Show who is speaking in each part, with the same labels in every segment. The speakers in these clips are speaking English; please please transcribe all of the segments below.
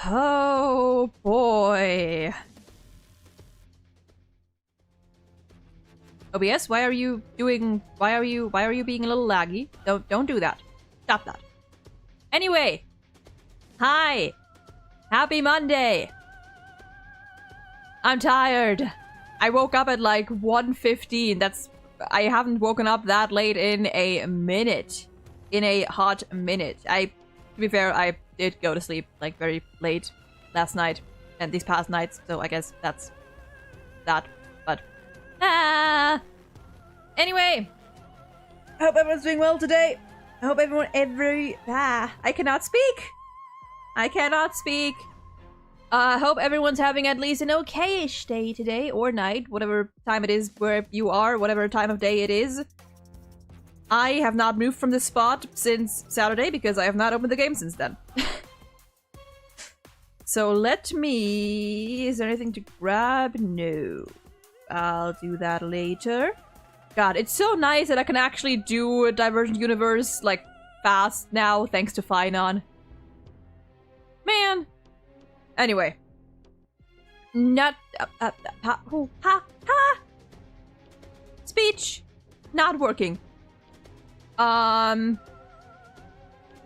Speaker 1: Oh boy. OBS, why are you being a little laggy? Don't do that. Stop that. Anyway. Hi. Happy Monday. I'm tired. I woke up at like 1:15. I haven't woken up that late in a minute. In a hot minute. To be fair, I did go to sleep like very late last night and these past nights, so I guess that's that. But anyway, I hope everyone's doing well today. I hope I cannot speak. I hope everyone's having at least an okay-ish day today or night, whatever time it is where you are, whatever time of day it is. I have not moved from this spot since Saturday because I have not opened the game since then. So let me... Is there anything to grab? No. I'll do that later. God, it's so nice that I can actually do a Divergent Universe, like, fast now, thanks to Finon. Man. Anyway. Speech. Not working. What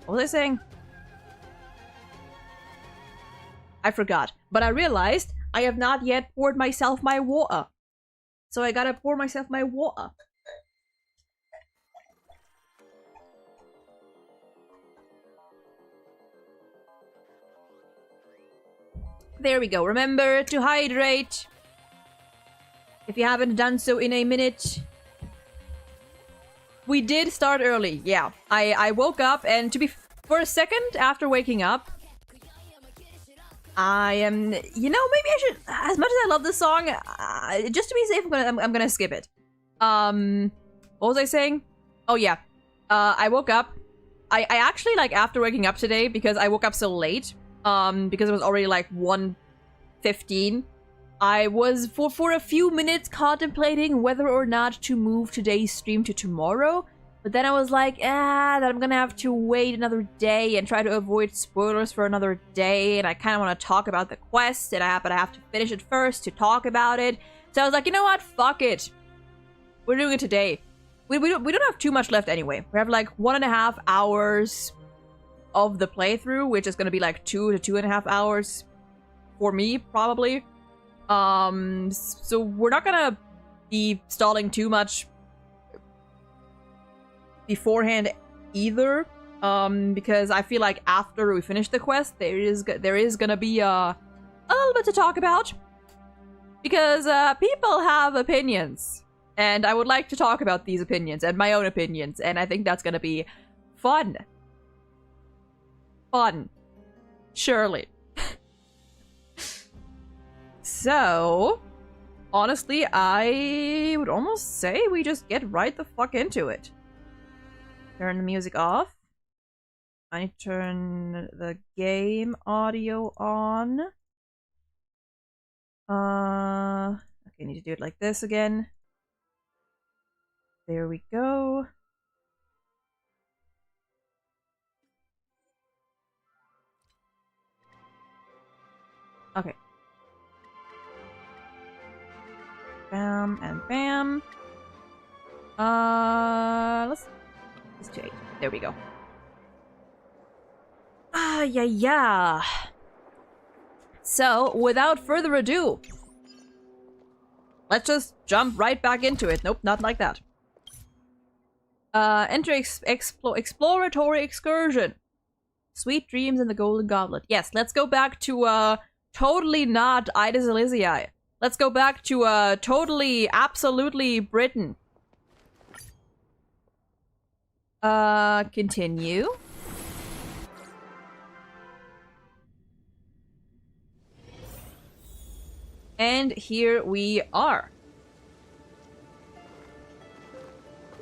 Speaker 1: was I saying? I forgot. But I realized I have not yet poured myself my water. So I gotta pour myself my water. There we go. Remember to hydrate. If you haven't done so in a minute. We did start early, yeah. I woke up and for a second after waking up, I am, you know, maybe I should, as much as I love this song, just to be safe, I'm gonna skip it. What was I saying? Oh yeah, I woke up. I actually, like, after waking up today, because I woke up so late, because it was already like 1:15, I was for a few minutes contemplating whether or not to move today's stream to tomorrow, but then I was like, that I'm gonna have to wait another day and try to avoid spoilers for another day, and I kind of want to talk about the quest, but I have to finish it first to talk about it. So I was like, you know what? Fuck it. We're doing it today. We don't have too much left anyway. We have like 1.5 hours of the playthrough, which is gonna be like 2 to 2.5 hours for me, probably. So we're not gonna be stalling too much beforehand either, because I feel like after we finish the quest, there is gonna be a little bit to talk about, because people have opinions, and I would like to talk about these opinions and my own opinions, and I think that's gonna be fun. Surely. So, honestly, I would almost say we just get right the fuck into it. Turn the music off. I need to turn the game audio on. Okay, I need to do it like this again. There we go. Okay. Bam and bam. Let's do 8. There we go. Yeah. So, without further ado, let's just jump right back into it. Nope, not like that. Enter exploratory excursion. Sweet dreams and the golden goblet. Yes, let's go back to totally not Ida Elysiae. Let's go back to totally, absolutely Britain. Continue. And here we are.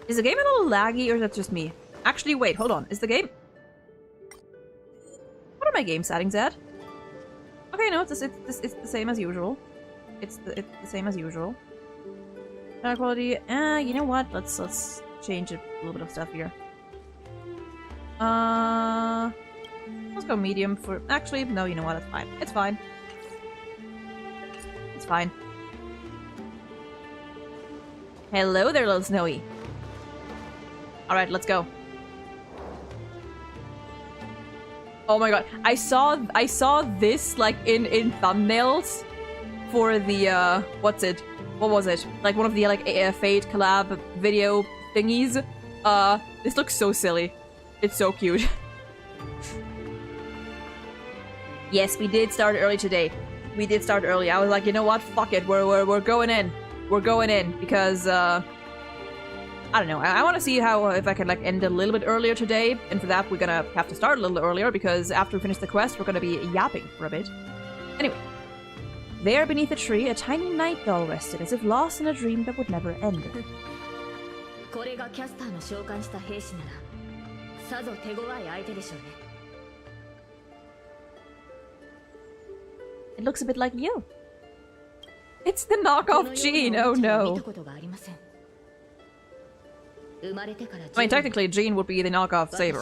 Speaker 1: Is the game a little laggy or is that just me? Actually, wait, hold on. Is the game... What are my game settings at? Okay, no, it's the same as usual. It's the same as usual. Quality. You know what? Let's change a little bit of stuff here. Well, Let's go medium for... Actually, no, you know what? It's fine. It's fine. It's fine. Hello there, little Snowy. Alright, let's go. Oh my god. I saw this, like, in thumbnails for the, what's it? What was it? Like, one of the, like, Fate collab video thingies. This looks so silly. It's so cute. Yes, we did start early today. We did start early. I was like, you know what? Fuck it. We're going in. We're going in because I don't know. I want to see how if I can like end a little bit earlier today, and for that we're gonna have to start a little earlier because after we finish the quest, we're gonna be yapping for a bit. Anyway, there beneath a tree, a tiny night doll rested, as if lost in a dream that would never end. It looks a bit like you. It's the knockoff Jean, oh no. I mean, technically, Jean would be the knockoff Saber.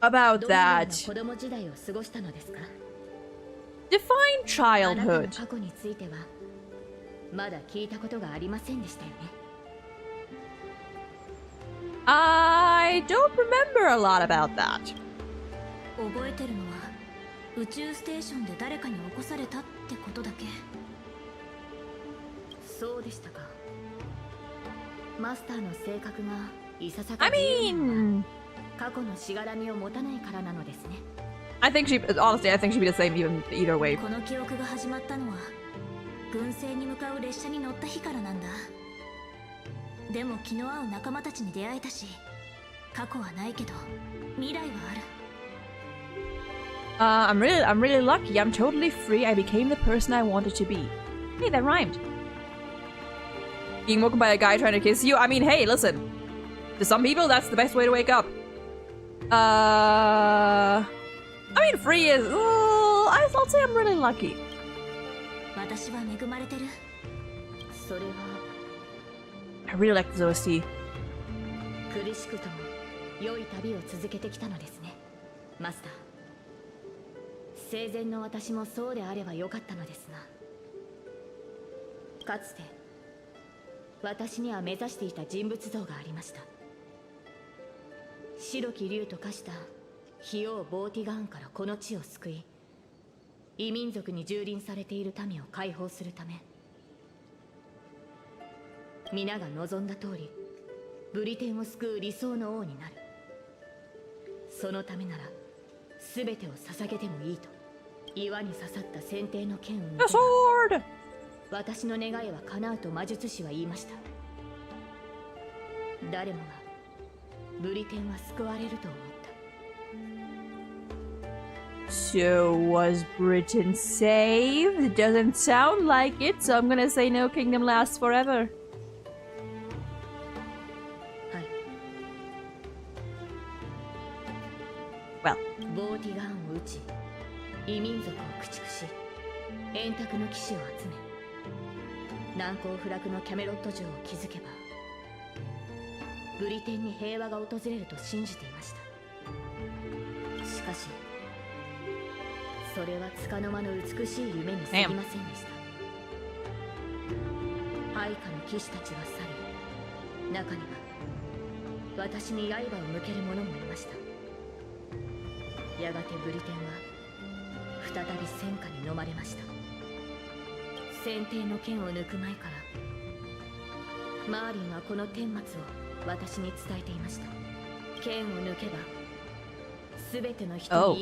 Speaker 1: About that. Define childhood. I don't remember a lot about that. I mean... I think she, honestly, I think she'd be the same either way. I'm really lucky. I'm totally free. I became the person I wanted to be. Hey, that rhymed. Being woken by a guy trying to kiss you? I mean, hey, listen. To some people, that's the best way to wake up. I mean, free is... I'll say I'm really lucky. I really like this OST. The sword! So, was Britain saved? Doesn't sound like it, so I'm gonna say no kingdom lasts forever. Well. Oh.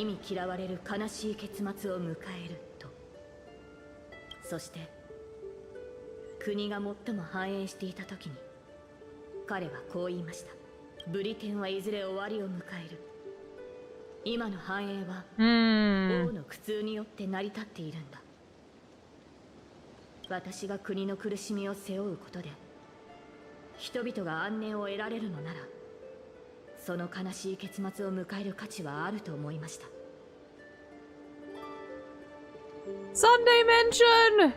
Speaker 2: その悲しい結末を迎える価値はあると思いました。
Speaker 1: Sunday mention!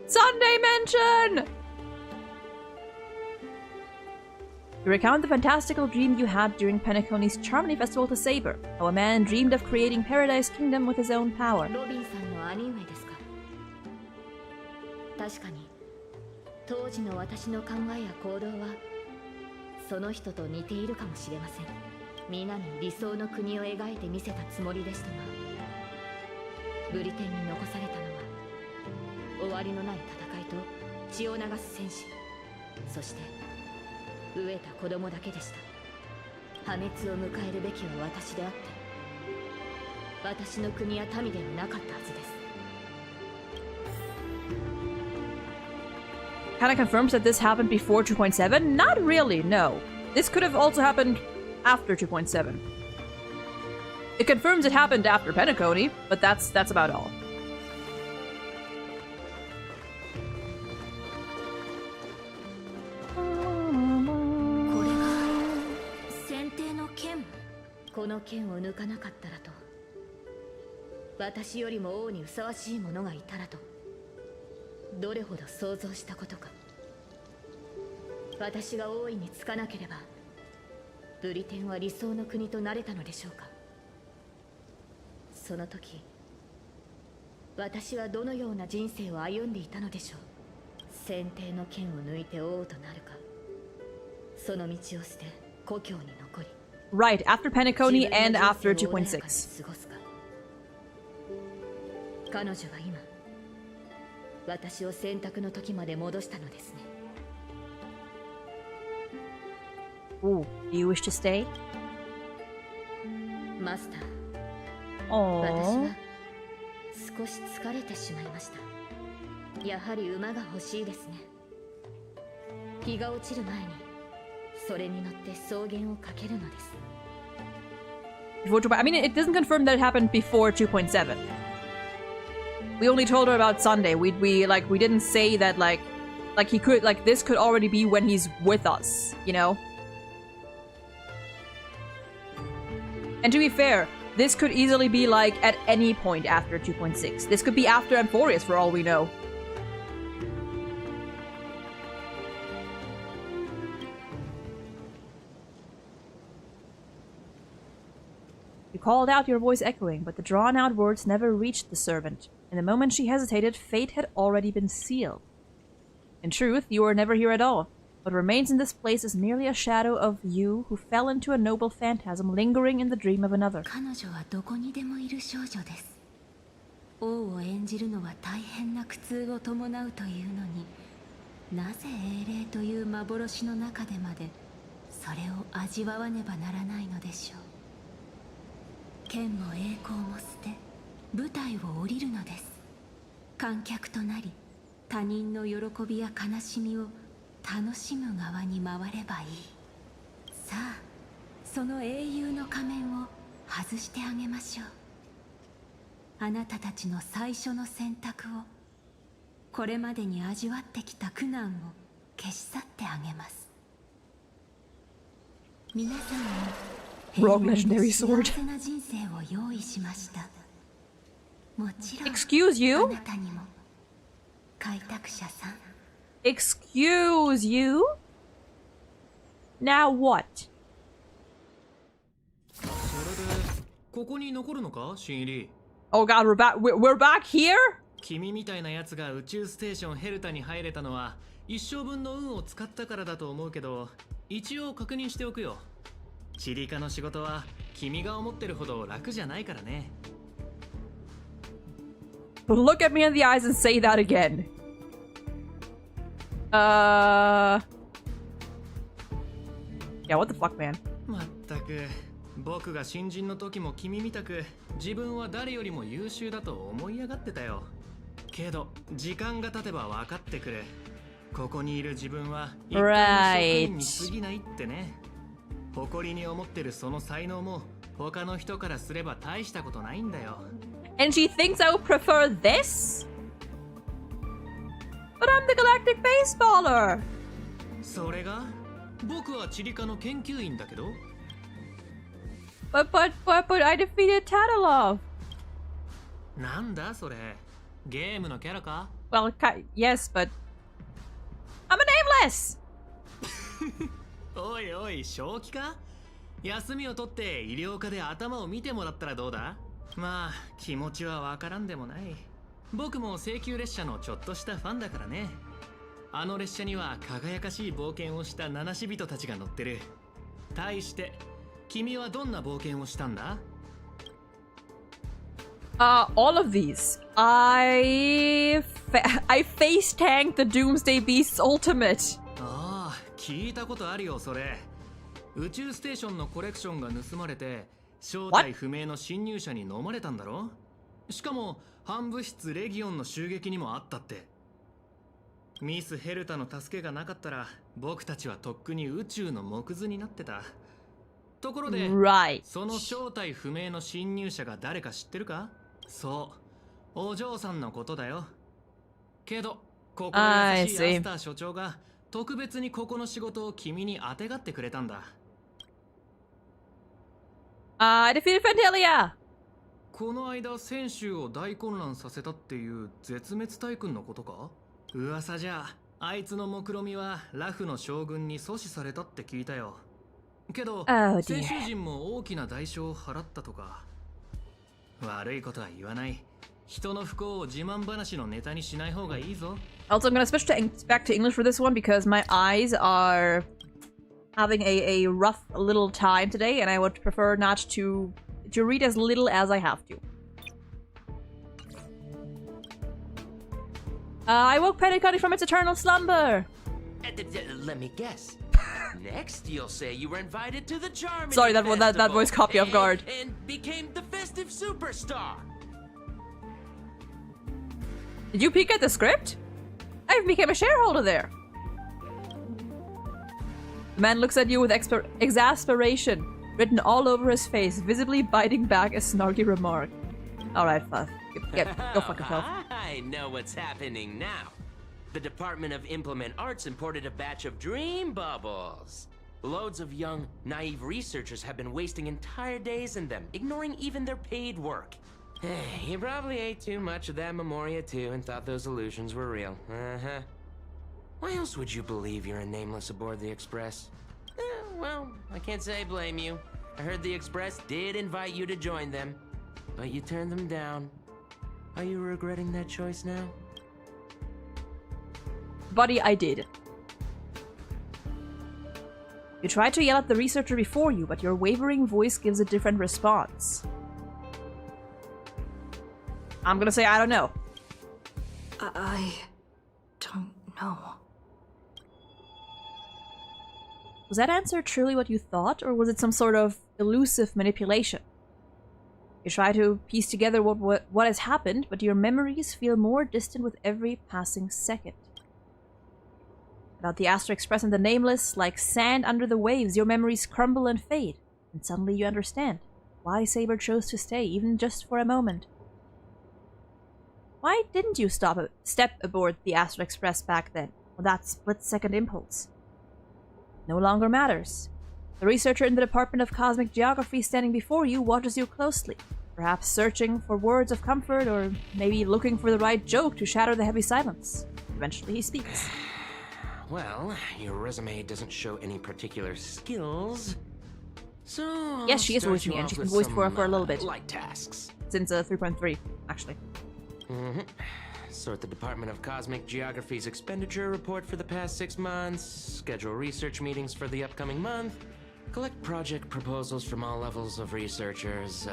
Speaker 1: Sunday mention! You recount the fantastical dream you had during Penacony's Charmony Festival to Saber, how a man dreamed of creating Paradise Kingdom with his own power.
Speaker 2: ロビンさんの兄上ですか。確かに当時の私の考えや行動はその人と似ているかもしれません。皆に理想の国を描いてみせたつもりでしたが、ブリテンに残されたのは終わりのない戦いと血を流す戦士、そして飢えた子供だけでした。破滅を迎えるべきは私であって、私の国や民ではなかったはずです。
Speaker 1: Kinda confirms that this happened before 2.7? Not really, no. This could have also happened after 2.7. It confirms it happened after Penacony, but that's about all.
Speaker 2: この剣を抜かなかったらと、私よりも王にふさわしい者がいたらと、どれほど想像したことか。私が王位につかなければブリテンは理想の国となれたのでしょうか。その時私はどのような人生を歩んでいたのでしょう。先帝の剣を抜いて王となるか、その道を捨て故郷に残り、
Speaker 1: Right, after Penacony and after 2.6.
Speaker 2: 彼女は今、私を選択の時まで戻したのですね。
Speaker 1: Ooh, do you wish to stay?
Speaker 2: マスター、
Speaker 1: Oh.
Speaker 2: 私は少し疲れてしまいました。やはり馬が欲しいですね。日が落ちる前にそれに乗って草原を駆けるのです。
Speaker 1: I mean, it doesn't confirm that it happened before 2.7. We only told her about Sunday. We didn't say that like he could, like, this could already be when he's with us, you know? And to be fair, this could easily be like at any point after 2.6. This could be after Amphorius for all we know. You called out, your voice echoing, but the drawn-out words never reached the servant. In the moment she hesitated, fate had already been sealed. In truth, you were never here at all. What remains in this place is merely a shadow of you who fell into a noble phantasm lingering in the dream of another.
Speaker 2: 彼女はどこにでもいる少女です。王を演じるのは大変な苦痛を伴うというのに、なぜ英霊という幻の中でまでそれを味わわねばならないのでしょう。剣も栄光も捨て、舞台を降りるのです。観客となり、他人の喜びや悲しみを楽しむ側に回ればいい。さあ、その英雄の仮面を外してあげましょう。あなたたちの最初の選択を、これまでに味わってきた苦難を消し去ってあげます。皆さんに
Speaker 1: Wrong legendary sword.
Speaker 2: 幸せな人生を用意しました。もちろん、
Speaker 1: Excuse you?
Speaker 2: あなたにも、開拓者さん。
Speaker 1: Excuse you? Now what?
Speaker 3: それでここに残るのか、新入り。
Speaker 1: Oh god, we're back here?
Speaker 3: 君みたいなやつが宇宙ステーションヘルタに入れたのは一生分の運を使ったからだと思うけど、一応確認しておくよ。チリカの仕事は君が思ってるほど楽じゃないからね。
Speaker 1: Look at me in the eyes and say that again. Yeah, what the fuck, man?
Speaker 3: まったく、僕が新人の時も君みたく自分は誰よりも優秀だと思い上がってたよ。けど時間が経てば分かってくる。ここにいる自分は一般の職員に過ぎないってね。誇りに思ってるその才能も他の人からすれば大したことないんだよ。
Speaker 1: And she thinks I would prefer this? But I'm the galactic baseballer!
Speaker 3: それが僕は地理科の研究員だけど。
Speaker 1: But I defeated Tatalov.
Speaker 3: なんだそれ。ゲームのキャラか？
Speaker 1: Well, yes, but I'm a nameless.
Speaker 3: おいおい、正気か？休みを取って医療科で頭を見てもらったらどうだ？まあ、気持ちはわからんでもない。僕も請求列車のちょっとしたファンだからね。あの列車には輝かしい冒険をした七死人たちが乗ってる。対して、君はどんな冒険をしたんだ？
Speaker 1: All of these. I face tanked the Doomsday Beast's ultimate.
Speaker 3: ああ、聞いたことあるよ、それ。宇宙ステーションのコレクションが盗まれて、正体不明の侵入者に飲まれたんだろ？しかも、反物質レギオンの襲撃にもあったって。ミス・ヘルタの助けがなかったら、僕たちはとっくに宇宙の木図になってた。ところで、その正体不明の侵入者が誰か知ってるか？そう、お嬢さんのことだよ。けど、ここの優しいアスター所長が特別にここの仕事を君にあてがってくれたんだ。
Speaker 1: I defeated Fantalia!
Speaker 3: この間、泉州を大混乱させたっていう絶滅大君のことか？噂じゃ、あいつの目論見はラフの将軍に阻止されたって聞いたよ。けど、泉州人も大きな代償を払ったとか。悪いことは言わない。人の不幸を自慢話のネタにしない方がいいぞ。
Speaker 1: Also, I'm gonna switch back to English for this one because my eyes are having a rough little time today, and I would prefer not to read as little as I have to. I woke Petticoat from its eternal slumber.
Speaker 4: Let me guess. Next, you'll say you were invited to the charming
Speaker 1: Sorry, that voice caught me off guard.
Speaker 4: And became the festive superstar.
Speaker 1: Did you peek at the script? I became a shareholder there. The man looks at you with exasperation written all over his face, visibly biting back a snarky remark. Alright, Fluff. Go fuck yourself.
Speaker 4: I know what's happening now. The Department of Implement Arts imported a batch of dream bubbles. Loads of young, naive researchers have been wasting entire days in them, ignoring even their paid work. You probably ate too much of that Memoria too and thought those illusions were real. Uh-huh. Why else would you believe you're a nameless aboard the Express? Well, I can't say I blame you. I heard the Express did invite you to join them, but you turned them down. Are you regretting that choice now?
Speaker 1: Buddy, I did. You tried to yell at the researcher before you, but your wavering voice gives a different response. I'm gonna say I don't know.
Speaker 5: I don't know.
Speaker 1: Was that answer truly what you thought, or was it some sort of elusive manipulation? You try to piece together what has happened, but your memories feel more distant with every passing second. About the Astral Express and the Nameless, like sand under the waves, your memories crumble and fade, and suddenly you understand why Saber chose to stay, even just for a moment. Why didn't you step aboard the Astral Express back then, with that split-second impulse? No longer matters. The researcher in the Department of Cosmic Geography standing before you watches you closely, perhaps searching for words of comfort, or maybe looking for the right joke to shatter the heavy silence. Eventually he speaks.
Speaker 4: Well, your resume doesn't show any particular skills. So
Speaker 1: yes, she is voicing me, and she's been voiced for a little bit.
Speaker 4: Light tasks.
Speaker 1: Since 3.3, actually.
Speaker 4: Sort the Department of Cosmic Geography's expenditure report for the past 6 months, schedule research meetings for the upcoming month, collect project proposals from all levels of researchers.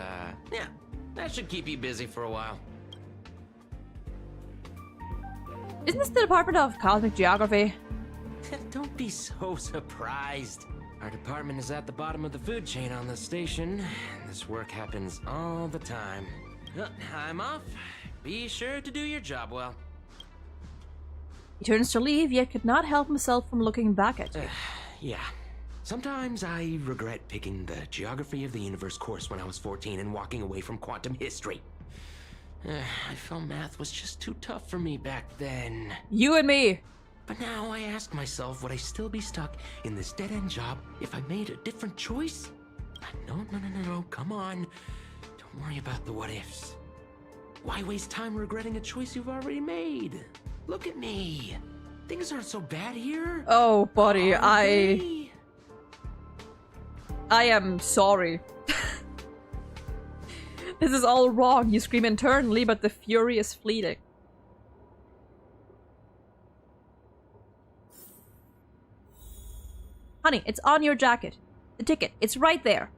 Speaker 4: Yeah, that should keep you busy for a while.
Speaker 1: Isn't this the Department of Cosmic Geography?
Speaker 4: Don't be so surprised. Our department is at the bottom of the food chain on the station. This work happens all the time. I'm off. Be sure to do your job well.
Speaker 1: He turns to leave, yet could not help himself from looking back at you.
Speaker 4: Yeah. Sometimes I regret picking the Geography of the Universe course when I was 14 and walking away from quantum history. I felt math was just too tough for me back then.
Speaker 1: You and me.
Speaker 4: But now I ask myself, would I still be stuck in this dead-end job if I made a different choice? No, come on. Don't worry about the what-ifs. Why waste time regretting a choice you've already made? Look at me. Things aren't so bad here.
Speaker 1: Oh, buddy,
Speaker 4: Are
Speaker 1: I
Speaker 4: they?
Speaker 1: am sorry. This is all wrong, you scream internally, but the fury is fleeting. Honey, it's on your jacket. The ticket, it's right there.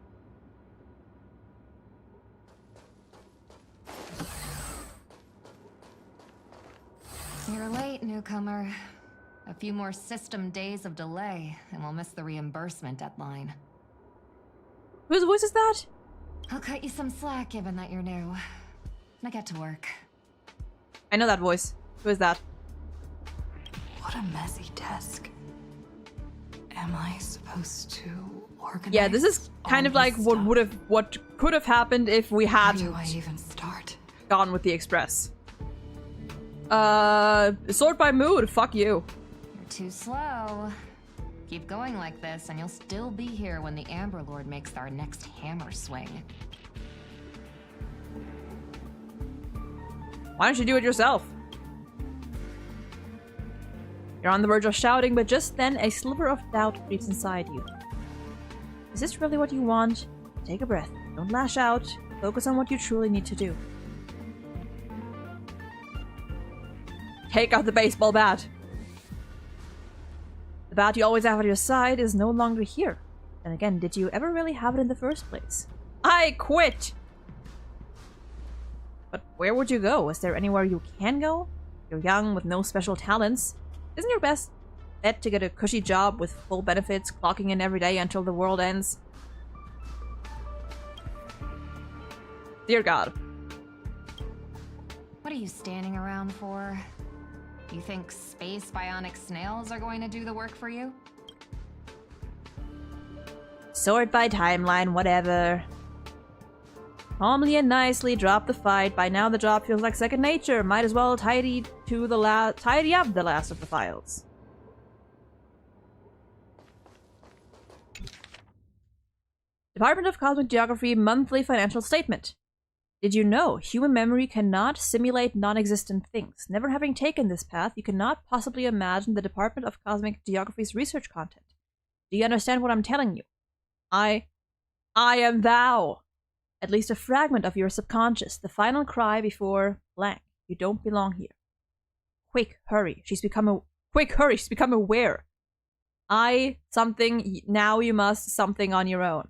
Speaker 2: You're late, newcomer. A few more system days of delay, and we'll miss the reimbursement deadline.
Speaker 1: Whose voice is that?
Speaker 2: I'll cut you some slack given that you're new. Now get to work.
Speaker 1: I know that voice. Who is that?
Speaker 5: What a messy desk. Am I supposed to organize?
Speaker 1: Yeah, this is kind of
Speaker 5: all
Speaker 1: like
Speaker 5: this
Speaker 1: what
Speaker 5: stuff?
Speaker 1: could have happened if we
Speaker 5: How
Speaker 1: hadn't
Speaker 5: do I even start?
Speaker 1: gone with the express. Sort by mood. Fuck you.
Speaker 2: You're too slow. Keep going like this, and you'll still be here when the Amber Lord makes our next hammer swing.
Speaker 1: Why don't you do it yourself? You're on the verge of shouting, but just then a sliver of doubt creeps inside you. Is this really what you want? Take a breath. Don't lash out. Focus on what you truly need to do. Take out the baseball bat. The bat you always have at your side is no longer here. And again, did you ever really have it in the first place? I quit! But where would you go? Is there anywhere you can go? You're young with no special talents. Isn't your best bet to get a cushy job with full benefits, clocking in every day until the world ends? Dear God.
Speaker 2: What are you standing around for? You think space bionic snails are going to do the work for you?
Speaker 1: Sort by timeline, whatever. Calmly and nicely drop the fight. By now the job feels like second nature. Might as well tidy up the last of the files. Department of Cosmic Geography monthly financial statement. Did you know human memory cannot simulate non-existent things? Never having taken this path, you cannot possibly imagine the Department of Cosmic Geography's research content. Do you understand what I'm telling you? I am thou. At least a fragment of your subconscious, the final cry before blank. You don't belong here. Quick, hurry. She's become aware. Something, now you must, something on your own.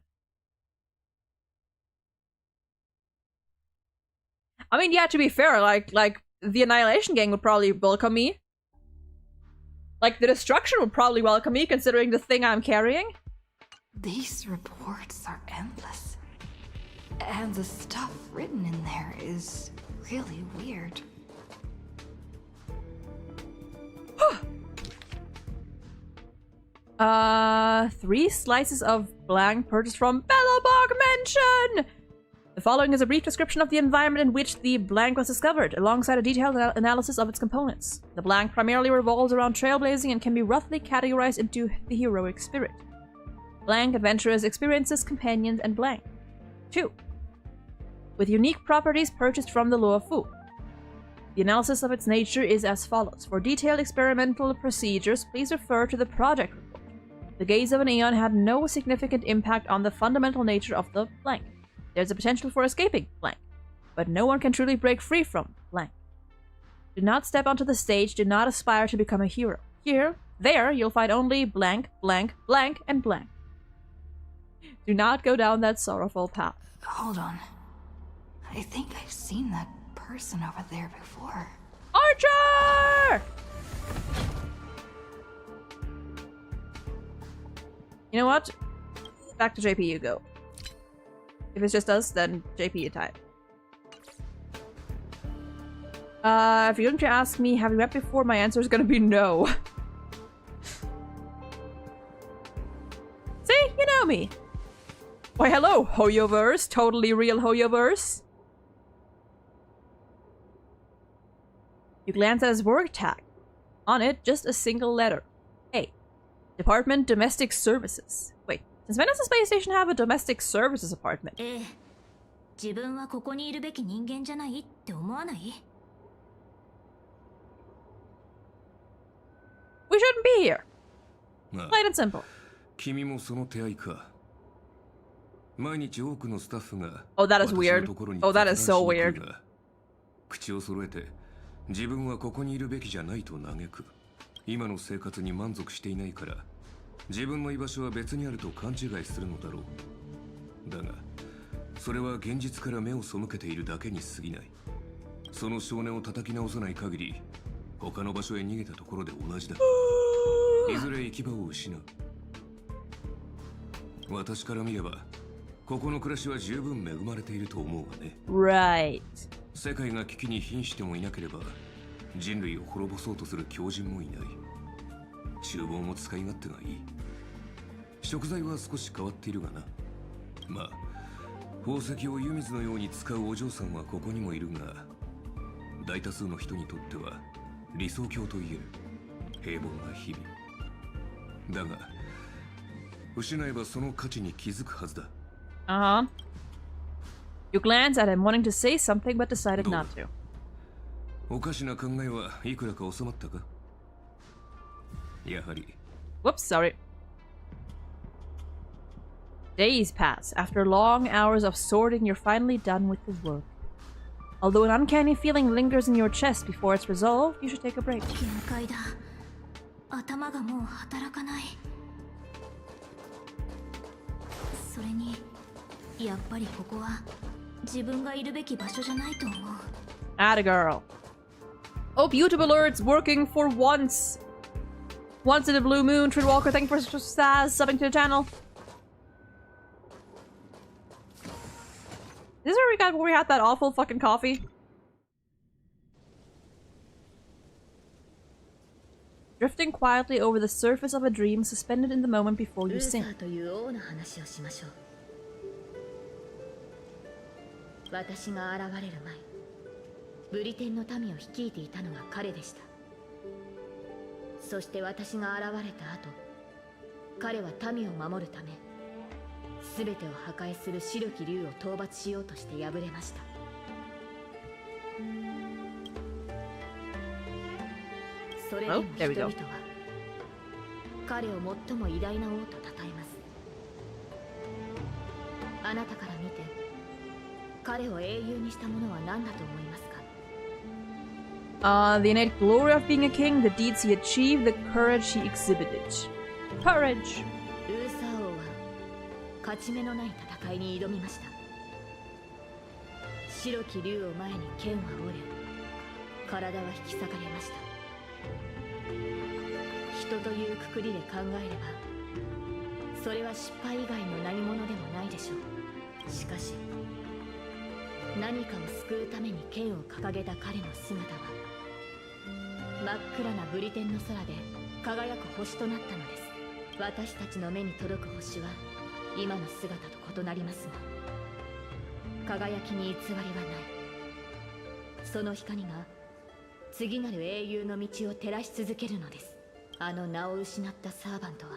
Speaker 1: I mean, yeah, to be fair, like the Annihilation Gang would probably welcome me. Like, the Destruction would probably welcome me, considering the thing I'm carrying.
Speaker 5: These reports are endless. And the stuff written in there is really weird.
Speaker 1: 3 slices of blank purchased from Bellowbog Mansion! The following is a brief description of the environment in which the blank was discovered, alongside a detailed analysis of its components. The blank primarily revolves around trailblazing and can be roughly categorized into the heroic spirit. Blank, adventurers, experiences, companions, and blank. 2. With unique properties purchased from the Luo Fu. The analysis of its nature is as follows. For detailed experimental procedures, please refer to the project report. The gaze of an Aeon had no significant impact on the fundamental nature of the blank. There's a potential for escaping blank, but no one can truly break free from blank. Do not step onto the stage, do not aspire to become a hero. There, you'll find only blank, blank, blank, and blank. Do not go down that sorrowful path.
Speaker 5: Hold on. I think I've seen that person over there before.
Speaker 1: Archer! You know what? Back to JP you go. If it's just us, then JP you type. If you're going to ask me, have you met before? My answer is going to be no. See? You know me. Why, hello, Hoyoverse. Totally real Hoyoverse. You glance at his work tag. On it, just a single letter. A. Department Domestic Services. Wait, does Venice Space Station have a domestic services apartment?
Speaker 2: ええ、自分はここにいるべき人間じゃないって思わない？
Speaker 1: We shouldn't be here.
Speaker 6: まあ、
Speaker 1: Plain and simple.
Speaker 6: 君もその手合いか。毎日多くのスタッフが
Speaker 1: Oh, that is weird. Oh, that is so weird.
Speaker 6: 口を揃えて自分はここにいるべきじゃないと嘆く。今の生活に満足していないから自分の居場所は別にあると勘違いするのだろう。だがそれは現実から目を背けているだけに過ぎない。その少年を叩き直さない限り他の場所へ逃げたところで同じだ。いずれ行き場を失う。私から見ればここの暮らしは十分恵まれていると思うがね。
Speaker 1: Right.
Speaker 6: 世界が危機に瀕してもいなければ人類を滅ぼそうとする狂人もいない。厨房も使い勝手がいい。食材は少し変わっているがな。まあ宝石を湯水のように使うお嬢さんはここにもいるが大多数の人にとっては理想郷といえる平凡な日々だが失えばその価値に気づくはずだ。
Speaker 1: Uh-huh. You glanced at him, wanting to say something, but decided not to.
Speaker 6: おかしな考えはいくらか収まったか。やはり。
Speaker 1: Whoops, sorry. Days pass. After long hours of sorting, you're finally done with the work. Although an uncanny feeling lingers in your chest before it's resolved, you should take a break.
Speaker 2: 限界だ。頭がもう働かない。それに、やっぱりここは自分がいるべき場所じゃないと思う。
Speaker 1: Atta girl. Oh, beautiful it's working for once. Once in a blue moon, Tridwalker, thank you for subbing to the channel. This is where we had that awful fucking coffee. Drifting quietly over the surface of a dream, suspended in the moment before you sink.
Speaker 2: 私が現れる前、ブリテンの民を率いていたのが彼でした。そして私が現れた後、彼は民を守るため、すべてを破壊する白き竜を討伐しようとして敗れました。それでも人々は彼を最も偉大な王と称えます。あなたから見て彼を英雄にしたものは何だと思いますか？
Speaker 1: The innate glory of being a king, the deeds he achieved, the courage he exhibited. Courage!
Speaker 2: ルーサー王は勝ち目のない戦いに挑みました。白き竜を前に剣は折れ、体は引き裂かれました。人というくくりで考えれば、それは失敗以外の何者でもないでしょう。しかし、何かを救うために剣を掲げた彼の姿は、真っ暗なブリテンの空で輝く星となったのです。私たちの目に届く星は今の姿と異なりますが、輝きに偽りはない。その光が次なる英雄の道を照らし続けるのです。あの名を失ったサーバントは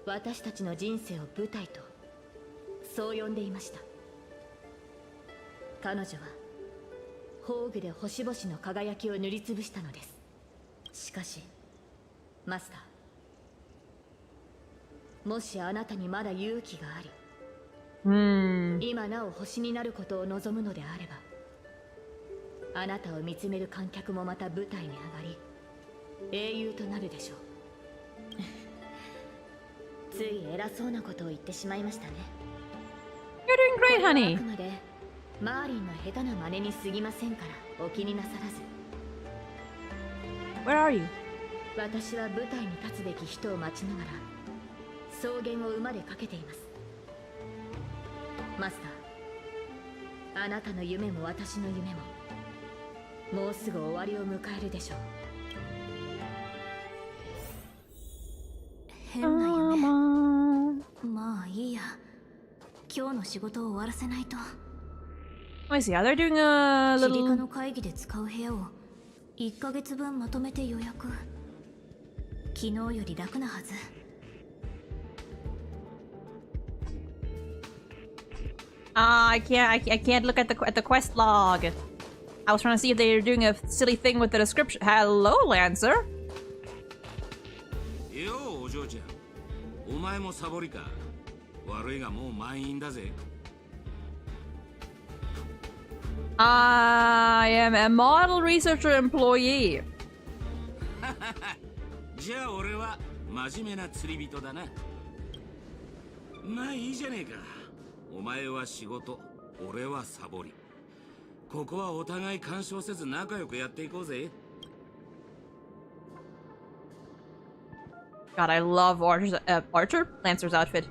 Speaker 2: 私たちの人生を舞台とそう呼んでいました。彼女は宝具で星々の輝きを塗りつぶしたのです。しかしマスター、もしあなたにまだ勇気があり、今なお星になることを望むのであれば、あなたを見つめる観客もまた舞台に上がり英雄となるでしょう。つい偉そうなことを言ってしまいましたね。
Speaker 1: You're doing great,
Speaker 2: あ
Speaker 1: honey.
Speaker 2: くまでマーリンの下手な真似に過ぎませんからお気になさらず。
Speaker 1: Where are you?
Speaker 2: 私は舞台に立つべき人を待ちながら草原を馬でかけています。マスター、あなたの夢も私の夢ももうすぐ終わりを迎えるでしょう。変な夢。まあいいや、今日の仕事を終わらせないと。
Speaker 1: Let me see. They're doing a
Speaker 2: シリカ
Speaker 1: little.
Speaker 2: の会議で使う部屋を1ヶ月分まとめて予約。昨日より楽なはず。
Speaker 1: I can't look at the quest log. I was trying to see if they're doing a silly thing with the description. Hello, Lancer.
Speaker 6: Yo, お嬢ちゃん。お前もサボりか。悪いがもう満員だぜ。
Speaker 1: I am a model researcher employee.
Speaker 6: じゃあ俺は真面目な釣り人だな。まあいいじゃねえか。お前は仕事、俺はサボり。ここはお互い干渉せず仲良くやっていこうぜ。
Speaker 1: God, I love Lancer's outfit.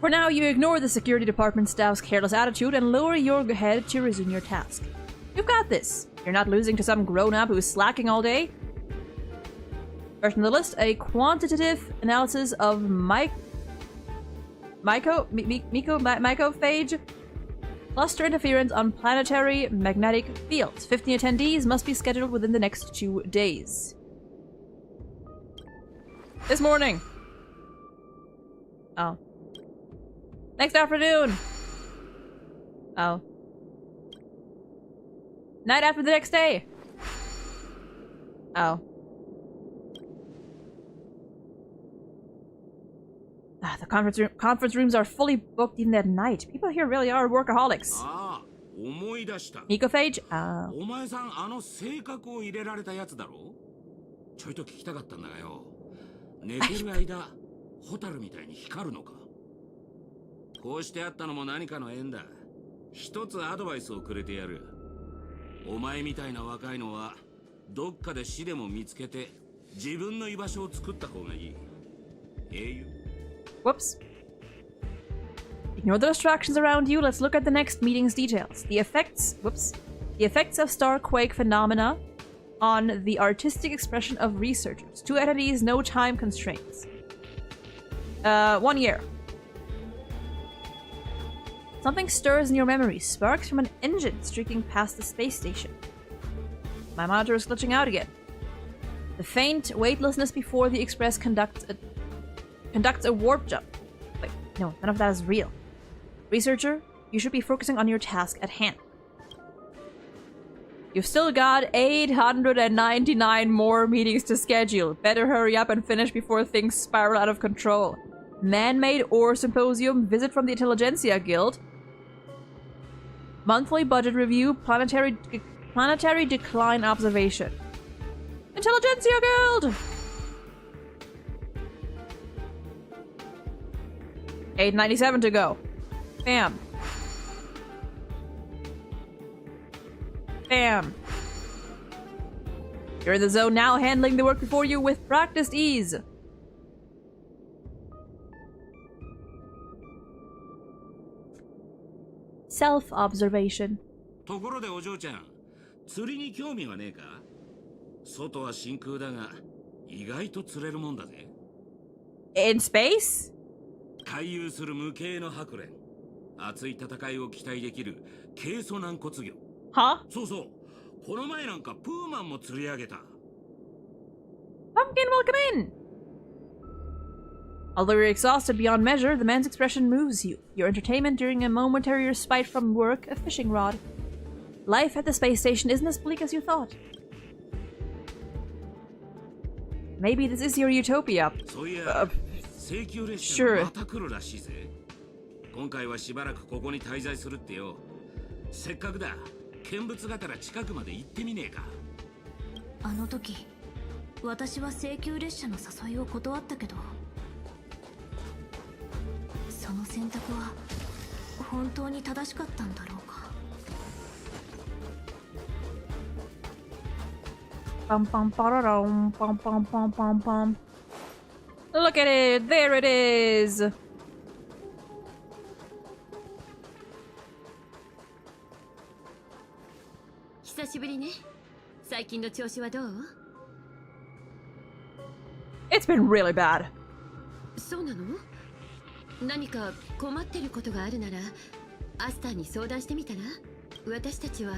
Speaker 1: For now, you ignore the security department staff's careless attitude and lower your head to resume your task. You've got this. You're not losing to some grown-up who's slacking all day. First on the list, a quantitative analysis of mycophage cluster interference on planetary magnetic fields. 15 attendees must be scheduled within the next 2 days. This morning. Oh. Next afternoon. Oh. Night after the next day. Oh. The conference rooms are fully booked even at night. People here really are workaholics.
Speaker 6: ああ、思い出した。
Speaker 1: Mycophage? Oh.
Speaker 6: お前さんあの性格を入れられたやつだろ？ちょいと聞きたかったんだがよ。寝てる間、ホタルみたいに光るのか？こうしてあったのも何かの縁だ。一つアドバイスをくれてやる。お前みたいな若いのはどっかで死でも見つけて自分の居場所を作った方がいい。英雄。
Speaker 1: Whoops. Ignore the distractions around you. Let's look at the next meeting's details. The effects of star-quake phenomena on the artistic expression of researchers. 2 entities, no time constraints. 1 year. Something stirs in your memory. Sparks from an engine streaking past the space station. My monitor is glitching out again. The faint weightlessness before the Express conducts a warp jump. Wait, no, none of that is real. Researcher, you should be focusing on your task at hand. You've still got 899 more meetings to schedule. Better hurry up and finish before things spiral out of control. Man-made ore symposium, visit from the Intelligentsia Guild. Monthly budget review, planetary decline observation. Intelligentsia Guild! 897 to go. Bam. Bam. You're in the zone now, handling the work before you with practiced ease. Self-observation.
Speaker 6: ところでお嬢ちゃん、釣りに興味はねえか？外は真空だが、意外と釣れるもんだぜ。
Speaker 1: In space?
Speaker 6: 回遊する無形のハクレン。熱い戦いを期待できる軽素軟骨魚。
Speaker 1: Huh?
Speaker 6: そうそう。この前なんかプーマンも釣り上げた。
Speaker 1: Pumpkin, welcome in! Although you're exhausted beyond measure, the man's expression moves you. Your entertainment during a momentary respite from work, a fishing rod. Life at the space station isn't as bleak as you thought. Maybe this is your utopia. Sure.
Speaker 6: 今回はしばらくここに滞在するってよ。せっかくだ。見物がてら近くまで行ってみねえか。
Speaker 2: あの時、私は請求列車の誘いを断ったけど、その選択は本当に正しかったんだろうか。
Speaker 1: Pum pum pararum, pum pum pum pum pum. Look at it! There it is!
Speaker 2: 久しぶりね。最近の調子はどう？
Speaker 1: It's been really bad.
Speaker 2: そうなの？何か困ってることがあるなら、アスターに相談してみたら？私たちは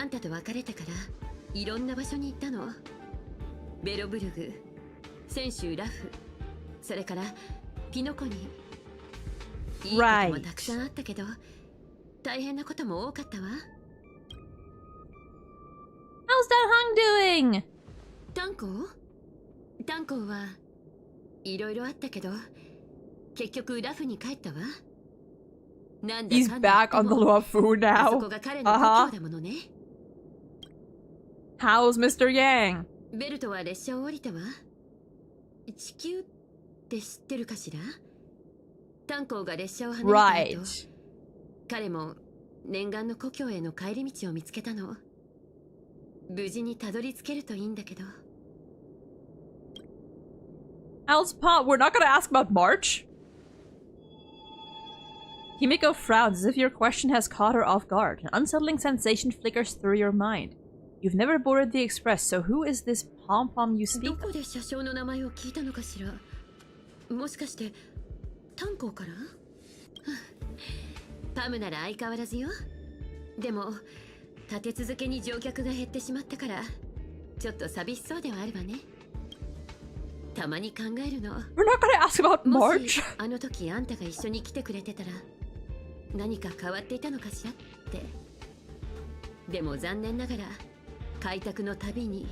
Speaker 2: あんたと別れてからいろんな場所に行ったの。ベロブルグ、泉州ラフ、それからピノコに。いいこともたくさんあったけど、大変なことも多かったわ。
Speaker 1: How's that hung doing?
Speaker 2: 炭鉱はいろいろあったけど、結局ラフに帰ったわ。なんだ
Speaker 1: He's
Speaker 2: かんだ
Speaker 1: back on the
Speaker 2: 言っても
Speaker 1: Luofu
Speaker 2: あそ
Speaker 1: now.
Speaker 2: こが彼の故郷だものね。
Speaker 1: How's Mr. Yang?
Speaker 2: ベルトは列車を降りたわ。地球って知ってるかしら？炭鉱が列車を離れた後、
Speaker 1: Right.
Speaker 2: 彼も念願の故郷への帰り道を見つけたの。無事にたどり着けるといいんだけど。
Speaker 1: Al's Pop, we're not gonna ask about March? Himiko frowns as if your question has caught her off guard. An unsettling sensation flickers through your mind. You've never boarded the express, so who is this pom-pom you
Speaker 2: ど
Speaker 1: speak
Speaker 2: こ
Speaker 1: of?
Speaker 2: で車掌の名前を聞いたのかしら？もしかして炭鉱から？パムなら相変わらずよ。でも立て続けに乗客が減ってしまったからちょっと寂しそうではあるわね。たまに考えるの。
Speaker 1: We're not gonna ask about
Speaker 2: も
Speaker 1: March.
Speaker 2: しあの時あんたが一緒に来てくれてたら何か変わっていたのかしらって。でも残念ながら開拓のたびに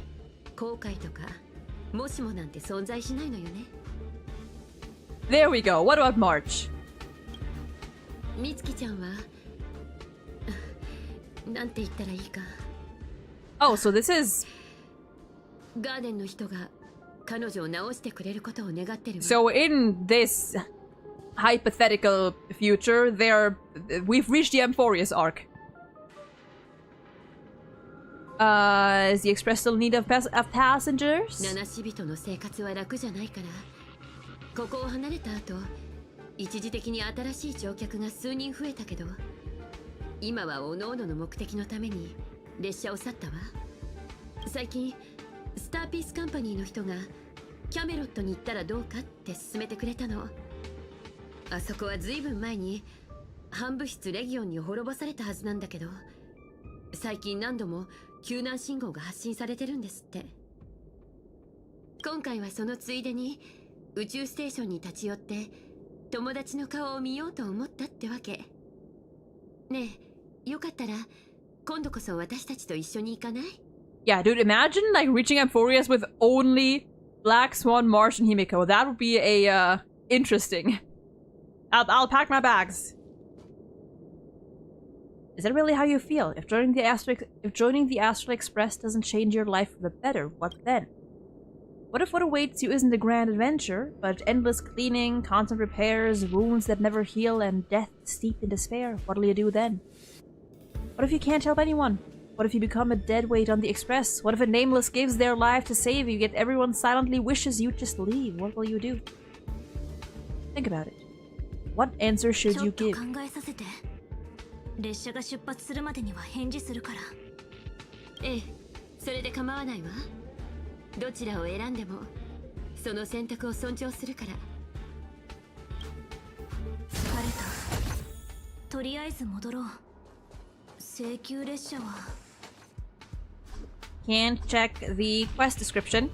Speaker 2: 後悔とかもしもなんて存在しないのよね。
Speaker 1: There we go. What about March?
Speaker 2: みつきちゃんはなんて言ったらいいか。
Speaker 1: Oh, so this is...
Speaker 2: ガーデンの人が彼女を治してくれることを願ってるわ。
Speaker 1: So in this hypothetical future, we've reached the Amphorius arc. Is the express still in need of passengers?
Speaker 2: 七死人の生活は楽じゃないから、ここを離れた後、一時的に新しい乗客が数人増えたけど、今は各々の目的のために列車を去ったわ。最近スターピースカンパニーの人がキャメロットに行ったらどうかって勧めてくれたの。あそこはずいぶん前に反物質レギオンに滅ぼされたはずなんだけど、最近何度も救難信号が発信されてるんですって。今回はそのついでに宇宙ステーションに立ち寄って友達の顔を見ようと思ったってわけ。ねえ、よかったら今度こそ私たちと一緒に行かない？
Speaker 1: Yeah, dude, imagine like reaching Amphorius with only Black Swan, Marsh, and Himiko. That would be interesting. I'll pack my bags. Is that really how you feel? If joining the Astral Express doesn't change your life for the better, what then? What if what awaits you isn't a grand adventure, but endless cleaning, constant repairs, wounds that never heal, and death steeped in despair? What'll you do then? What if you can't help anyone? What if you become a dead weight on the express? What if a nameless gives their life to save you, yet everyone silently wishes you'd just leave? What will you do? Think about it. What answer should you give?
Speaker 2: 考えさせて。列車が出発するまでには返事するから。ええ、それで構わないわ。どちらを選んでもその選択を尊重するから。疲れた。とりあえず戻ろう。請求列車は
Speaker 1: Can't check the quest description.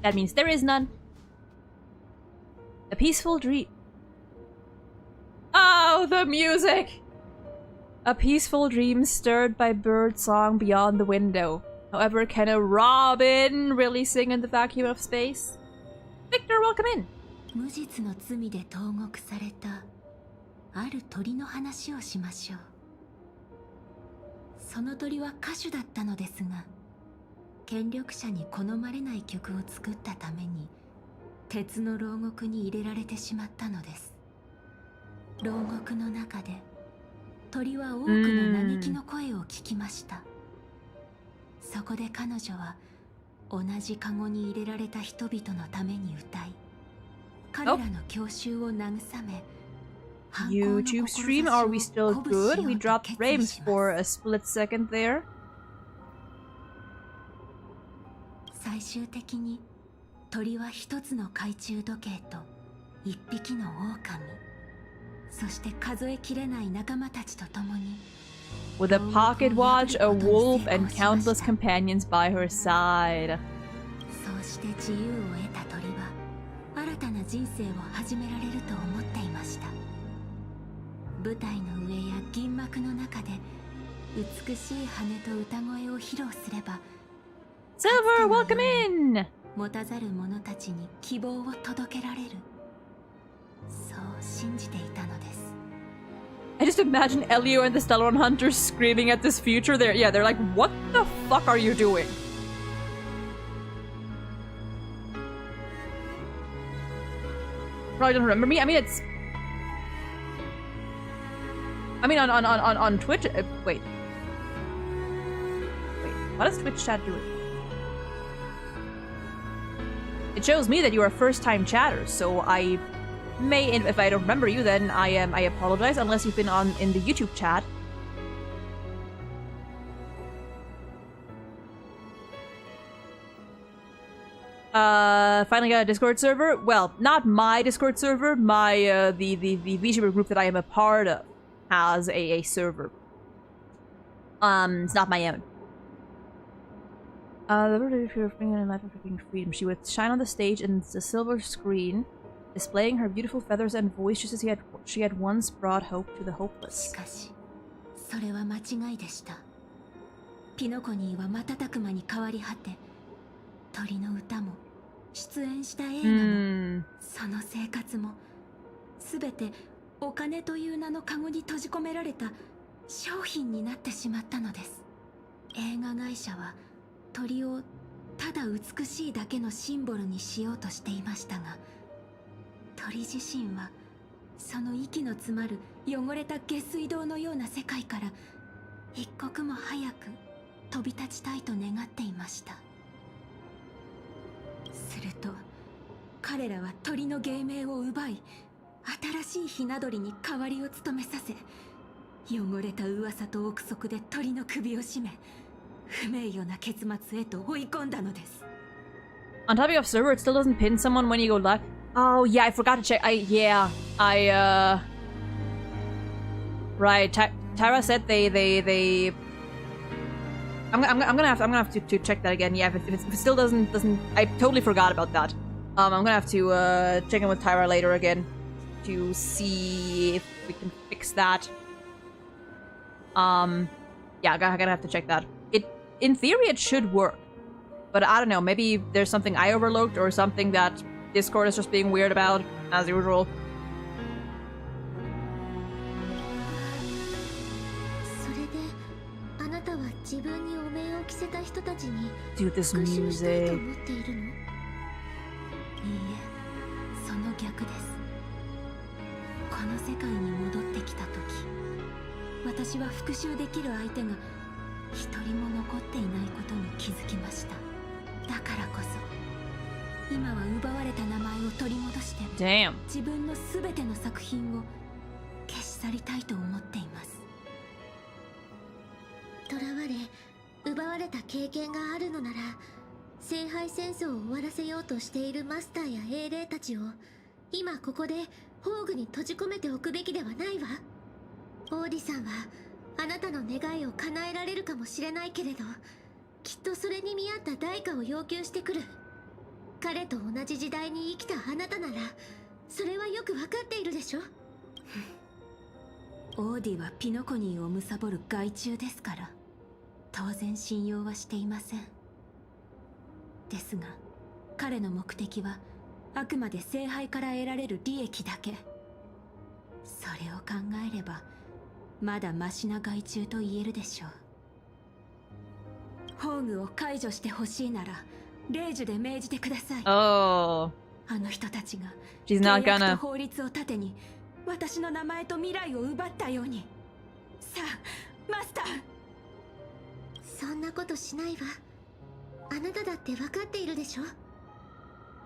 Speaker 1: That means there is none. A peaceful dream. Oh, the music! A peaceful dream stirred by bird song beyond the window. However, can a robin really sing in the vacuum of space? Victor, welcome in.
Speaker 2: 無実の罪で投獄されたある鳥の話をしましょう。その鳥は歌手だったのですが、権力者に好まれない曲を作ったために鉄の牢獄に入れられてしまったのです。牢獄の中で鳥は多くの嘆きの声を聞きました。そこで彼女は同じカゴに入れられた人々のために歌い、彼らの郷愁を慰め、
Speaker 1: YouTube stream, are we still good? We dropped frames for a split second there.
Speaker 2: 最終的に鳥は一つの懐中時計と一匹の狼、そして数えきれない仲間たちと共に
Speaker 1: with a pocket watch, a wolf, and countless companions by her side.
Speaker 2: そうして自由を得た鳥は新たな人生を始められると思っていました。舞台の上や銀幕の中で美しい羽と歌声を披露すれば
Speaker 1: Silver, welcome in!
Speaker 2: 持たざる者たちに希望を届けられる、そう信じていたのです。
Speaker 1: I just imagine Elio and the Stellar Hunters screaming at this future. They're like, what the fuck are you doing? Probably don't remember me. I mean, it's... I mean, on Twitch... wait. Wait, what does Twitch chat do? It shows me that you are a first-time chatter, so I may... If I don't remember you, then I apologize, unless you've been in the YouTube chat. Finally got a Discord server. Well, not my Discord server. My the VTuber group that I am a part of has a server. It's not my own. The freedom. She would shine on the stage in the silver screen, displaying her beautiful feathers and voice, just as she had once brought hope to the hopeless.
Speaker 2: しかし、それは間違いでした。ピノコニーは瞬く間に変わり果て、鳥の歌も出演した映画も、その生活もすべてお金という名のカゴに閉じ込められた商品になってしまったのです。映画会社は鳥をただ美しいだけのシンボルにしようとしていましたが、鳥自身はその息の詰まる汚れた下水道のような世界から一刻も早く飛び立ちたいと願っていました。すると彼らは鳥の芸名を奪い、新しいひな鳥に代わりを務めさせ、汚れた噂と憶測で鳥の首を絞め、不名誉な結末へと追い込んだのです。
Speaker 1: On topic of server, it still doesn't pin someone when you go live. Oh yeah, I forgot to check. Right. Tyra said they. I'm gonna have to check that again. Yeah, if it still doesn't, I totally forgot about that. I'm gonna have to check in with Tyra later again to see if we can fix that. Yeah, I'm gonna have to check that. In theory, it should work, but I don't know. Maybe there's something I overlooked or something that Discord is just being weird about, as usual. Dude, this music.
Speaker 2: その逆です。この世界に戻ってきた時、私は復讐できる相手が一人も残っていないことに気づきました。だからこそ今は奪われた名前を取り戻して、自分のすべての作品を消し去りたいと思っています。
Speaker 7: 囚われ奪われた経験があるのなら、聖杯戦争を終わらせようとしているマスターや英霊たちを今ここで宝具に閉じ込めておくべきではないわ。オーディさんはあなたの願いを叶えられるかもしれないけれど、きっとそれに見合った代価を要求してくる。彼と同じ時代に生きたあなたならそれはよくわかっているでしょ。
Speaker 2: オーディはピノコニーを貪る害虫ですから、当然信用はしていません。ですが彼の目的はあくまで聖杯から得られる利益だけ。それを考えればまだマシな害虫と言えるでしょう。宝具を解除してほしいなら令樹で命じてください。
Speaker 1: Oh.
Speaker 2: あの人たちが
Speaker 1: She's not
Speaker 2: 契約
Speaker 1: gonna.
Speaker 2: と法律を盾に私の名前と未来を奪ったように。さあマスター。
Speaker 7: そんなことしないわ。あなただって分かっているでしょ。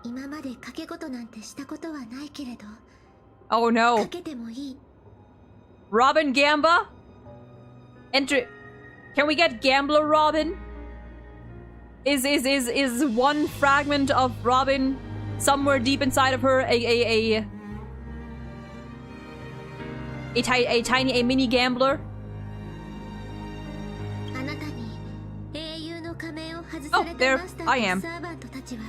Speaker 7: 今まで賭け事なんてしたことはないけれど。
Speaker 1: Oh no.
Speaker 7: 賭けてもいい。
Speaker 1: Robin Gamba? Enter. Can we get Gambler Robin? Is one fragment of Robin somewhere deep inside of her a mini gambler?
Speaker 7: 面を外され
Speaker 1: Oh,
Speaker 7: た
Speaker 1: there
Speaker 7: マスタ
Speaker 1: I
Speaker 7: ー
Speaker 1: am.
Speaker 7: とサーバントたちは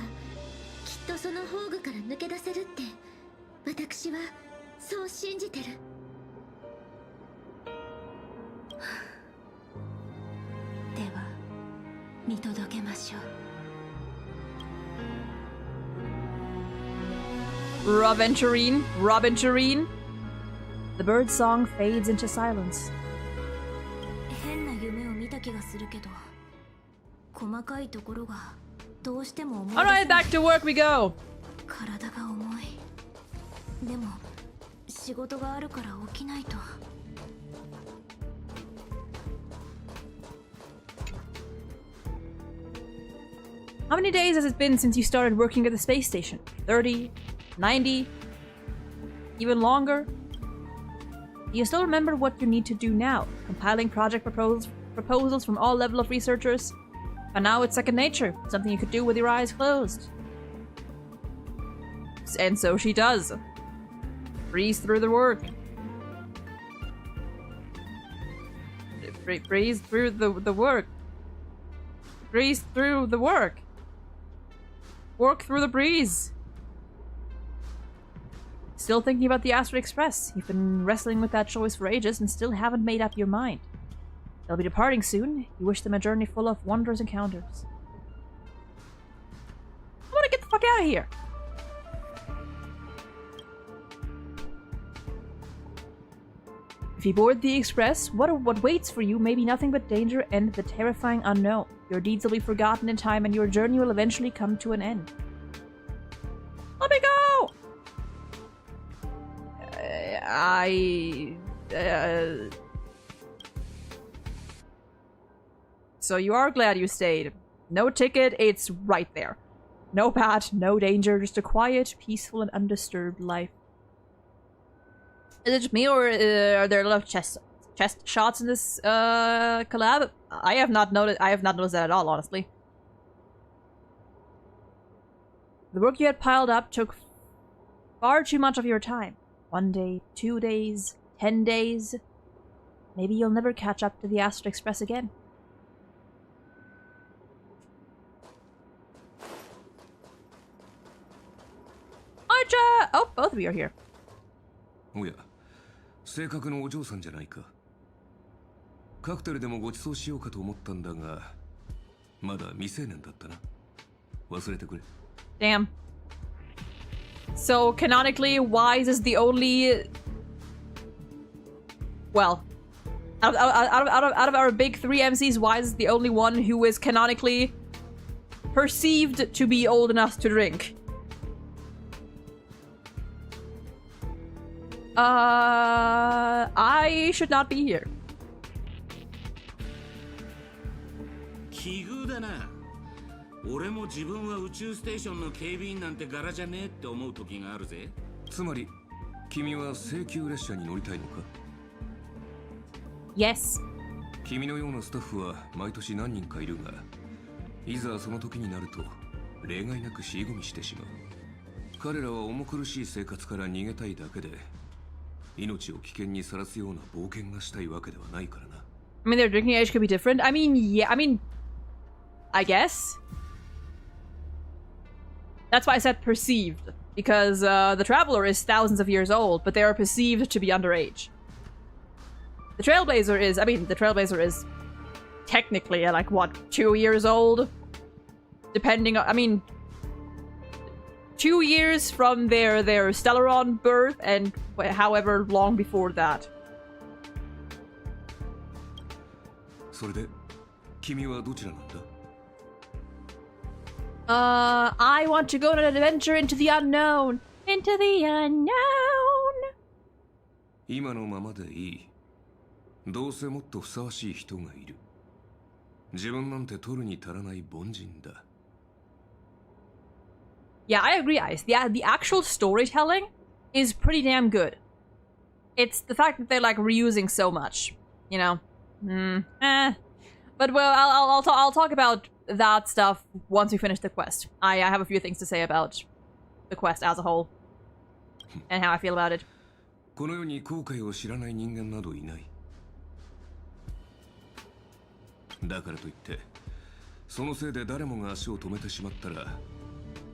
Speaker 7: きっとその宝具から抜け出せるって私はそう信じてる。
Speaker 2: では見届けましょう。
Speaker 1: Raventurine, Raventurine. The bird's song fades into silence.
Speaker 2: 変な夢を見た気がするけど、細かいところがどうしても思い出せ
Speaker 1: Alright,
Speaker 2: ない。
Speaker 1: back to work we go.
Speaker 2: 体が重い。でも仕事があるから起きないと。
Speaker 1: How many days has it been since you started working at the space station? 30? 90? Even longer? Do you still remember what you need to do now? Compiling project proposals from all level of researchers? And now it's second nature, something you could do with your eyes closed. And so she does. Breeze through the work. Breeze through the work. Breeze through the work. Work through the breeze. Still thinking about the Astral Express. You've been wrestling with that choice for ages and still haven't made up your mind. They'll be departing soon. You wish them a journey full of wondrous encounters. I want to get the fuck out of here. If you board the Express, what waits for you may be nothing but danger and the terrifying unknown. Your deeds will be forgotten in time and your journey will eventually come to an end. Let me go! So you are glad you stayed. No ticket, it's right there. No pat, no danger, just a quiet, peaceful, and undisturbed life. Is it just me, or are there a lot of chest shots in this collab? I have not noticed that at all, honestly. The work you had piled up took far too much of your time. 1 day, 2 days, 10 days. Maybe you'll never catch up to the Astral Express again. Archa! Oh, both of you are here.
Speaker 6: おや、正確のお嬢さんじゃないか。カクテルでもご馳走しようかと思ったんだが、まだ未成年だったな。忘れてくれ。
Speaker 1: Damn. So canonically, Wise is the only. Well, out of our big 3 MCs, Wise is the only one who is canonically perceived to be old enough to drink. I should not be here.
Speaker 8: 奇遇だな。俺も自分は宇宙ステーションの警備員なんて柄じゃねえって思う時があるぜ。
Speaker 6: つまり、君は請求列車に乗りたいのか？
Speaker 1: Yes.
Speaker 6: 君のようなスタッフは毎年何人かいるが、いざその時になると例外なく尻込みしてしまう。彼らは重苦しい生活から逃げたいだけで、命を危険にさらすような冒険がしたいわけではないからな。
Speaker 1: I mean, their drinking age could be different. I mean, yeah, I guess. That's why I said perceived. Because the Traveler is thousands of years old, but they are perceived to be underage. The Trailblazer is technically like, what, 2 years old? Depending on, 2 years from their Stellaron birth and however long before that.
Speaker 6: それで、君はどちらなんだ?
Speaker 1: I want to go on an adventure into the unknown. Into the unknown.
Speaker 6: 今のままでいい。どうせもっとふさわしい人がいる。自分なんて取るに足らない凡人だ。
Speaker 1: Yeah, I agree, Ice. The actual storytelling is pretty damn good. It's the fact that they're like reusing so much, you know. But well, I'll talk about that stuff once we finish the quest. I have a few things to say about the quest as a whole and how I feel about it.
Speaker 6: この世に後悔を知らない人間などいない。だからといって、そのせいで誰もが足を止めてしまったら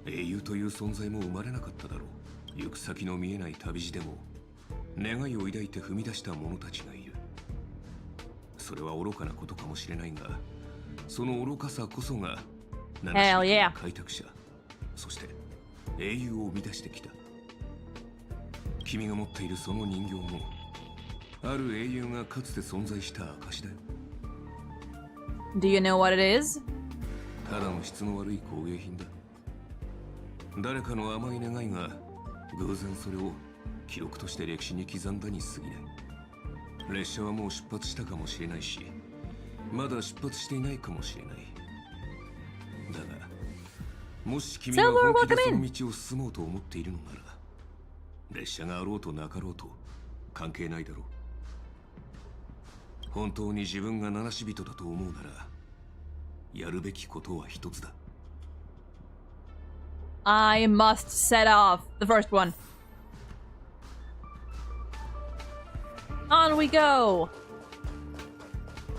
Speaker 6: 英雄という存在も生まれなかっただろう。行く先の見えない旅路でも願いを抱いて踏み出した者たちがいる。それは愚かなことかもしれないが、その愚かさこそが
Speaker 1: Hell yeah.
Speaker 6: 開拓者、そして英雄を生み出してきた。君が持っているその人形もある英雄がかつて存在した証だよ。
Speaker 1: Do you know what it is?
Speaker 6: ただの質の悪い工芸品だ。誰かの甘い願いが偶然それを記録として歴史に刻んだに過ぎない。列車はもう出発したかもしれないし、まだ出発していないかもしれない。だがもし君が本気でその道を進もうと思っているのなら、列車があろうとなかろうと関係ないだろう。本当に自分が七死人だと思うなら、やるべきことは一つだ。
Speaker 1: I must set off the first one. On we go.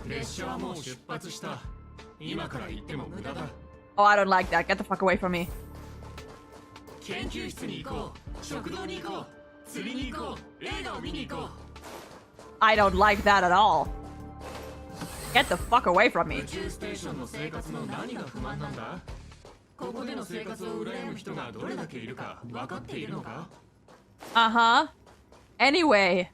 Speaker 3: 列車はもう出発した。今から行っても無駄だ。
Speaker 1: Oh, I don't like that. Get the fuck away from me.
Speaker 3: 研究室に行こう。食堂に行こう。釣りに行こう。映画を見に行こう。
Speaker 1: I don't like that at all. Get the fuck away from me.
Speaker 3: 宇宙ステーションの生活の何が不満なんだ？ここでの生活を羨む人がどれだけいるか分かっているのか？
Speaker 1: Uh-huh. Anyway.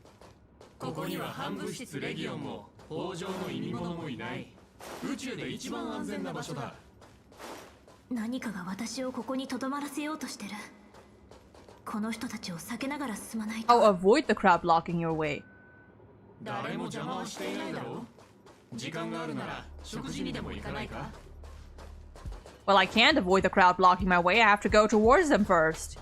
Speaker 3: ここには反物質レギオンも北条の意味物もいない。宇宙で一番安全な場所だ。
Speaker 2: 何かが私をここに留まらせようとしてる。この人たちを避けながら進まないと。
Speaker 1: Oh, avoid the crowd blocking your way.
Speaker 3: 誰も邪魔はしていないだろう。時間があるなら食事にでも行かないか？
Speaker 1: Well, I can't avoid the crowd blocking my way. I have to go towards them first.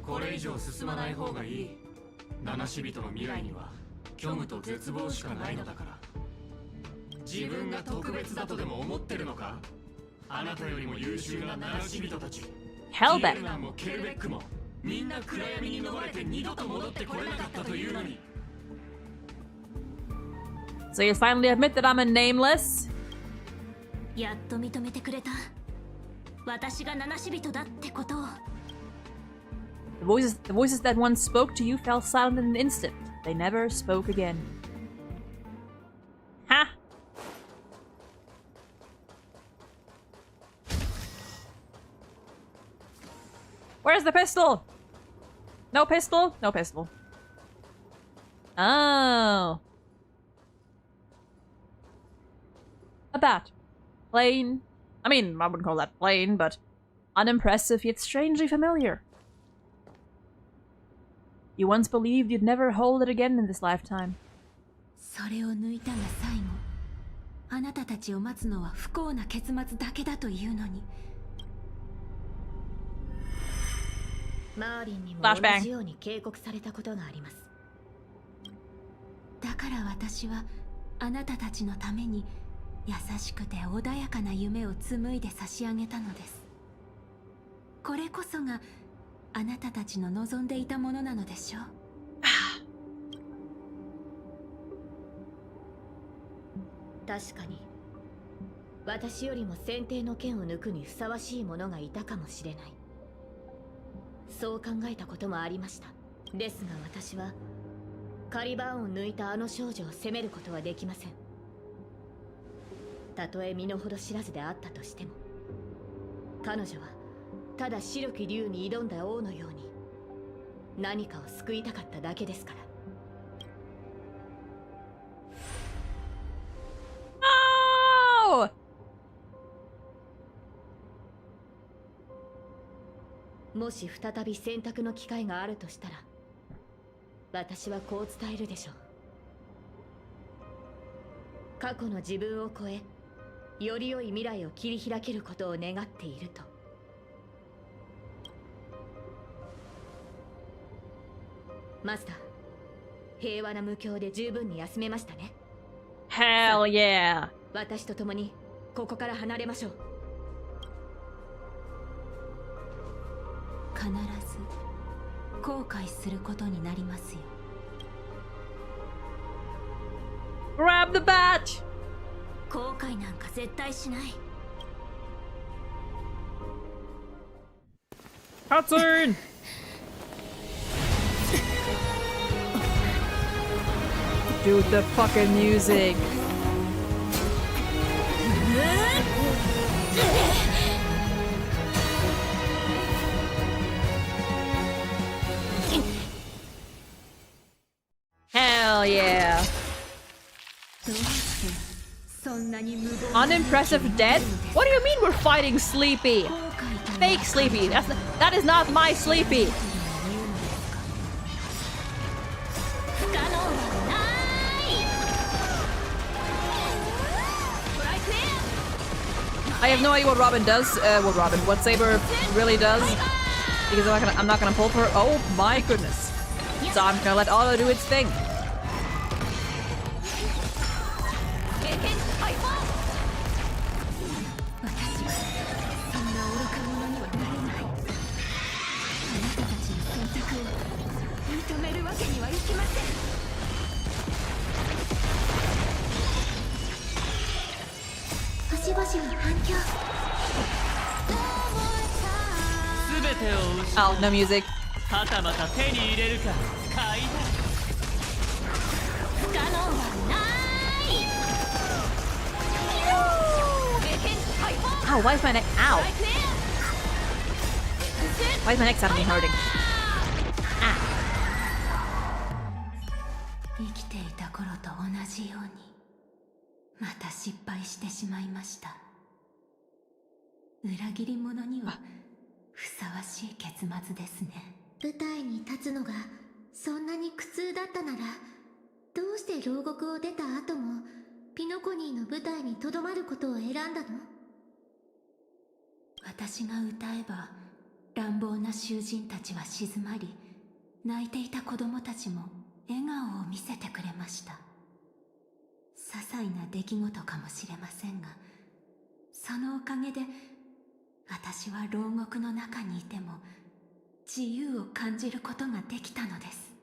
Speaker 3: これ以上進まない方がいい。七死人の未来には虚無と絶望しかないのだから。自分が特別だとでも思ってるのか？あなたよりも優秀な七死人たち。
Speaker 1: Hell
Speaker 3: キエルナンもケルベックもみんな暗闇に逃れて二度と戻ってこれなかったというのに。
Speaker 1: So you finally admit that I'm a nameless?
Speaker 2: やっと認めてくれた。私が七死人だってことを。
Speaker 1: The voices that once spoke to you fell silent in an instant. They never spoke again. Ha! Where's the pistol? No pistol? No pistol. Oh. A bat. Plain. I mean, I wouldn't call that plain, but unimpressive yet strangely familiar. You once believed you'd never hold it again in this lifetime.
Speaker 2: それを抜いたが最後。あなたたちを待つのは不幸な結末だけだというのに。マーリンにも同じように警告されたことがあります。だから私はあなたたちのために優しくて穏やかな夢を紡いで差し上げたのです。これこそがあなたたちの望んでいたものなのでしょう。確かに私よりも先手の剣を抜くにふさわしい者がいたかもしれない。そう考えたこともありました。ですが私はカリバーンを抜いたあの少女を責めることはできません。たとえ身の程知らずであったとしても、彼女はただ白き竜に挑んだ王のように何かを救いたかっただけですから。
Speaker 1: Oh!
Speaker 2: もし再び選択の機会があるとしたら、私はこう伝えるでしょう。過去の自分を超え、より良い未来を切り開けることを願っていると。マスター、平和な無境で十分に休めましたね。
Speaker 1: Hell yeah!
Speaker 2: 私と共にここから離れましょう。必ず後悔することになりますよ。
Speaker 1: Grab the bat!
Speaker 2: 後悔なんか絶対しない。
Speaker 1: Cutscene! Dude, the fucking music. Hell yeah.
Speaker 2: どうしてそんなに無謀
Speaker 1: Unimpressive dead? What do you mean we're fighting Sleepy? Fake Sleepy. That is not my Sleepy.
Speaker 2: 不可能はない。
Speaker 1: I have no idea what Robin does. What Saber really does. Because I'm not gonna pull for her. Oh my goodness. So I'm gonna let Auto do its thing.
Speaker 2: 経験解放。私はそんな愚か者にはなれない。あなたたちの選択を認めるわけにはいきません。
Speaker 7: 星々の反響。
Speaker 9: 全てを失
Speaker 1: Oh, no music.
Speaker 9: はたまた手に入れるか買いだ。
Speaker 2: 不可能はない。経験解放。
Speaker 1: Ow, why is my neck? Ow. Why is my neck suddenly hurting? Ah.
Speaker 2: 生きていた頃と同じようにまた失敗してしまいました。裏切り者にはふさわしい結末ですね。
Speaker 7: 舞台に立つのがそんなに苦痛だったなら、どうして牢獄を出た後もピノコニーの舞台にとどまることを選んだの？
Speaker 2: 私が歌えば乱暴な囚人たちは静まり、泣いていた子供たちも笑顔を見せてくれました。些細な出来事かもしれませんが、そのおかげで私は牢獄の中にいても自由を感じることができたのです。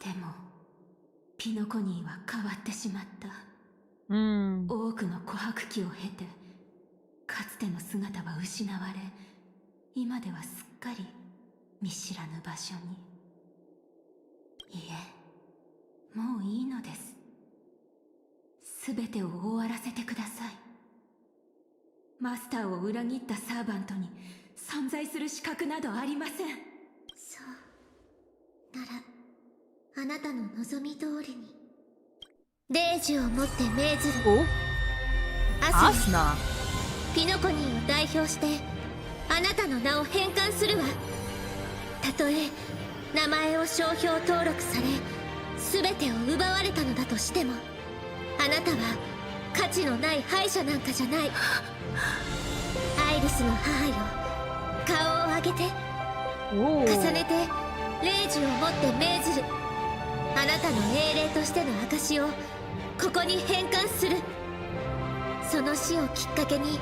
Speaker 2: でもピノコニーは変わってしまった。多くの琥珀期を経てかつての姿は失われ、今ではすっかり見知らぬ場所に。いえ、もういいのです。すべてを終わらせてください。マスターを裏切ったサーバントに存在する資格などありません。
Speaker 7: そうなら、あなたの望み通りに霊樹をもって命ずる。
Speaker 1: Oh?
Speaker 7: アスナ、
Speaker 1: Asna.
Speaker 7: ピノコニーを代表してあなたの名を返還するわ。たとえ名前を商標登録され全てを奪われたのだとしても、あなたは価値のない敗者なんかじゃない。アイリスの母よ、顔を上げて。
Speaker 1: Ooh.
Speaker 7: 重ねて霊樹をもって命ずる。あなたの英霊としての証をここに返還する。その死をきっかけに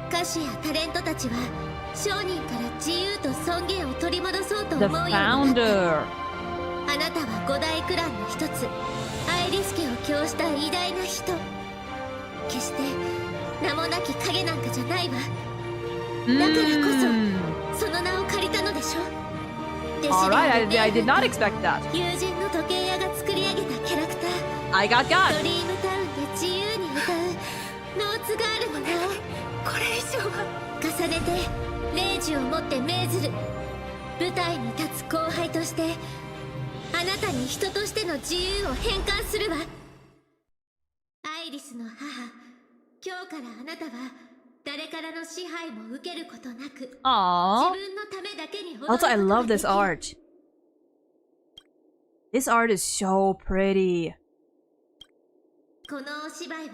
Speaker 7: 歌手やタレントたちは商人から自由と尊厳を取り戻そうと思
Speaker 1: The
Speaker 7: うようになった。
Speaker 1: founder.
Speaker 7: あなたは五大クランの一つアイリス家を供した偉大な人。決して名もなき影なんかじゃないわ。だからこそその名を借りたのでしょ。弟子
Speaker 1: Alright,
Speaker 7: であ
Speaker 1: I
Speaker 7: る
Speaker 1: did not expect that.
Speaker 7: 友人の時計屋が作り上げたキャラクター。
Speaker 1: I got got.
Speaker 7: ドリームタウンで自由に歌うノーツガールの名をこれ以上は重ねて霊樹をもって命ずる。舞台に立つ後輩としてあなたに人としての自由を返還するわ。アイリスの母、今日からあなたは誰からの支配も受けることなく、自
Speaker 1: Aww.
Speaker 7: 分のためだけに踊る
Speaker 1: Also, I
Speaker 7: ことが
Speaker 1: love
Speaker 7: で
Speaker 1: this
Speaker 7: きる。
Speaker 1: art. This art is so pretty.
Speaker 7: このお芝居は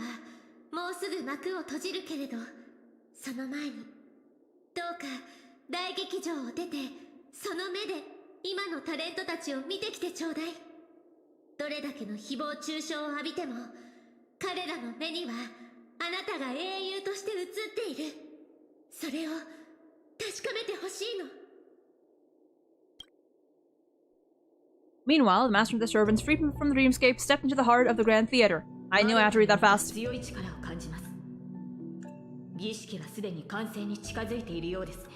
Speaker 7: もうすぐ幕を閉じるけれど、その前にどうか大劇場を出てその目で今のタレントたちを見てきてちょうだい。どれだけの誹謗中傷を浴びても彼らの目にはあなたが英雄として映っている。それを確かめてほしいの。
Speaker 1: Meanwhile, the master of the servants, freed from the dreamscape, stepped into the heart of the Grand Theater. I knew I had to read that fast.
Speaker 2: 強い力を感じます。儀式はすでに完成に近づいているようですね。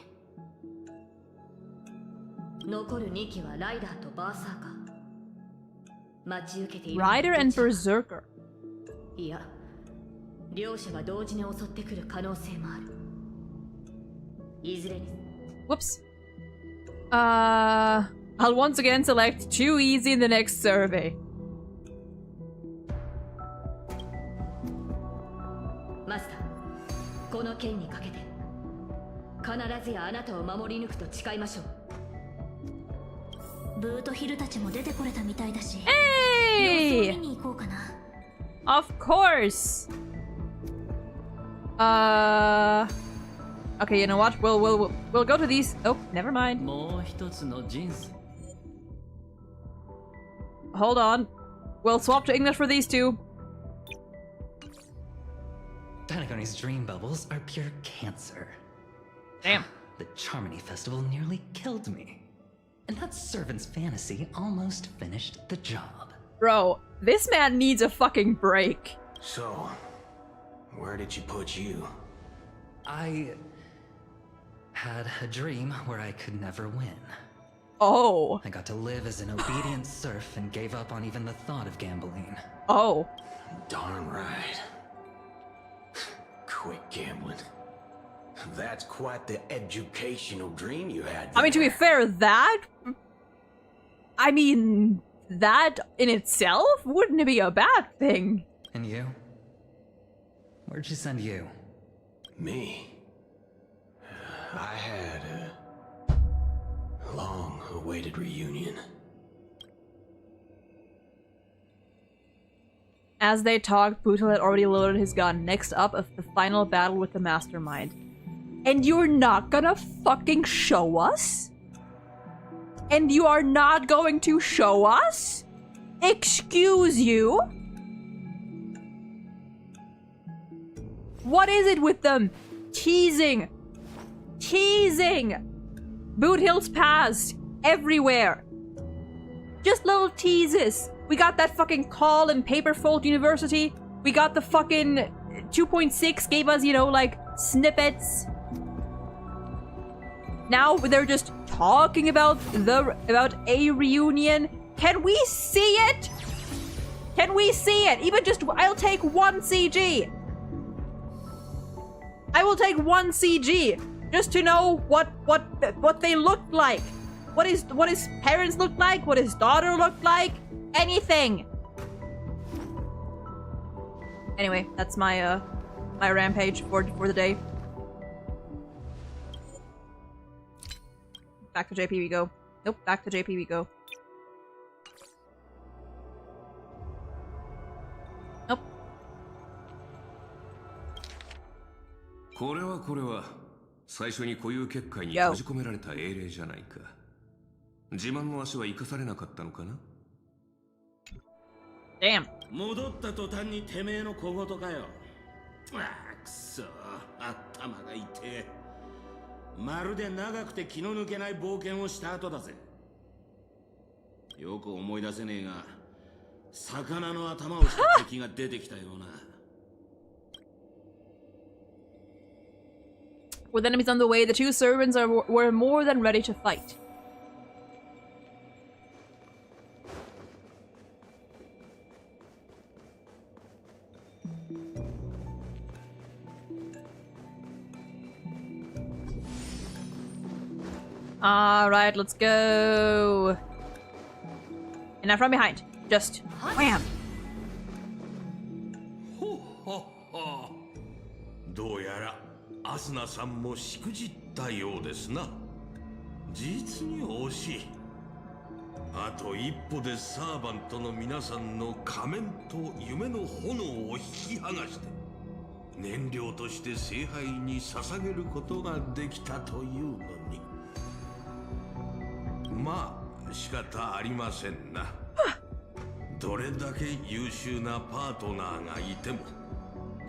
Speaker 2: 残る2機はライダーとバーサーカー。待ち受けている。
Speaker 1: Rider and Berserker.
Speaker 2: いや、両者が同時に襲ってくる可能性もある。いずれに。
Speaker 1: Whoops. I'll once again select too easy in the next survey.
Speaker 2: マスター、この剣にかけて必ずやあなたを守り抜くと誓いましょう。
Speaker 7: ブートヒルたちも出てこれたみたいだし、
Speaker 1: Hey!
Speaker 7: 様子を見に行こうかな。
Speaker 1: Of course. Okay, you know what? We'll go to these. Oh, never mind.
Speaker 9: もう一つの人生。
Speaker 1: Hold on. We'll swap to English for these two.
Speaker 10: Tanagoni's dream bubbles are pure cancer.
Speaker 1: Damn.
Speaker 10: The Charmony Festival nearly killed me. And that servant's fantasy almost finished the job.
Speaker 1: Bro, this man needs a fucking break.
Speaker 6: So, where did you put you?
Speaker 10: I had a dream where I could never win.
Speaker 1: Oh.
Speaker 10: I got to live as an obedient serf and gave up on even the thought of gambling.
Speaker 1: Oh.
Speaker 6: Darn right. Quit gambling. That's quite the educational dream you had there.
Speaker 1: I mean, to be fair, that in itself wouldn't be a bad thing.
Speaker 10: And you? Where'd you send you?
Speaker 6: Me? I had a long-awaited reunion.
Speaker 1: As they talked, Bootle had already loaded his gun. Next up, the final battle with the mastermind. And you're not gonna fucking show us? And you are not going to show us? Excuse you? What is it with them? Teasing. Teasing. Boot Hill's past. Everywhere. Just little teases. We got that fucking call in Paperfold University. We got the fucking 2.6 gave us, you know, like, snippets. Now they're just talking about a reunion. Can we see it? Can we see it? Even just, I'll take one CG. I will take one CG just to know what they looked like. What his parents looked like, what his daughter looked like, anything. Anyway, that's my my rampage for the day. Back to JP we go. Nope, back to JP we go. Nope.
Speaker 6: これは最初に固有結界に閉じ込められた英霊じゃないか。自慢の足は生かされなかったのかな？
Speaker 1: Damn.
Speaker 8: 戻った途端にてめえの小言かよ。ああ、くそ、頭が痛え。まるで長くて気の抜けない冒険をした後だぜ。よく思い出せねえが、魚の頭をした敵が出てきたような。
Speaker 1: With enemies on the way, the two servants were more than ready to fight. Alright, let's go. And now from behind. Just wham!
Speaker 11: どうやらアスナさんもしくじったようですな。実に惜しい。あと一歩でサーバントの皆さんの仮面と夢の炎を引き剥がして燃料として聖杯に捧げることができたというのに。まあ仕方ありませんな。どれだけ優秀なパートナーがいても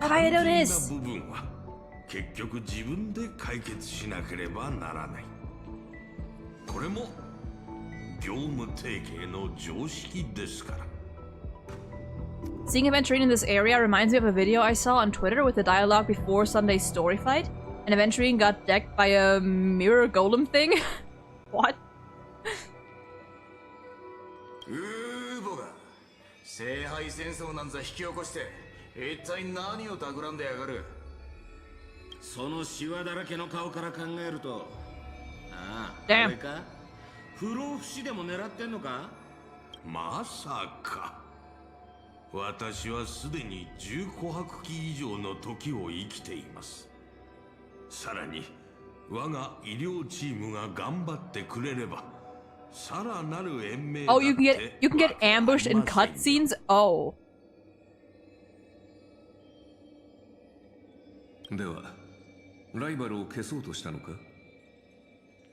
Speaker 11: 肝心な部分は結局自分で解決しなければならない。これも業務提携の常識ですから。
Speaker 1: Seeing Aventurine in this area reminds me of a video I saw on Twitter with the dialogue before Sunday's story fight, and Aventurine got decked by a mirror golem thing. What?
Speaker 12: ボが聖杯戦争なんざ引き起こして一体何を企んでやがる。
Speaker 8: そのシワだらけの顔から考えると、ああ、あれか？不老不死でも狙ってんのか？
Speaker 11: まさか。私はすでに10琥珀期以上の時を生きています。さらに我が医療チームが頑張ってくれれば、さらなる延命だって。
Speaker 1: Oh, you can get ambushed in cutscenes? Oh.
Speaker 6: ではライバルを消そうとしたのか？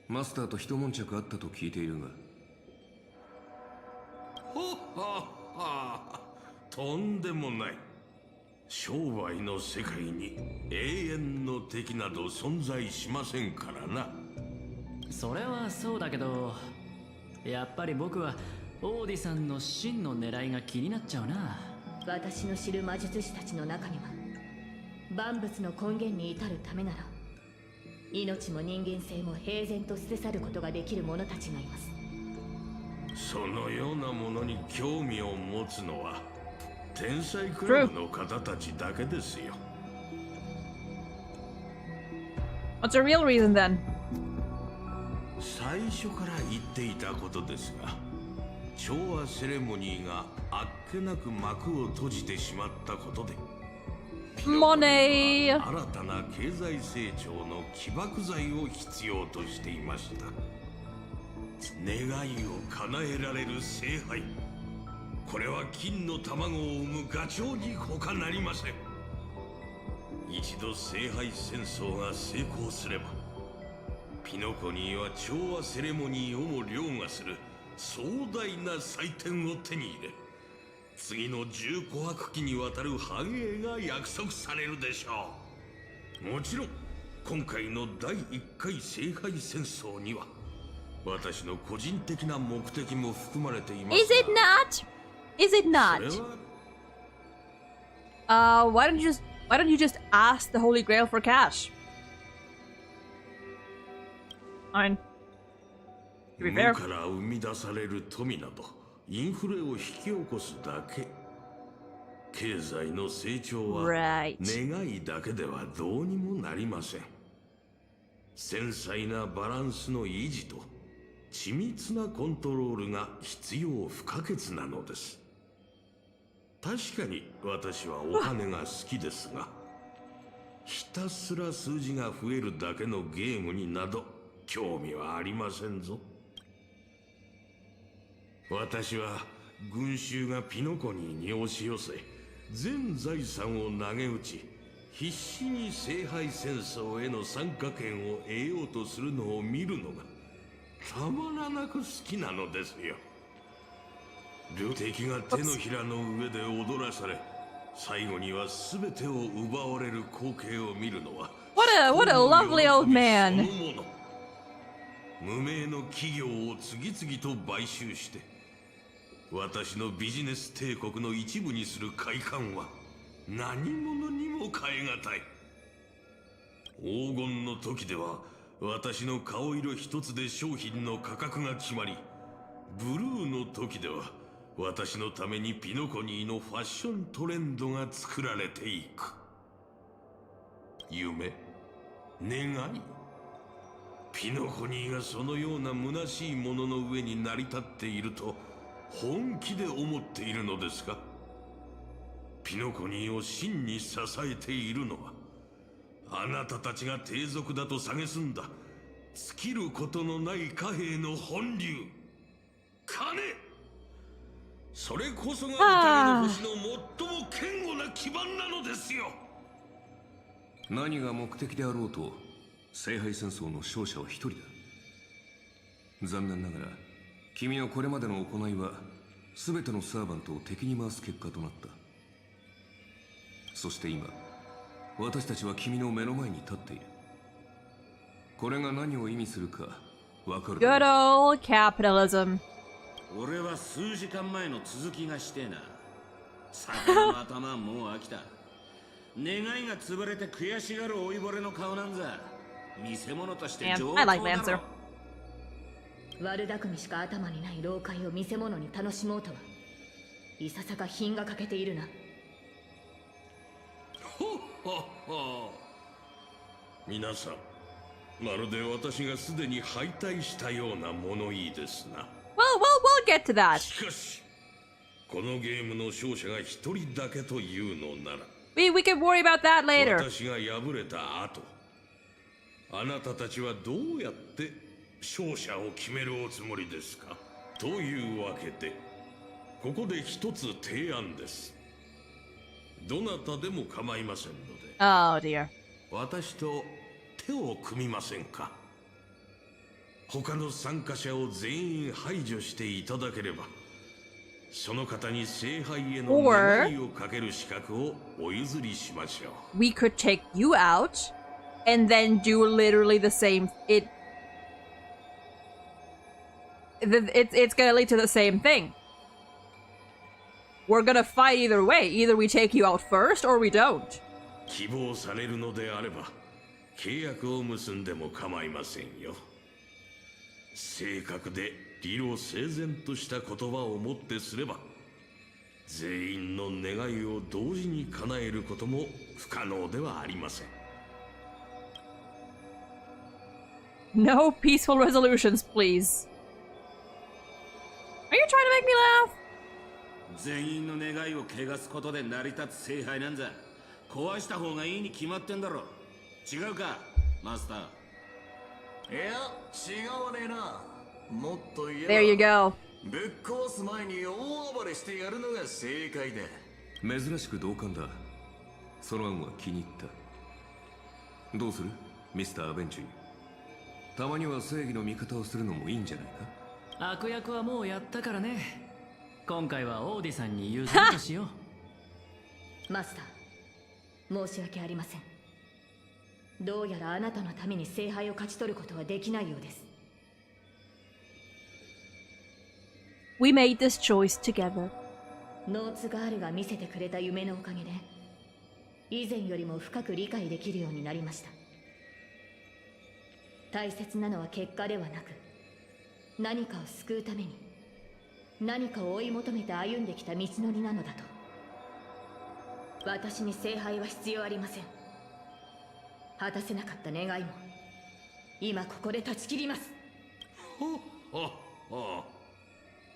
Speaker 6: マスターと一悶着あったと聞いているが。
Speaker 11: ははは、とんでもない。商売の世界に永遠の敵など存在しませんからな。
Speaker 9: それはそうだけど、やっぱり僕はオーディさんの真の狙いが気になっちゃうな。
Speaker 2: 私の知る魔術師たちの中には万物の根源に至るためなら命も人間性も平然と捨て去ることができる者たちがいます。
Speaker 11: そのようなものに興味を持つのは天才クラブの方たちだけですよ。
Speaker 1: What's the real reason then?
Speaker 11: 最初から言っていたことですが、調和セレモニーがあっけなく幕を閉じてしまったことで、
Speaker 1: Money!
Speaker 11: 新たな経済成長の起爆剤を必要としていました。願いを叶えられる聖杯、これは金の卵を産むガチョウに他なりません。一度聖杯戦争が成功すれば、ピノコニーは調和セレモニーをも凌駕する壮大な祭典を手に入れ、次の10琥珀期にわたる繁栄が約束されるでしょう。もちろん今回の第1回聖杯戦争には私の個人的な目的も含まれていますが。
Speaker 1: Is it not? Is it not? Why don't you just ask the Holy Grail for cash? Fine. To be fair.
Speaker 11: 無から生み出される富などインフレを引き起こすだけ。経済の成長は願いだけではどうにもなりません。繊細なバランスの維持と緻密なコントロールが必要不可欠なのです。確かに私はお金が好きですが、ひたすら数字が増えるだけのゲームになど興味はありませんぞ。私は群衆がピノコニーに押し寄せ、全財産を投げ打ち、必死に聖杯戦争への参加権を得ようとするのを見るのがたまらなく好きなのですよ。敵が手のひらの上で踊らされ、最後には全てを奪われる光景を見るのは
Speaker 1: What a lovely old man.
Speaker 11: 無名の企業を次々と買収して私のビジネス帝国の一部にする快感は何者にも代え難い。黄金の時では私の顔色一つで商品の価格が決まり、ブルーの時では私のためにピノコニーのファッショントレンドが作られていく。夢、願い、ピノコニーがそのような虚しいものの上に成り立っていると本気で思っているのですか？ピノコニーを真に支えているのはあなたたちが低俗だと蔑んだ尽きることのない貨幣の本流、金。それこそが歌いの星の最も堅固な基盤なのですよ。
Speaker 6: 何が目的であろうと聖杯戦争の勝者は一人だ。残念ながら君のこれまでの行いは全てのサーバントを敵に回す結果となった。そして今私たちは君の目の前に立っている。これが何を意味するかわかるだろう。
Speaker 1: Good old capitalism.
Speaker 8: 俺は数時間前の続きがしてえな。魚の頭はもう飽きた。願いが潰れて悔しがる老いぼれの顔なんざ見せ物として上等だろ。
Speaker 2: 悪巧みしか頭にない老快を見せ物に楽しもうとはいささか品が欠けているな。
Speaker 11: ほっほっほ。皆さん、まるで私がすでに敗退したような物言いですな。
Speaker 1: We'll get to that.
Speaker 11: しかし、このゲームの勝者が一人だけというのなら、
Speaker 1: We can worry about that later.
Speaker 11: 私が敗れた後、あなたたちはどうやって勝者を決めるおつもりですか？というわけで、ここで一つ提案です。どなたでも構いませんので、
Speaker 1: Oh dear.
Speaker 11: 私と手を組みませんか？他の参加者を全員排除していただければ、その方に聖杯への願いをかける資格をお譲りしましょう。
Speaker 1: We could take you out and then do literally the same. It's gonna lead to the same thing. We're gonna fight either way. Either we take you out first or we don't.
Speaker 11: 希望されるのであれば、契約を結んでも構いませんよ。正確で理路整然とした言葉をもってすれば、全員の願いを同時に叶えることも不可能ではありません。
Speaker 1: No peaceful resolutions, please. Are you trying to make me laugh?
Speaker 8: 全員の願いを汚すことで成り立つ聖杯なんざ壊した方がいいに決まってんだろ。違うか、マスター。
Speaker 12: いや、違わねえな。もっと言えば
Speaker 1: There you go.
Speaker 12: ぶっ壊す前に大暴れしてやるのが正解だ。
Speaker 6: 珍しく同感だ。その案は気に入った。どうするミスター・アベンチュー。たまには正義の味方をするのもいいんじゃないか。
Speaker 9: 悪役はもうやったからね。今回はオーディさんに譲るとしよ
Speaker 2: う。マスター、申し訳ありません。どうやらあなたのために聖杯を勝ち取ることはできないようです。
Speaker 1: We made this choice together.
Speaker 2: ノーツガールが見せてくれた夢のおかげで、以前よりも深く理解できるようになりました。大切なのは結果ではなく、何かを救うために、何かを追い求めて歩んできた道のりなのだと。私に聖杯は必要ありません。果たせなかった願いも今ここで断ち切ります。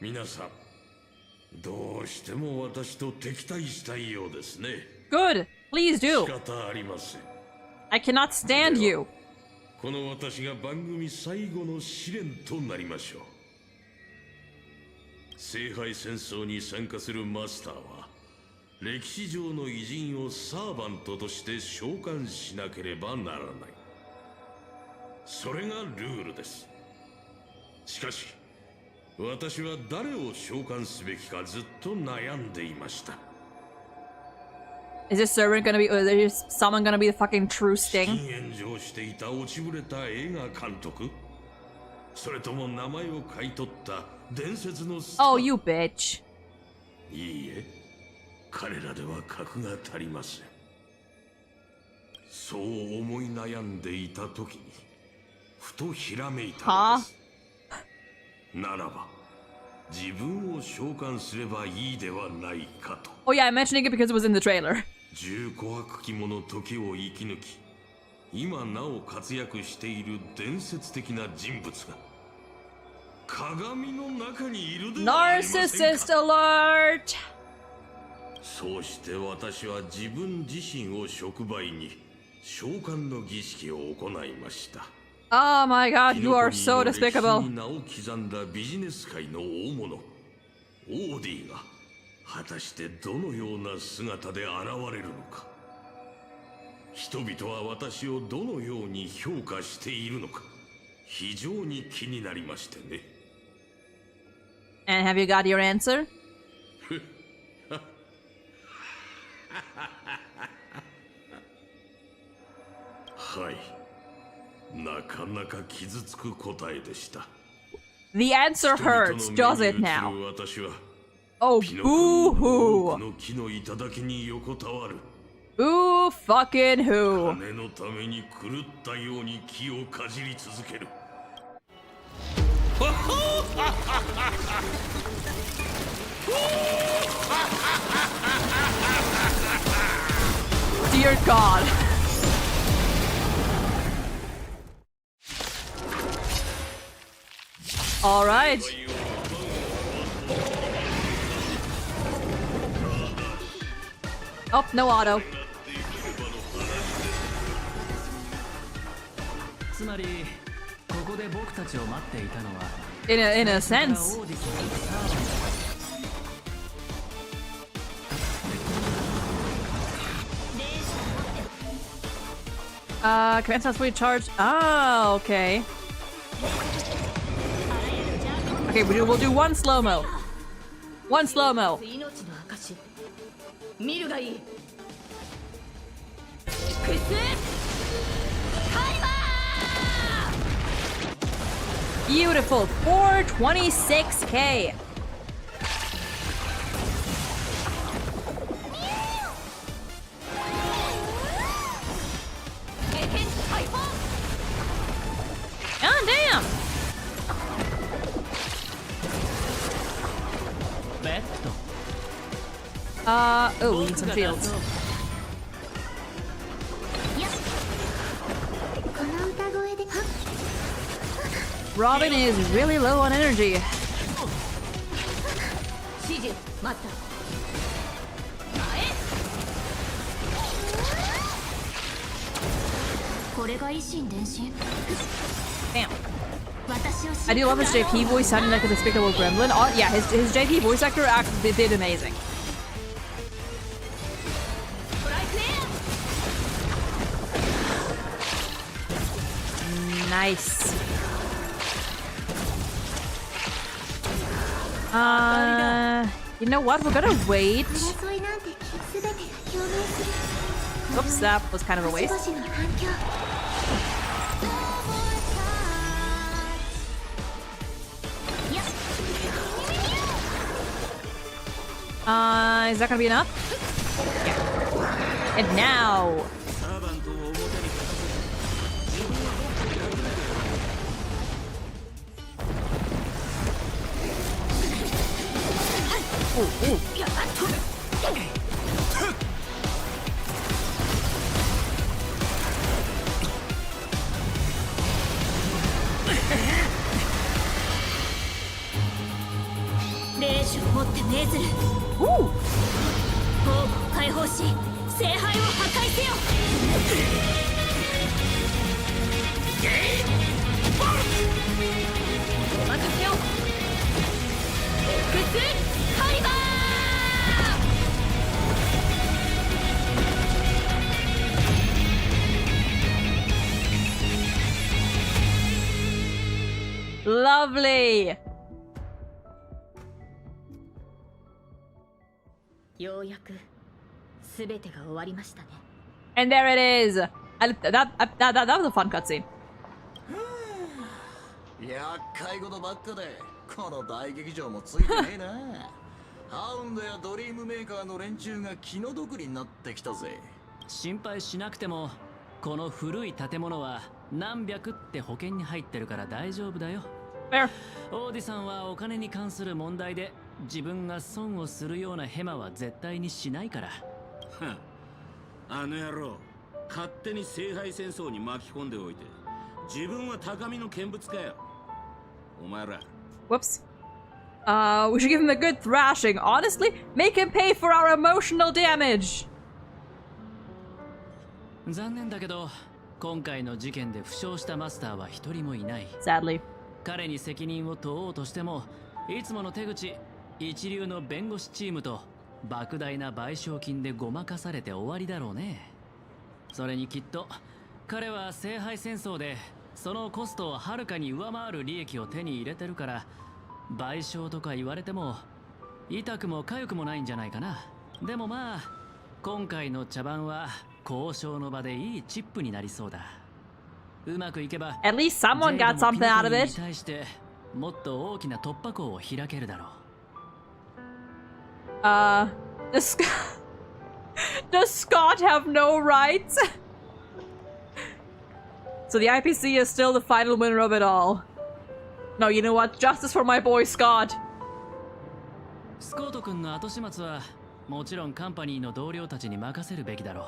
Speaker 11: 皆さん、どうしても私と敵対したいようですね。
Speaker 1: Good. Please do.
Speaker 11: 仕方ありません。
Speaker 1: I cannot stand you.
Speaker 11: この私が番組最後の試練となりましょう。聖杯戦争に参加するマスターは、歴史上の偉人をサーバントとして召喚しなければならない。それがルールです。しかし、私は誰を召喚すべきかずっと悩んでいました。
Speaker 1: Is this servant gonna be, is someone gonna be the fucking true Sting?
Speaker 11: 炎上していた落ちぶれた映画監督、それとも名前を買い取った伝説のスター。
Speaker 1: Oh, you bitch.
Speaker 11: いいえ、彼らでは格が足りません。そう思い悩んでいた時にふとひらめいたのです。ならば自分を召喚すればいいではないかと。
Speaker 1: Oh yeah, I'm mentioning it because it was in the trailer.
Speaker 11: 十琥珀期もの時を生き抜き、今なお活躍している伝説的な人物が鏡の中にいるではありませんか。
Speaker 1: Narcissist alert!
Speaker 11: そうして私は自分自身を触媒に召喚の儀式を行いました。
Speaker 1: Oh my god, you are so despicable.
Speaker 11: 名を刻んだビジネス界の大物オーディが果たしてどのような姿で現れるのか。人々は私をどのように評価しているのか、非常に気になりましてね。
Speaker 1: And have you got your answer?
Speaker 11: はい、なかなか傷つく答えでした。
Speaker 1: The answer hurts, does it now?
Speaker 11: 私は
Speaker 1: Oh,
Speaker 11: ピノコに
Speaker 1: boo-hoo.
Speaker 11: の木の頂に横たわる
Speaker 1: Boo fucking who.
Speaker 11: 金のために狂ったように木をかじり続ける
Speaker 1: Dear God. All right. Oh, no auto.
Speaker 9: つまりここで僕たちを待っていたのは
Speaker 1: In a sense.
Speaker 9: オーディションのサーバー
Speaker 1: Command sounds fully charged. Oh, okay. Okay, we'll do one slow-mo. One slow-mo. Beautiful. 426k. God damn.
Speaker 9: ベッド
Speaker 1: Oh, we need some shields.
Speaker 7: この歌声で
Speaker 1: Robin is really low on energy.
Speaker 2: 指示待った これが維新伝心
Speaker 1: Damn. I do love his JP voice sounding like a despicable gremlin. Oh, yeah, his JP voice actor did amazing. Nice. You know what? We're gonna wait.
Speaker 7: 争いなんて全てが共鳴する
Speaker 1: Oops, that was kind of a waste.
Speaker 7: 星々の反響
Speaker 1: Is that gonna be enough? Yeah. And now.
Speaker 8: サーバントを表に立たせて
Speaker 2: 霊種をもって命ずる
Speaker 1: Ooh.
Speaker 2: ホームを解放し聖杯を破壊せよお任せよエクスカリバー
Speaker 1: Lovely.
Speaker 2: ようやく全てが終わりましたね
Speaker 1: And there it is. That was a fun cutscene.
Speaker 12: 厄介事ばっかでこの大劇場もついてねえなハウンドやドリームメーカーの連中が気の毒になってきたぜ
Speaker 9: 心配しなくてもこの古い建物は何百って保険に入ってるから大丈夫だよ
Speaker 1: Fair.
Speaker 9: オーディさんはお金に関する問題で自分が損をするようなヘマは絶対にしないから
Speaker 8: あの野郎勝手に聖杯戦争に巻き込んでおいて自分は高みの見物かよお前ら
Speaker 1: Whoops. We should give him a good thrashing. Honestly, make him pay for our emotional damage.
Speaker 9: 残念だけど今回の事件で負傷したマスターは一人もいない
Speaker 1: Sadly.
Speaker 9: 彼に責任を問おうとしてもいつもの手口一流の弁護士チームと莫大な賠償金でごまかされて終わりだろうねそれにきっと彼は聖杯戦争でそのコストをはるかに上回る利益を手に入れてるから賠償とか言われても痛くも痒くもないんじゃないかなでもまあ今回の茶番は交渉の場でいいチップになりそうだうまくいけば
Speaker 1: At least someone got something out of
Speaker 9: に
Speaker 1: it.
Speaker 9: 対してもっと大きな突破口を開けるだろう
Speaker 1: Does Scott have no rights? So the IPC is still the final winner of it all. No, you know what? Justice for my boy Scott.
Speaker 9: スコート君の後始末はもちろんカンパニーの同僚たちに任せるべきだろう。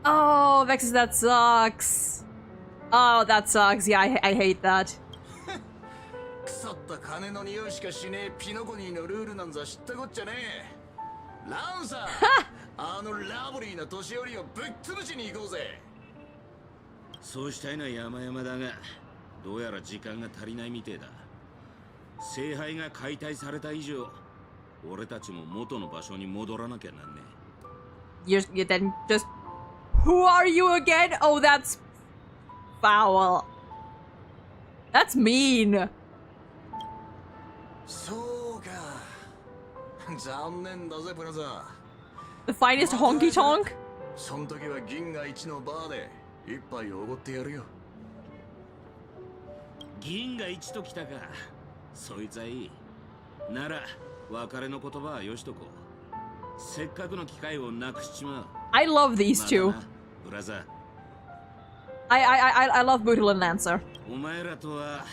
Speaker 1: Oh, Vexus, that sucks. Oh, that sucks. Yeah, I hate that.
Speaker 12: 腐った金の匂いしかしねえピノコニーのルールなんざ知ったこっちゃねえ。ランサーあのラブリーな年寄りをぶっ潰しに行こうぜ。
Speaker 8: そうしたいのは山々だが、どうやら時間が足りないみてえだ。聖杯が解体された以上、俺たちも元の場所に戻らなきゃなんね
Speaker 1: え。You then just... Who are you again? Oh, that's... foul. That's mean.
Speaker 12: そうか。残念だぜ、ブラザ
Speaker 1: The
Speaker 12: ー。
Speaker 1: finest honky tonk?
Speaker 12: そん時は銀河一のバーで一杯おごってやるよ。
Speaker 8: 銀河一ときたか。そいつはいい。なら別れの言葉はよしとこう。せっかくの機会をなくしちまう。
Speaker 1: I love these two.
Speaker 8: ブラザー。
Speaker 1: I love Bootle and Lancer.
Speaker 8: お前らとは、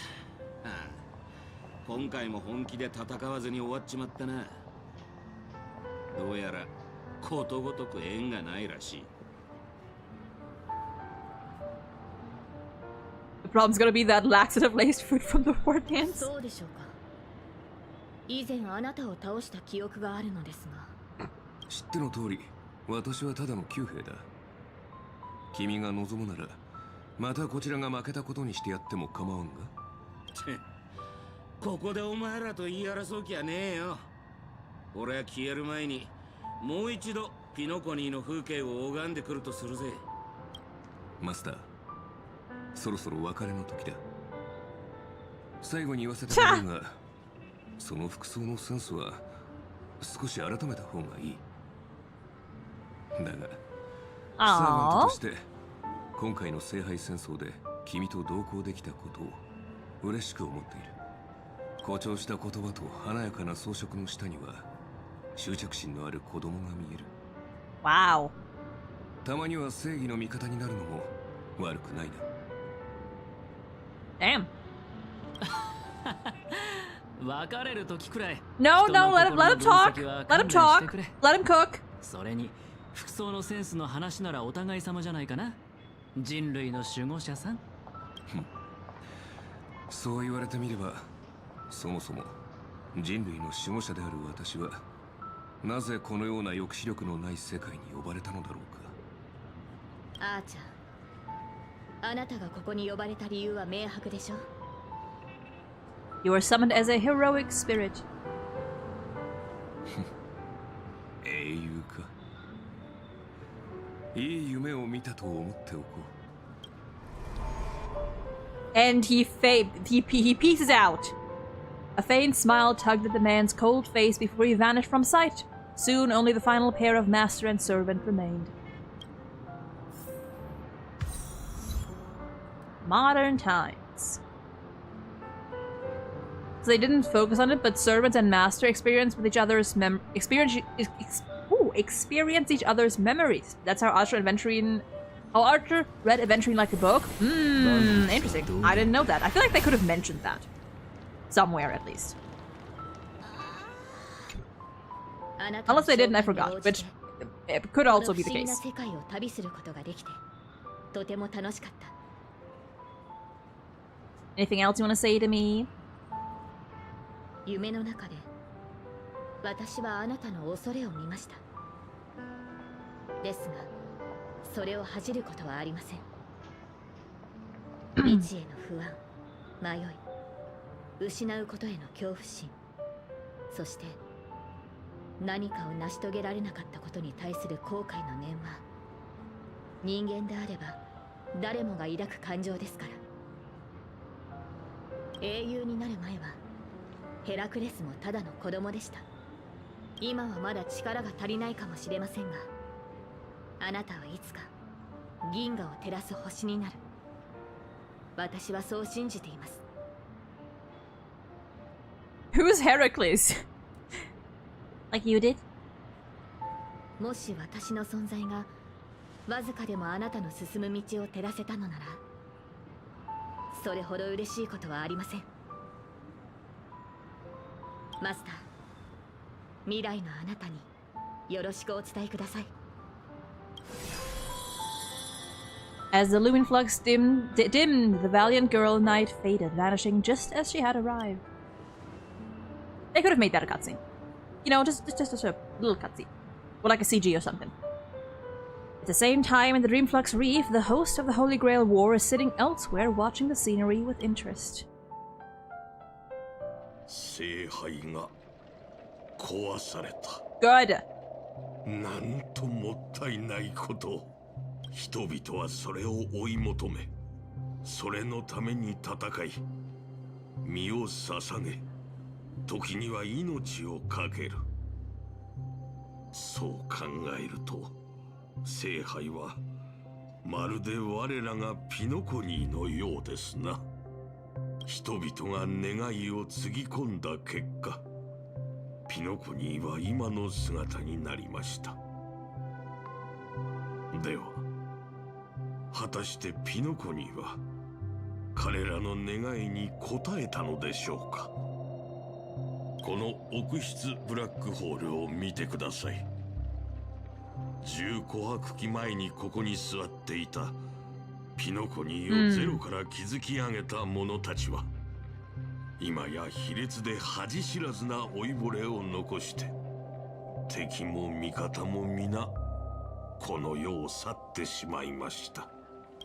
Speaker 8: 今回も本気で戦わずに終わっちまったな。どうやらことごとく縁がないらしい。
Speaker 1: The problem's gonna be that laxative-laced food from the Wartans.
Speaker 2: そうでしょうか。以前あなたを倒した記憶があるのですが。
Speaker 6: 知っての通り、私はただの旧兵だ。君が望むなら、またこちらが負けたことにしてやっても構わんが。
Speaker 8: ここでお前らと言い争う気はねえよ。俺は消える前にもう一度ピノコニーの風景を拝んでくるとするぜ。
Speaker 6: マスター、そろそろ別れの時だ。最後に言わせてもらうが、その服装のセンスは少し改めた方がいい。だが、サーバントとして今回の聖杯戦争で君と同行できたことを嬉しく思っている。誇張した言葉と華やかな装飾の下には執着心のある子供が見える。
Speaker 1: Wow.
Speaker 6: たまには正義の味方になるのも悪くないな。
Speaker 1: Damn.
Speaker 9: 別れる時くらい。
Speaker 1: No, no, let him talk. Let him talk. Let him cook.
Speaker 9: それに服装のセンスの話ならお互い様じゃないかな。人類の守護者さん。
Speaker 6: そう言われてみれば、そもそも人類の守護者である私はなぜこのような抑止力のない世界に呼ばれたのだろうか。
Speaker 2: アーチャー、あなたがここに呼ばれた理由は明白でしょ。
Speaker 1: You are summoned as a heroic spirit.
Speaker 6: 英雄か。いい夢を見たと思っておこ
Speaker 1: う。And he pieces out. A faint smile tugged at the man's cold face before he vanished from sight. Soon, only the final pair of master and servant remained. Modern times. So they didn't focus on it, but servants and master experience with each other's experience each other's memories. That's how Archer read Adventuring like a book. Interesting. I didn't know that. I feel like they could have mentioned that. Somewhere, at least. Unless they didn't, I forgot, which it could also be the case. Anything else you want to say to me?
Speaker 2: 夢の中で私はあなたの恐れを見ました。ですがそれを恥じることはありません。未知への不安、迷い、失うことへの恐怖心、そして何かを成し遂げられなかったことに対する後悔の念は人間であれば誰もが抱く感情ですから。英雄になる前はヘラクレスもただの子供でした。今はまだ力が足りないかもしれませんが、あなたはいつか銀河を照らす星になる。私はそう信じています。
Speaker 1: Who's Heracles? Like you did?
Speaker 2: もし私の存在がわずかでもあなたの進む道を照らせたのなら、それほど嬉しいことはありません。マスター、未来のあなたによろしくお伝えください。
Speaker 1: As the lumen flux dimmed, the valiant girl knight faded, vanishing just as she had arrived. They could have made that a cutscene. You know, just a little cutscene. Or like a CG or something. At the same time, in the Dreamflux Reef, the host of the Holy Grail War is sitting elsewhere watching the scenery with interest.
Speaker 11: 聖杯が壊された。
Speaker 1: Good.
Speaker 11: なんともったいないこと。人々はそれを追い求め、それのために戦い、身を捧げ、時には命を懸ける。そう考えると、聖杯はまるで我らがピノコニーのようですな。人々が願いをつぎ込んだ結果、ピノコニーは今の姿になりました。では、果たしてピノコニーは彼らの願いに応えたのでしょうか。この奥室ブラックホールを見てください。10琥珀期前にここに座っていたピノコニーをゼロから築き上げた者たちは、今や卑劣で恥知らずな老いぼれを残して、敵も味方も皆この世を去ってしまいました。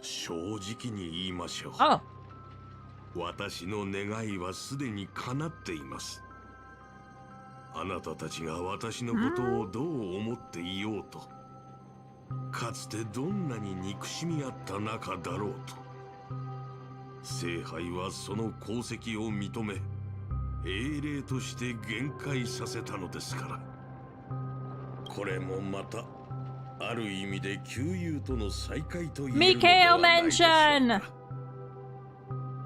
Speaker 11: 正直に言いましょう。私の願いはすでに叶っています。あなたたちが私のことをどう思っていようと、かつてどんなに憎しみ合った仲だろうと、聖杯はその功績を認め、英霊として限界させたのですから。これもまたある意味で旧友との再会と言えるのではないでしょうか。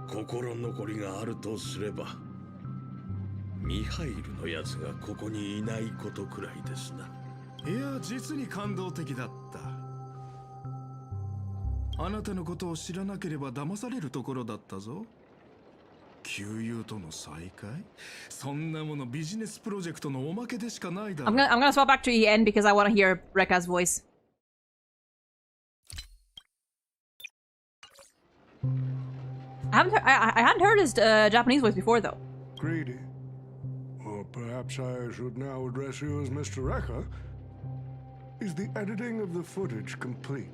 Speaker 11: 心残りがあるとすれば、ミハイルのやつがここにいないことくらいですな。
Speaker 12: いや、実に感動的だった。あなたのことを知らなければ騙されるところだったぞ。旧友との再会、そんなものビジネスプロジェクトのおまけでしかないだろう。
Speaker 1: I'm gonna swap back to EN because I want to hear Rekka's voice. I hadn't heard his Japanese voice before though.
Speaker 13: Greedy. Or perhaps I should now address you as Mr. Rekka. Is the editing of the footage complete?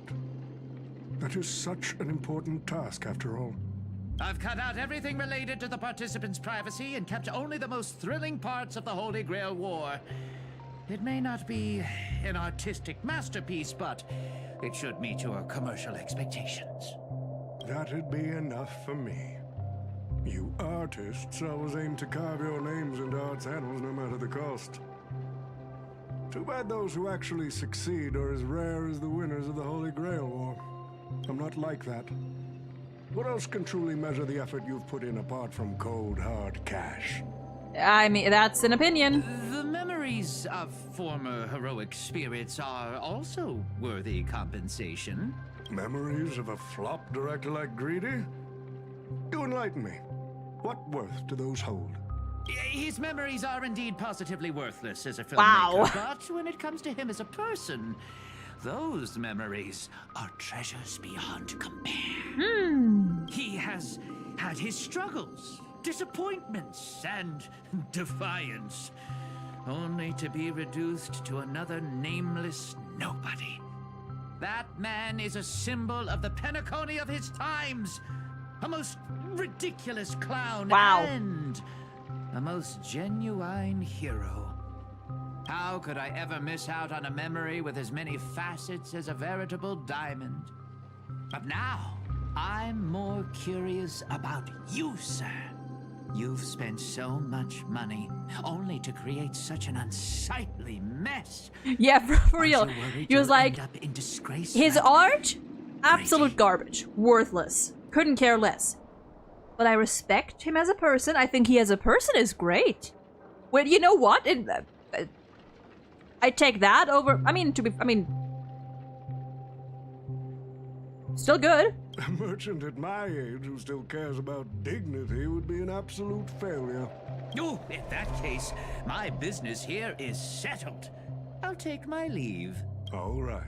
Speaker 13: That is such an important task, after all.
Speaker 14: I've cut out everything related to the participants' privacy and kept only the most thrilling parts of the Holy Grail War. It may not be an artistic masterpiece, but it should meet your commercial expectations.
Speaker 13: That'd be enough for me. You artists always aim to carve your names into art's annals no matter the cost. Too bad those who actually succeed are as rare as the winners of the Holy Grail War. I'm not like that. What else can truly measure the effort you've put in apart from cold, hard cash?
Speaker 1: I mean, that's an opinion.
Speaker 14: The memories of former heroic spirits are also worthy compensation.
Speaker 13: Memories of a flop director like Greedy? You enlighten me. What worth do those hold?
Speaker 14: His memories are indeed positively worthless as a filmmaker,
Speaker 1: Wow.
Speaker 14: but when it comes to him as a person, those memories are treasures beyond compare. He has had his struggles, disappointments, and defiance, only to be reduced to another nameless nobody. That man is a symbol of the Penacony of his times, a most ridiculous clown,
Speaker 1: Wow.
Speaker 14: and a most genuine hero. How could I ever miss out on a memory with as many facets as a veritable diamond? But now, I'm more curious about you, sir. You've spent so much money only to create such an unsightly mess.
Speaker 1: Yeah, for real.
Speaker 14: Aren't you worried
Speaker 1: He was
Speaker 14: you'll
Speaker 1: like,
Speaker 14: end up in disgrace
Speaker 1: his
Speaker 14: like
Speaker 1: art? Absolute garbage. Worthless. Couldn't care less. But I respect him as a person. I think he as a person is great. Well, you know what? I take that over. Still good.
Speaker 13: A merchant at my age who still cares about dignity would be an absolute failure.
Speaker 14: Oh, in that case, my business here is settled. I'll take my leave.
Speaker 13: All right.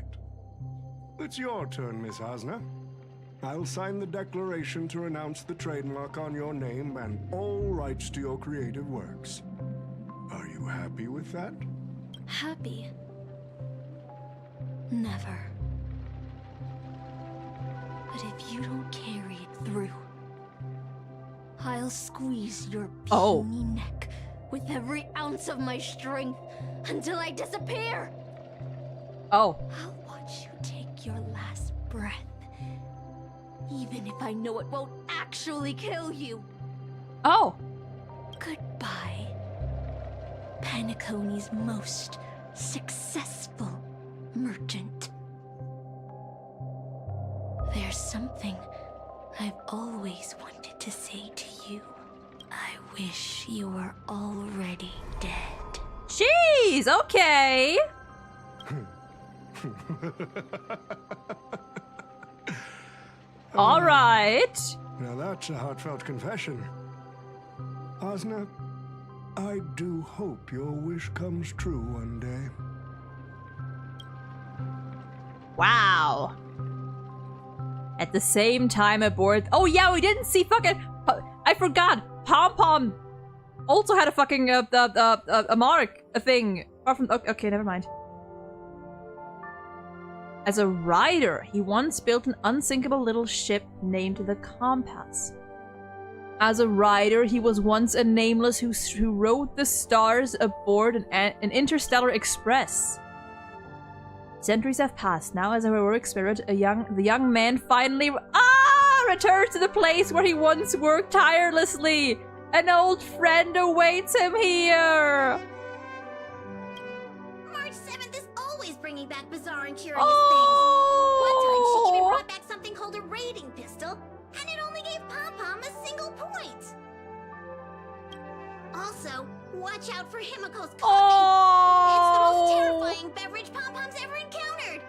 Speaker 13: It's your turn, Miss Asna. I'll sign the declaration to renounce the trademark on your name and all rights to your creative works. Are you happy with that?
Speaker 2: Happy? Never. But if you don't carry it through, I'll squeeze your puny neck with every ounce of my strength until I disappear.
Speaker 1: Oh.
Speaker 2: I'll watch you take your last breath, even if I know it won't actually kill you.
Speaker 1: Oh.
Speaker 2: Goodbye, Penacony's most successful merchant. There's something I've always wanted to say to you. I wish you were already dead.
Speaker 1: Jeez, okay. All right.
Speaker 13: Now that's a heartfelt confession. Asna, I do hope your wish comes true one day.
Speaker 1: Wow. At the same time aboard. Oh yeah, we didn't see fucking. I forgot. Pom Pom also had a fucking a mark, a thing. Apart from okay, never mind. As a rider, he once built an unsinkable little ship named the Compass. As a rider, he was once a nameless who rode the stars aboard an interstellar express. Centuries have passed. Now, as a heroic spirit, the young man finally returns to the place where he once worked tirelessly. An old friend awaits him here.
Speaker 7: March 7th is always bringing back bizarre and curious things. One time she even brought back something called a raiding pistol, and it only gave Pom Pom a single point. Also, watch out for Himiko's coffee. It's the most terrifying beverage Pom Pom's ever encountered.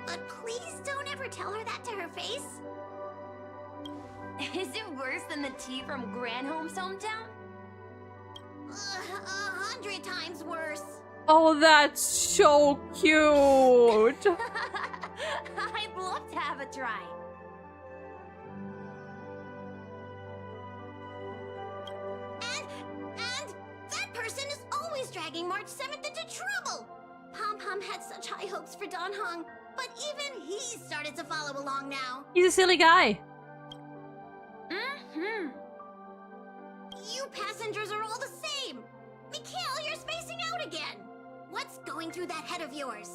Speaker 7: But please don't ever tell her that to her face.
Speaker 2: Is it worse than the tea from Granholm's hometown?
Speaker 7: 100 times worse.
Speaker 1: Oh, that's so cute.
Speaker 2: I'd love to have a try.
Speaker 7: And that person is always dragging March 7th into trouble. Pom Pom had such high hopes for Don Hong, but even he started to follow along now.
Speaker 1: He's a silly guy.
Speaker 7: You passengers are all the same. Mikhail, you're spacing out again. What's going through that head of yours?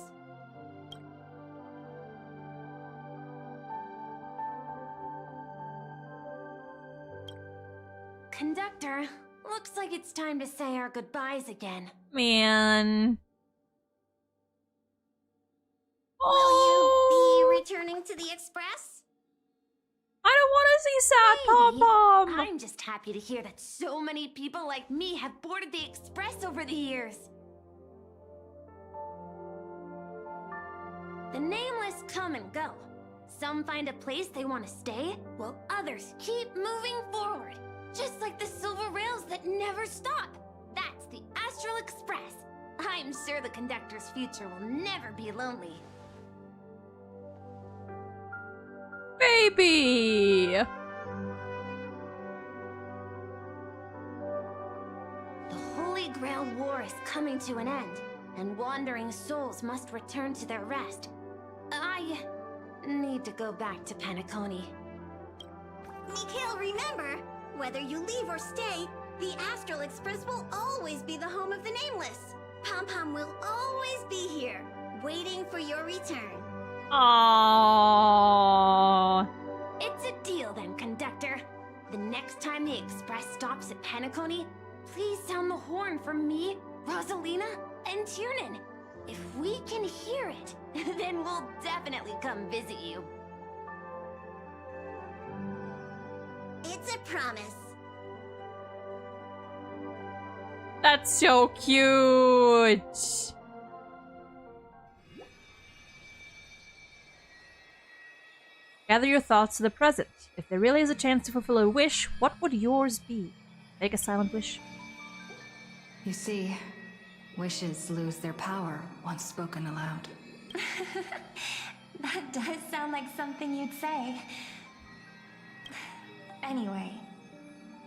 Speaker 2: Conductor, looks like it's time to say our goodbyes again.
Speaker 1: Man.
Speaker 7: Will you be returning to the Express?
Speaker 1: I don't want to see sad Pom Pom.
Speaker 2: I'm just happy to hear that so many people like me have boarded the Express over the years. The nameless come and go. Some find a place they want to stay, while others keep moving forward. Just like the silver rails that never stop. That's the Astral Express. I'm sure the conductor's future will never be lonely.
Speaker 1: Baby!
Speaker 2: The Holy Grail War is coming to an end, and wandering souls must return to their rest. I need to go back to Penacony.
Speaker 7: Mikhail, remember, whether you leave or stay, the Astral Express will always be the home of the Nameless. Pom Pom will always be here, waiting for your return.
Speaker 1: Aww.
Speaker 2: It's a deal then, conductor. The next time the Express stops at Penacony, please sound the horn for me, Rosalina, and Tiernan. If we can hear it, then we'll definitely come visit you.
Speaker 7: It's a promise.
Speaker 1: That's so cute. Gather your thoughts to the present. If there really is a chance to fulfill a wish, what would yours be? Make a silent wish.
Speaker 5: You see, wishes lose their power once spoken aloud.
Speaker 2: That does sound like something you'd say. Anyway,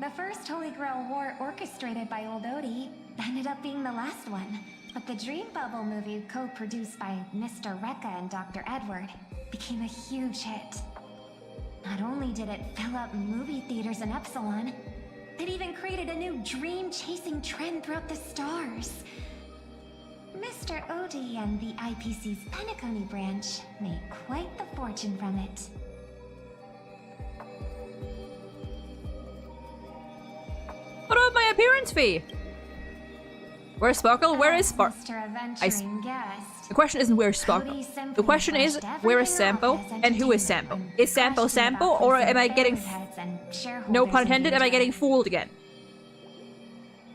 Speaker 2: the first Holy Grail war orchestrated by Old Odie ended up being the last one. But the Dream Bubble movie, co-produced by Mr. Rekka and Dr. Edward, became a huge hit. Not only did it fill up movie theaters in Epsilon, it even created a new dream-chasing trend throughout the stars. Mr. Odie and the IPC's Penacony branch made quite the fortune from it.
Speaker 1: What about my appearance fee? Where's Sparkle? Where is Sparkle? The question isn't where's Sparkle. The question is where is Sampo and who is Sampo? Is Sampo Sampo, or am I getting, no pun intended, am I getting fooled again?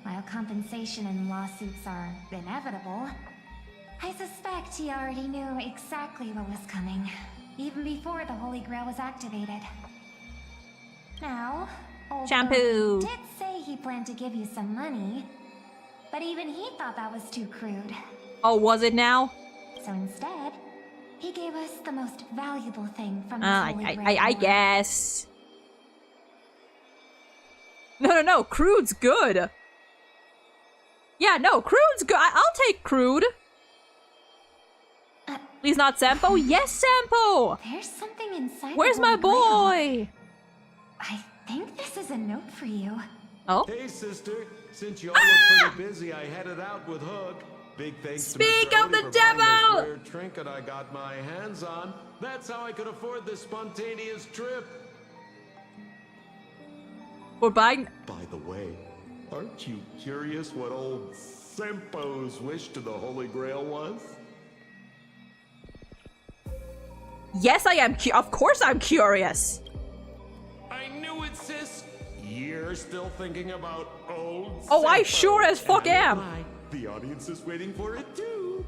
Speaker 2: While compensation and lawsuits are inevitable, I suspect he already knew exactly what was coming, even before the Holy Grail was activated. Now, old
Speaker 1: Shampoo
Speaker 2: did say he planned to give you some money, but even he thought that was too crude.
Speaker 1: Oh, was it now?
Speaker 2: So instead, he gave us the most valuable thing from the Holy Grail.
Speaker 1: I guess. No, crude's good. Yeah, no, crude's good. I'll take crude. Please not Sampo. Yes, Sampo.
Speaker 2: There's something inside.
Speaker 1: Where's my boy?
Speaker 2: I think this is a note for you.
Speaker 1: Oh.
Speaker 15: Hey, sister. Since you all look pretty busy, I headed out with Hook. Big thanks
Speaker 1: Speak
Speaker 15: to Mr.
Speaker 1: of the
Speaker 15: Odie for
Speaker 1: devil!
Speaker 15: buying this rare trinket I got my hands on. That's how I could afford this spontaneous trip.
Speaker 1: For buying.
Speaker 15: By the way, aren't you curious what old Sempo's wish to the Holy Grail was?
Speaker 1: Yes, I am. Of course, I'm curious.
Speaker 15: I knew it, sis. You're still thinking about old
Speaker 1: Oh, I
Speaker 15: Sempo.
Speaker 1: sure as fuck
Speaker 15: And
Speaker 1: am.
Speaker 15: the audience is waiting for it too.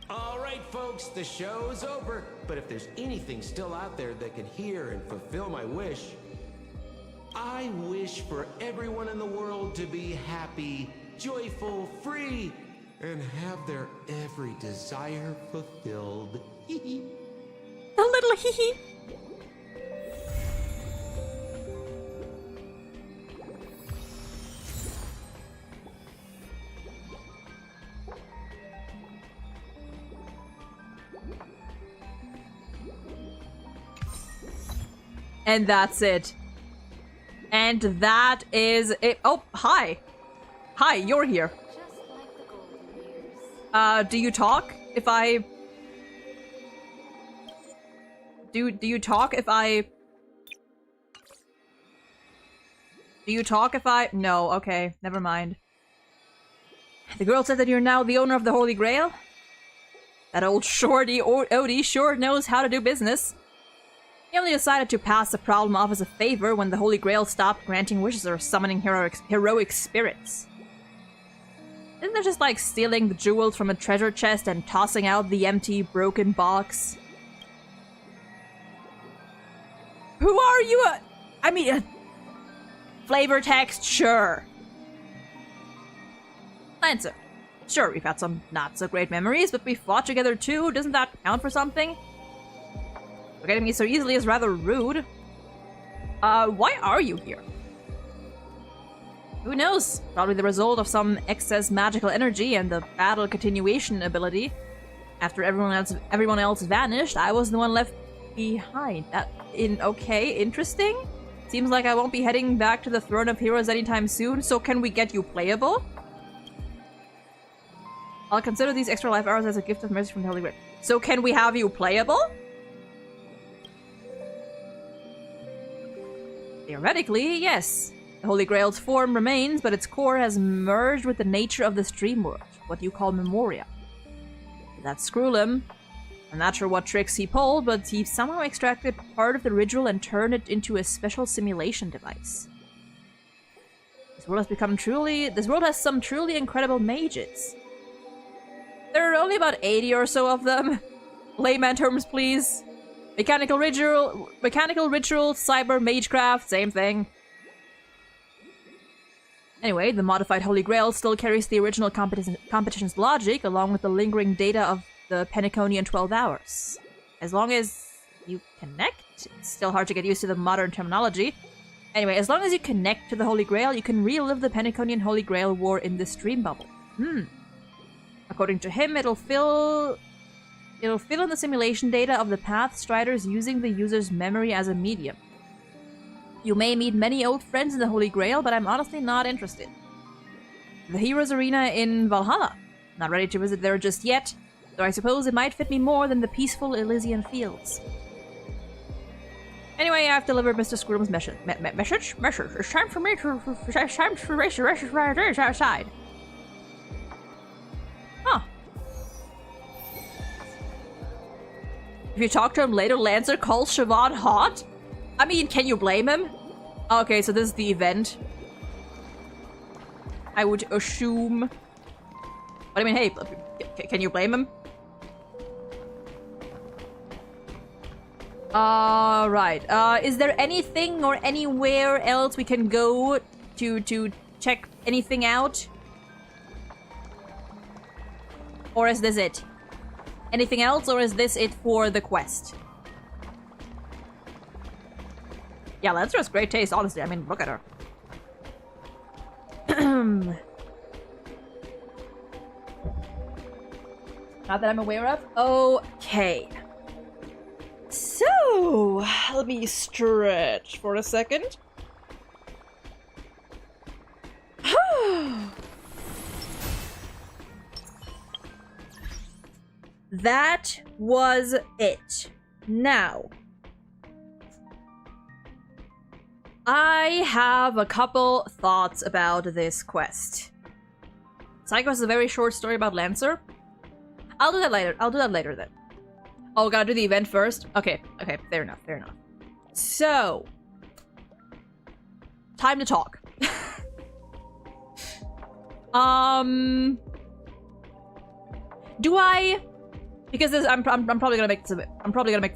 Speaker 4: All right, folks, the show's over. But if there's anything still out there that can hear and fulfill my wish, I wish for everyone in the world to be happy, joyful, free, and have their every desire fulfilled.
Speaker 1: The little hee-hee. And that's it. And that is it. Oh, hi. Hi, you're here. Do you talk if I... Do you talk if I... Do you talk if I... No, okay, never mind. The girl said that you're now the owner of the Holy Grail? That old shorty Odie sure knows how to do business. He only decided to pass the problem off as a favor when the Holy Grail stopped granting wishes or summoning heroic spirits. Isn't it just like stealing the jewels from a treasure chest and tossing out the empty, broken box? Who are you? I mean, flavor text, sure. Lancer. Sure, we've had some not-so-great memories, but we fought together too. Doesn't that count for something? Forgetting me so easily is rather rude. Why are you here? Who knows? Probably the result of some excess magical energy and the battle continuation ability. After everyone else vanished, I was the one left behind. Okay, interesting. Seems like I won't be heading back to the Throne of Heroes anytime soon, so can we get you playable? I'll consider these extra life hours as a gift of mercy from the Holy Grail. So can we have you playable? Theoretically, yes. The Holy Grail's form remains, but its core has merged with the nature of this dream world, what you call Memoria. That's Skrullum. I'm not sure what tricks he pulled, but he somehow extracted part of the ritual and turned it into a special simulation device. This world has some truly incredible mages. There are only about 80 or so of them. Layman terms, please. Mechanical ritual, cyber magecraft, same thing. Anyway, the modified Holy Grail still carries the original competition's logic, along with the lingering data of the Penaconian 12 hours. As long as you connect, it's still hard to get used to the modern terminology. Anyway, as long as you connect to the Holy Grail, you can relive the Penaconian Holy Grail War in this dream bubble. According to him, it'll fill in the simulation data of the path striders using the user's memory as a medium. You may meet many old friends in the Holy Grail, but I'm honestly not interested. The Heroes Arena in Valhalla. Not ready to visit there just yet, though I suppose it might fit me more than the peaceful Elysian fields. Anyway, I've delivered Mr. Squirrel's message. It's time for me to race the outside. Huh. If you talk to him later, Lancer calls Siobhan hot? I mean, can you blame him? Okay, so this is the event. I would assume. But I mean, hey, can you blame him? Right. Is there anything or anywhere else we can go to check anything out? Or is this it? Anything else, or is this it for the quest? Yeah, Lancer has great taste, honestly. I mean, look at her. Not that I'm aware of. Okay. So, let me stretch for a second. That was it. Now, I have a couple thoughts about this quest. Psycho is a very short story about Lancer. I'll do that later then. Oh, gotta do the event first? Okay, fair enough. So, time to talk. Do I... Because I'm probably gonna make this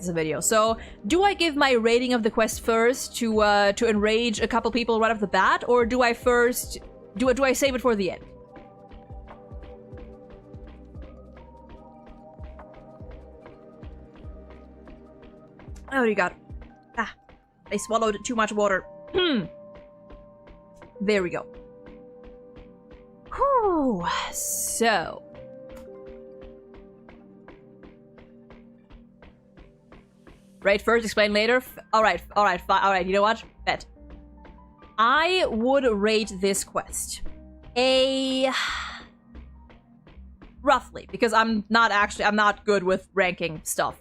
Speaker 1: a video. So, do I give my rating of the quest first to enrage a couple people right off the bat, or do I first do I save it for the end? Oh, what do you got? Ah, I swallowed too much water. There we go. Whew. So. Rate first, explain later. Alright, you know what? Bet. I would rate this quest roughly, because I'm not good with ranking stuff.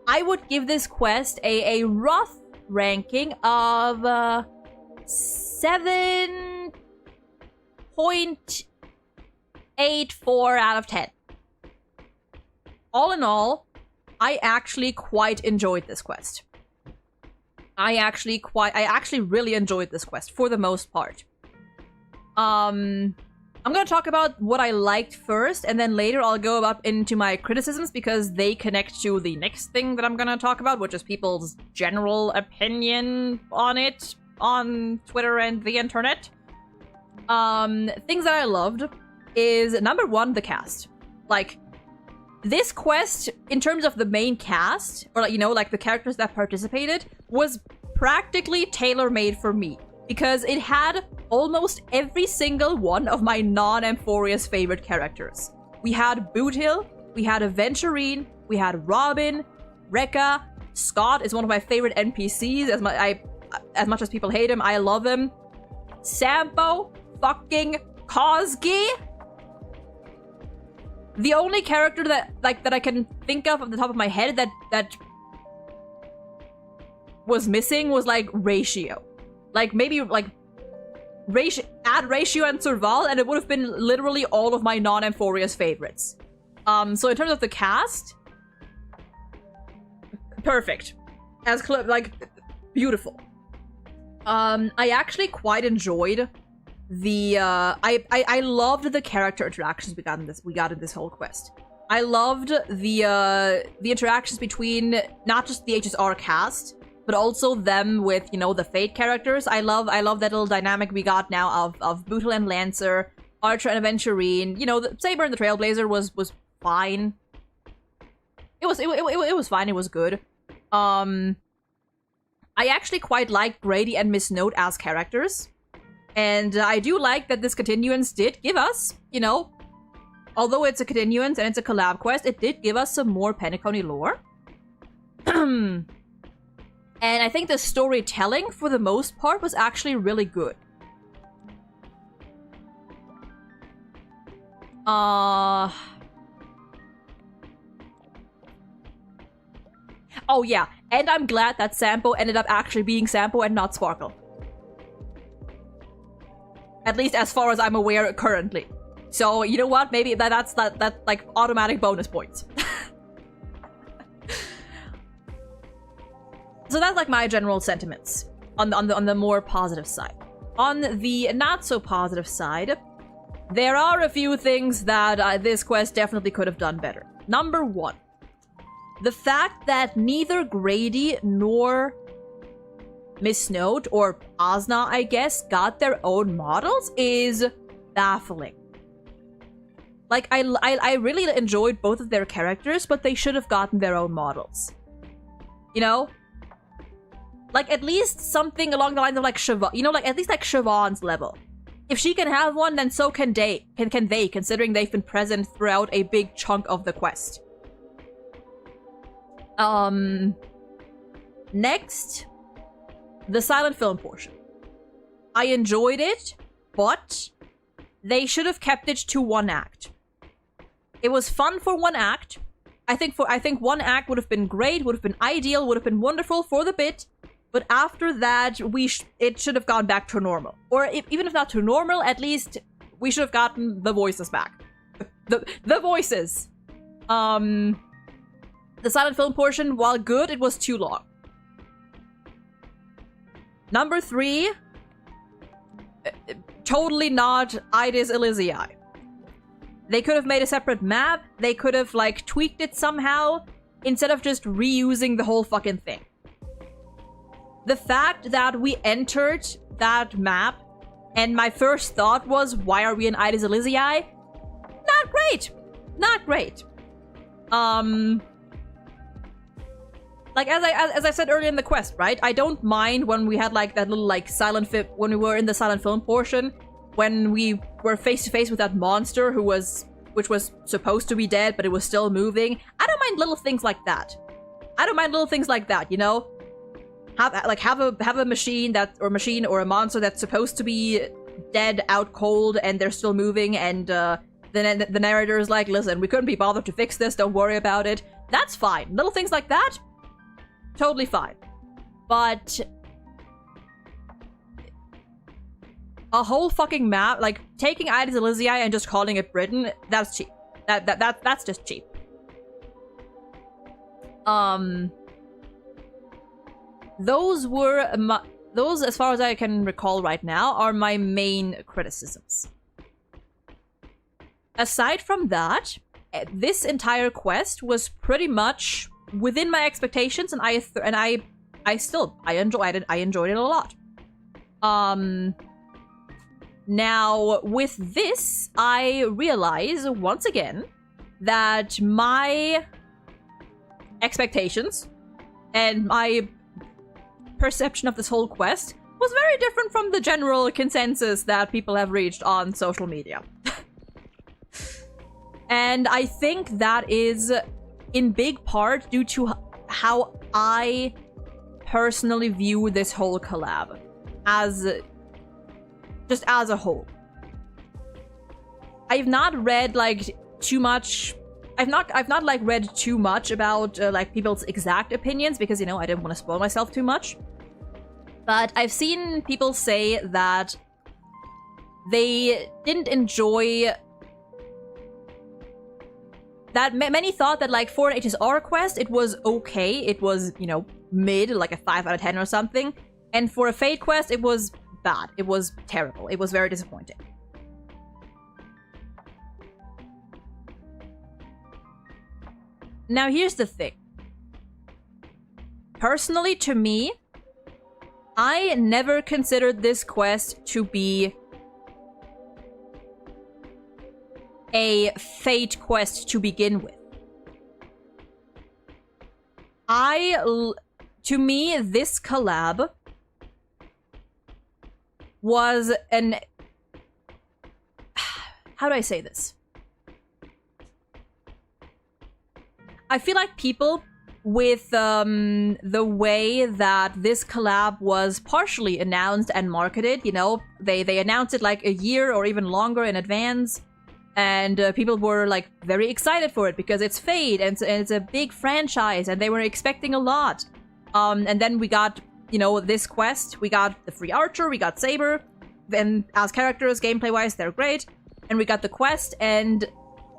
Speaker 1: I would give this quest a rough ranking of 7.84 out of 10. All in all, I actually quite enjoyed this quest. I actually really enjoyed this quest for the most part. I'm gonna talk about what I liked first, and then later I'll go up into my criticisms because they connect to the next thing that I'm gonna talk about, which is people's general opinion on it on Twitter and the internet. Things that I loved is, number one, the cast. Like, this quest, in terms of the main cast, or, you know, like the characters that participated, was practically tailor-made for me. Because it had almost every single one of my non-Amphorious favorite characters. We had Boothill, we had Aventurine, we had Robin, Rekka, Scott is one of my favorite NPCs, as much as people hate him, I love him. Sampo, fucking Kozgi. The only character that I can think of the top of my head that was missing was like Ratio. Like maybe like add Ratio and Serval, and it would have been literally all of my non-Amphorious favorites. So in terms of the cast, perfect. Like beautiful. I actually quite enjoyed the I loved the character interactions we got in this whole quest. I loved the interactions between not just the HSR cast, but also them with, you know, the Fate characters. I love that little dynamic we got now of Bootle and Lancer, Archer and Aventurine. You know, the Saber and the Trailblazer was fine. It was fine. It was good. I actually quite liked Grady and Miss Note as characters, and I do like that this continuance did give us, you know, although it's a continuance and it's a collab quest, it did give us some more Penacony lore. And I think the storytelling, for the most part, was actually really good. Oh yeah, and I'm glad that Sampo ended up actually being Sampo and not Sparkle. At least as far as I'm aware currently. So, you know what? Maybe that's like automatic bonus points. So that's like my general sentiments on the more positive side. On the not so positive side, there are a few things that this quest definitely could have done better. Number one, the fact that neither Grady nor Miss Note, or Asna, I guess, got their own models is baffling. Like, I really enjoyed both of their characters, but they should have gotten their own models. You know? Like, at least something along the lines of, like, Siobhan. You know, like, at least, like, Siobhan's level. If she can have one, then so can they, considering they've been present throughout a big chunk of the quest. Next, the silent film portion. I enjoyed it, but they should have kept it to one act. It was fun for one act. I think one act would have been great, would have been ideal, would have been wonderful for the bit. But after that, it should have gone back to normal. Or even if not to normal, at least we should have gotten the voices back. The voices. The silent film portion, while good, it was too long. Number 3, totally not Ides Elysiae. They could have made a separate map. They could have, like, tweaked it somehow instead of just reusing the whole fucking thing. The fact that we entered that map and my first thought was, why are we in Ides Elysiae? Not great. Not great. Like, as I said earlier in the quest, right? I don't mind when we had, like, that little, like, when we were in the silent film portion, when we were face to face with that monster which was supposed to be dead, but it was still moving. I don't mind little things like that. You know? Have a machine or a monster that's supposed to be dead, out cold, and they're still moving, and then the narrator is like, listen, we couldn't be bothered to fix this, don't worry about it. That's fine. Little things like that, totally fine. But a whole fucking map, like taking Ides Elysiae and just calling it Britain, that's cheap. That's just cheap. Those, as far as I can recall right now, are my main criticisms. Aside from that, this entire quest was pretty much within my expectations, and I enjoyed it a lot. Now with this, I realize once again that my expectations and my perception of this whole quest was very different from the general consensus that people have reached on social media. And I think that is in big part due to how I personally view this whole collab as a whole. I've not read like too much. I've not like read too much about like people's exact opinions because, you know, I didn't want to spoil myself too much. But I've seen people say that they didn't enjoy that. Many thought that, like, for an HSR quest, it was okay. It was, you know, mid, like a 5 out of 10 or something. And for a Fate quest, it was bad. It was terrible. It was very disappointing. Now here's the thing. Personally, to me, I never considered this quest to be a Fate quest to begin with. To me, this collab was an... How do I say this? I feel like people with the way that this collab was partially announced and marketed, you know, they announced it like a year or even longer in advance, and people were like very excited for it because it's Fate and it's a big franchise and they were expecting a lot. And then we got, you know, this quest, we got the free archer, we got Saber, and as characters, gameplay-wise, they're great, and we got the quest, and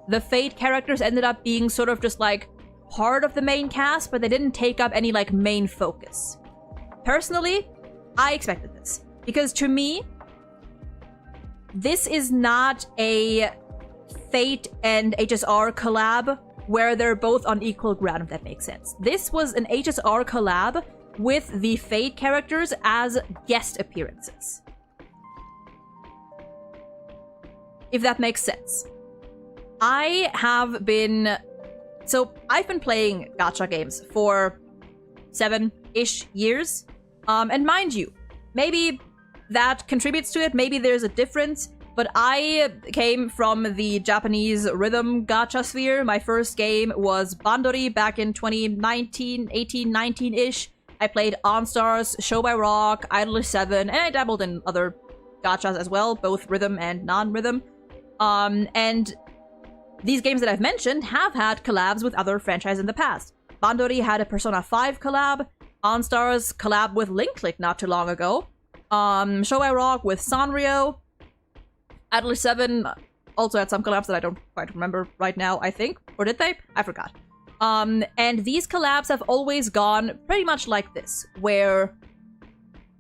Speaker 1: the Fate characters ended up being sort of just like part of the main cast, but they didn't take up any like main focus. Personally, I expected this because to me, this is not a Fate and HSR collab where they're both on equal ground, if that makes sense. This was an HSR collab with the Fate characters as guest appearances. If that makes sense. I've been playing gacha games for 7-ish years. And mind you, maybe that contributes to it, maybe there's a difference, but I came from the Japanese rhythm gacha sphere. My first game was Bandori back in 2019, 18, 19-ish. I played OnStar's, Show by Rock, Idler 7, and I dabbled in other gachas as well, both rhythm and non-rhythm. And these games that I've mentioned have had collabs with other franchises in the past. Bandori had a Persona 5 collab, OnStar's collab with Link not too long ago, Show by Rock with Sanrio, Adler 7 also had some collabs that I don't quite remember right now, I think. Or did they? I forgot. And these collabs have always gone pretty much like this, where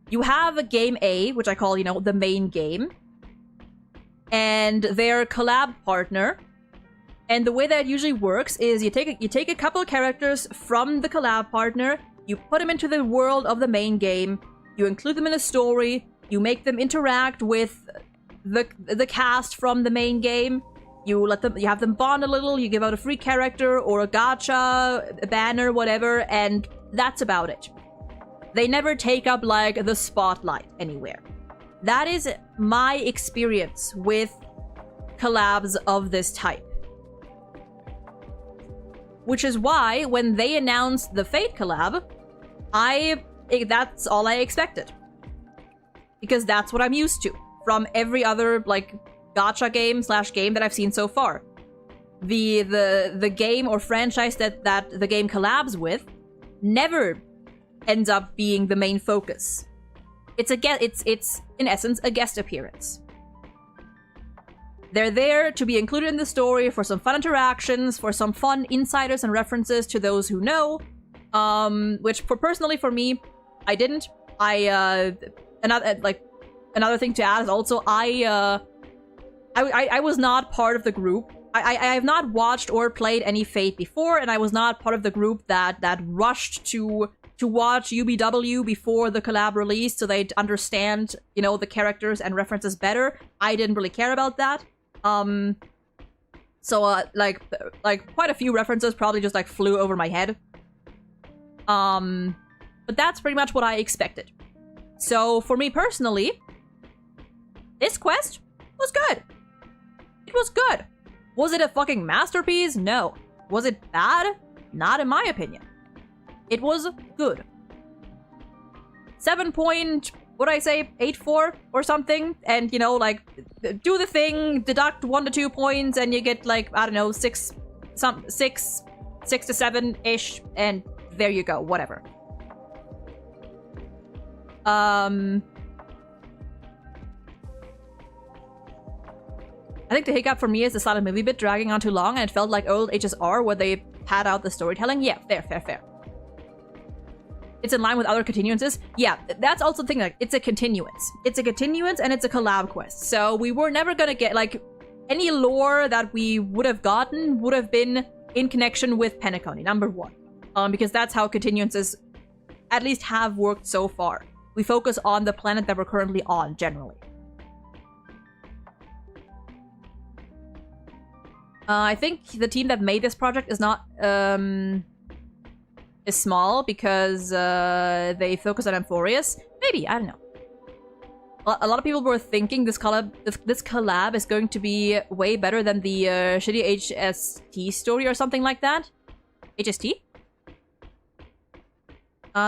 Speaker 1: you have a game A, which I call, you know, the main game, and their collab partner. And the way that usually works is you take a couple of characters from the collab partner, you put them into the world of the main game, you include them in a story, you make them interact with the cast from the main game, you have them bond a little, you give out a free character or a gacha, a banner, whatever, and that's about it. They never take up like the spotlight anywhere. That is my experience with collabs of this type. Which is why when they announced the Fate collab, that's all I expected. Because that's what I'm used to from every other like gacha game / game that I've seen so far. The game or franchise that the game collabs with never ends up being the main focus. It's in essence a guest appearance. They're there to be included in the story for some fun interactions, for some fun insiders and references to those who know. Which personally for me, I didn't. Another thing to add is also I was not part of the group. I have not watched or played any Fate before, and I was not part of the group that rushed to watch UBW before the collab release so they'd understand, you know, the characters and references better. I didn't really care about that. Like quite a few references probably just like flew over my head. But that's pretty much what I expected. So for me personally, this quest was good. It was good. Was it a fucking masterpiece? No. Was it bad? Not in my opinion. It was good. 7.84 or something, and you know, like, do the thing, deduct 1 to 2 points, and you get like, I don't know, 6 to 7-ish, and there you go, whatever. I think the hiccup for me is the silent movie bit dragging on too long, and it felt like old HSR where they pad out the storytelling. Yeah, fair. It's in line with other continuances. Yeah, that's also the thing, like, it's a continuance. It's a continuance and it's a collab quest. So we were never gonna get, like, any lore that we would have gotten would have been in connection with Penacony, number 1. Because that's how continuances at least have worked so far. We focus on the planet that we're currently on, generally. I think the team that made this project is not, is small because they focus on Amphorius. Maybe, I don't know. A lot of people were thinking this collab is going to be way better than the shitty HST story or something like that. HST?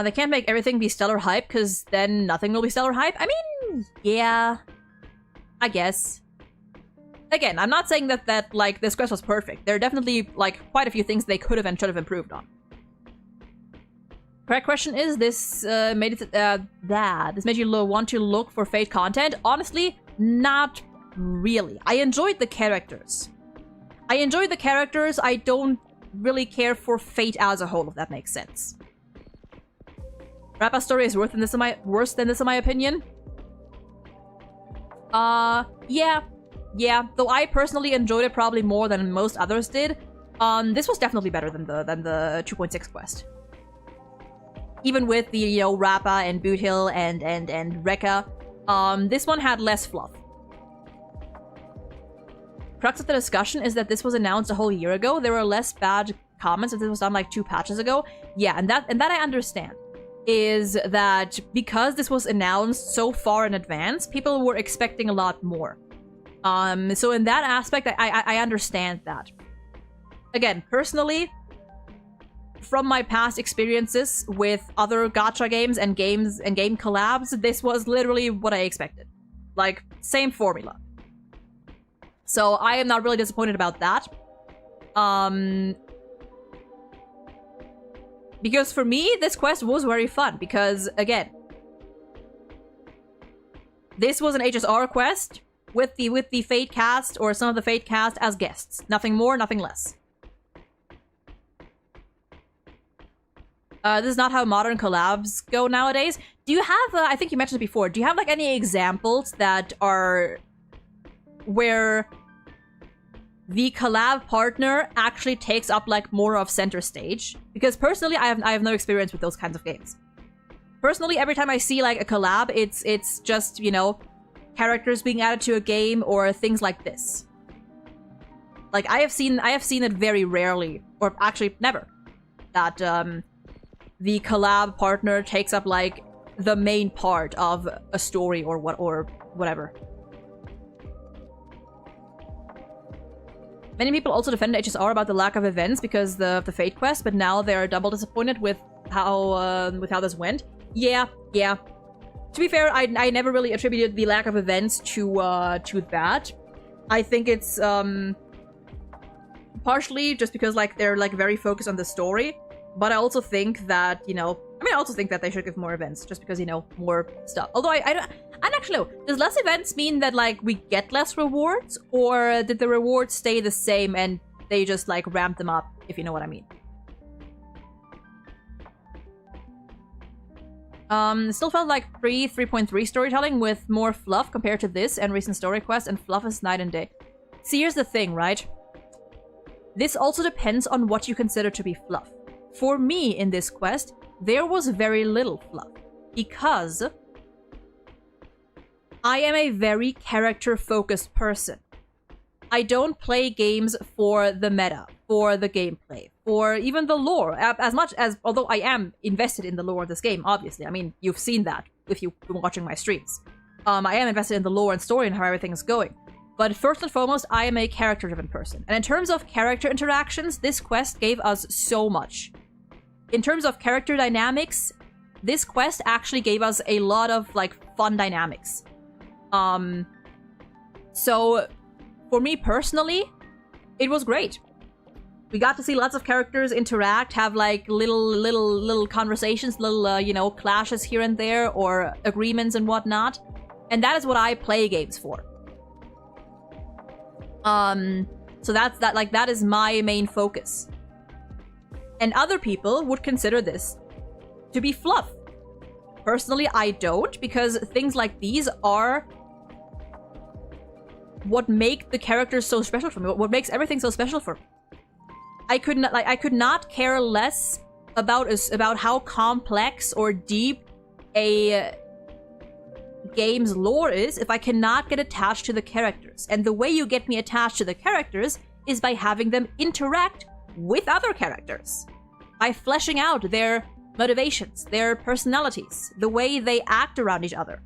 Speaker 1: They can't make everything be stellar hype because then nothing will be stellar hype. I mean, yeah, I guess. Again, I'm not saying that like this quest was perfect. There are definitely like quite a few things they could have and should have improved on. Correct question is, this made it this made you want to look for Fate content? Honestly, not really. I enjoyed the characters. I don't really care for Fate as a whole, if that makes sense. Rappa's story is worse than this in my opinion. Yeah. Though I personally enjoyed it probably more than most others did. This was definitely better than the 2.6 quest. Even with the, you know, Rappa and Boothill and Rekka, this one had less fluff. Crux of the discussion is that this was announced a whole year ago. There were less bad comments if this was done like 2 patches ago. Yeah, and that I understand. Is that because this was announced so far in advance, people were expecting a lot more. So in that aspect, I understand that. Again, personally, from my past experiences with other gacha games and game collabs, this was literally what I expected. Like, same formula. So I am not really disappointed about that. Because for me, this quest was very fun. Because, again, this was an HSR quest with the Fate cast or some of the Fate cast as guests. Nothing more, nothing less. This is not how modern collabs go nowadays. Do you have, I think you mentioned it before, do you have like any examples that are where the collab partner actually takes up like more of center stage? Because personally, I have no experience with those kinds of games. Personally, every time I see like a collab, it's just, you know, characters being added to a game or things like this. Like I have seen it very rarely, or actually never, that the collab partner takes up like the main part of a story or whatever. Many people also defend HSR about the lack of events because of the Fate quest, but now they are double disappointed with how this went. Yeah. To be fair, I never really attributed the lack of events to that. I think it's partially just because like they're like very focused on the story, but I also think that, you know, I also think that they should give more events just because, you know, more stuff. Although I don't actually know, does less events mean that like we get less rewards, or did the rewards stay the same and they just like ramp them up, if you know what I mean? Still felt like 3.3 storytelling with more fluff compared to this and recent story quests, and fluff is night and day. See, here's the thing, right? This also depends on what you consider to be fluff. For me, in this quest, there was very little fluff, because I am a very character-focused person. I don't play games for the meta, for the gameplay, for even the lore, as much as, although I am invested in the lore of this game, obviously. I mean, you've seen that if you've been watching my streams. I am invested in the lore and story and how everything is going. But first and foremost, I am a character-driven person. And in terms of character interactions, this quest gave us so much. In terms of character dynamics, this quest actually gave us a lot of, like, fun dynamics. So, for me personally, it was great. We got to see lots of characters interact, have, like, little conversations, little, you know, clashes here and there, or agreements and whatnot. And that is what I play games for. So that is my main focus. And other people would consider this to be fluff. Personally, I don't, because things like these are what make the characters so special for me, what makes everything so special for me. I could not care less about how complex or deep a game's lore is if I cannot get attached to the characters. And the way you get me attached to the characters is by having them interact with other characters. By fleshing out their motivations, their personalities, the way they act around each other.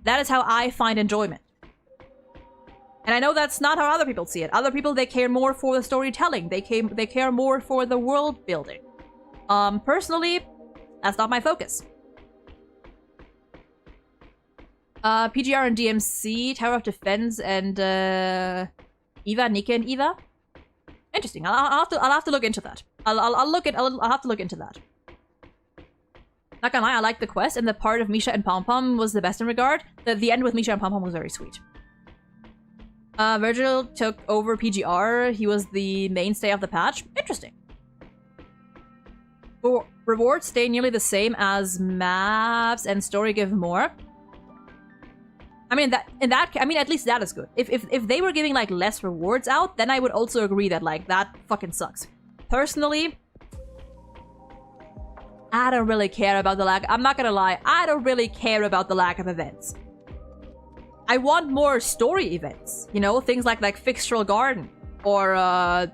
Speaker 1: That is how I find enjoyment. And I know that's not how other people see it. Other people, they care more for the storytelling. They care more for the world building. Personally, that's not my focus. PGR and DMC, Tower of Defense, and Eva, Nika, and Eva. Interesting. I'll have to look into that. I'll have to look into that. Not gonna lie, I liked the quest, and the part of Misha and Pom Pom was the best in regard. The end with Misha and Pom Pom was very sweet. Virgil took over PGR. He was the mainstay of the patch. Interesting. Rewards stay nearly the same as maps, and story give more. I mean, at least that is good. If they were giving like less rewards out, then I would also agree that like that fucking sucks. Personally, I don't really care about the lack. I'm not gonna lie, I don't really care about the lack of events. I want more story events, you know, things like Fictional Garden or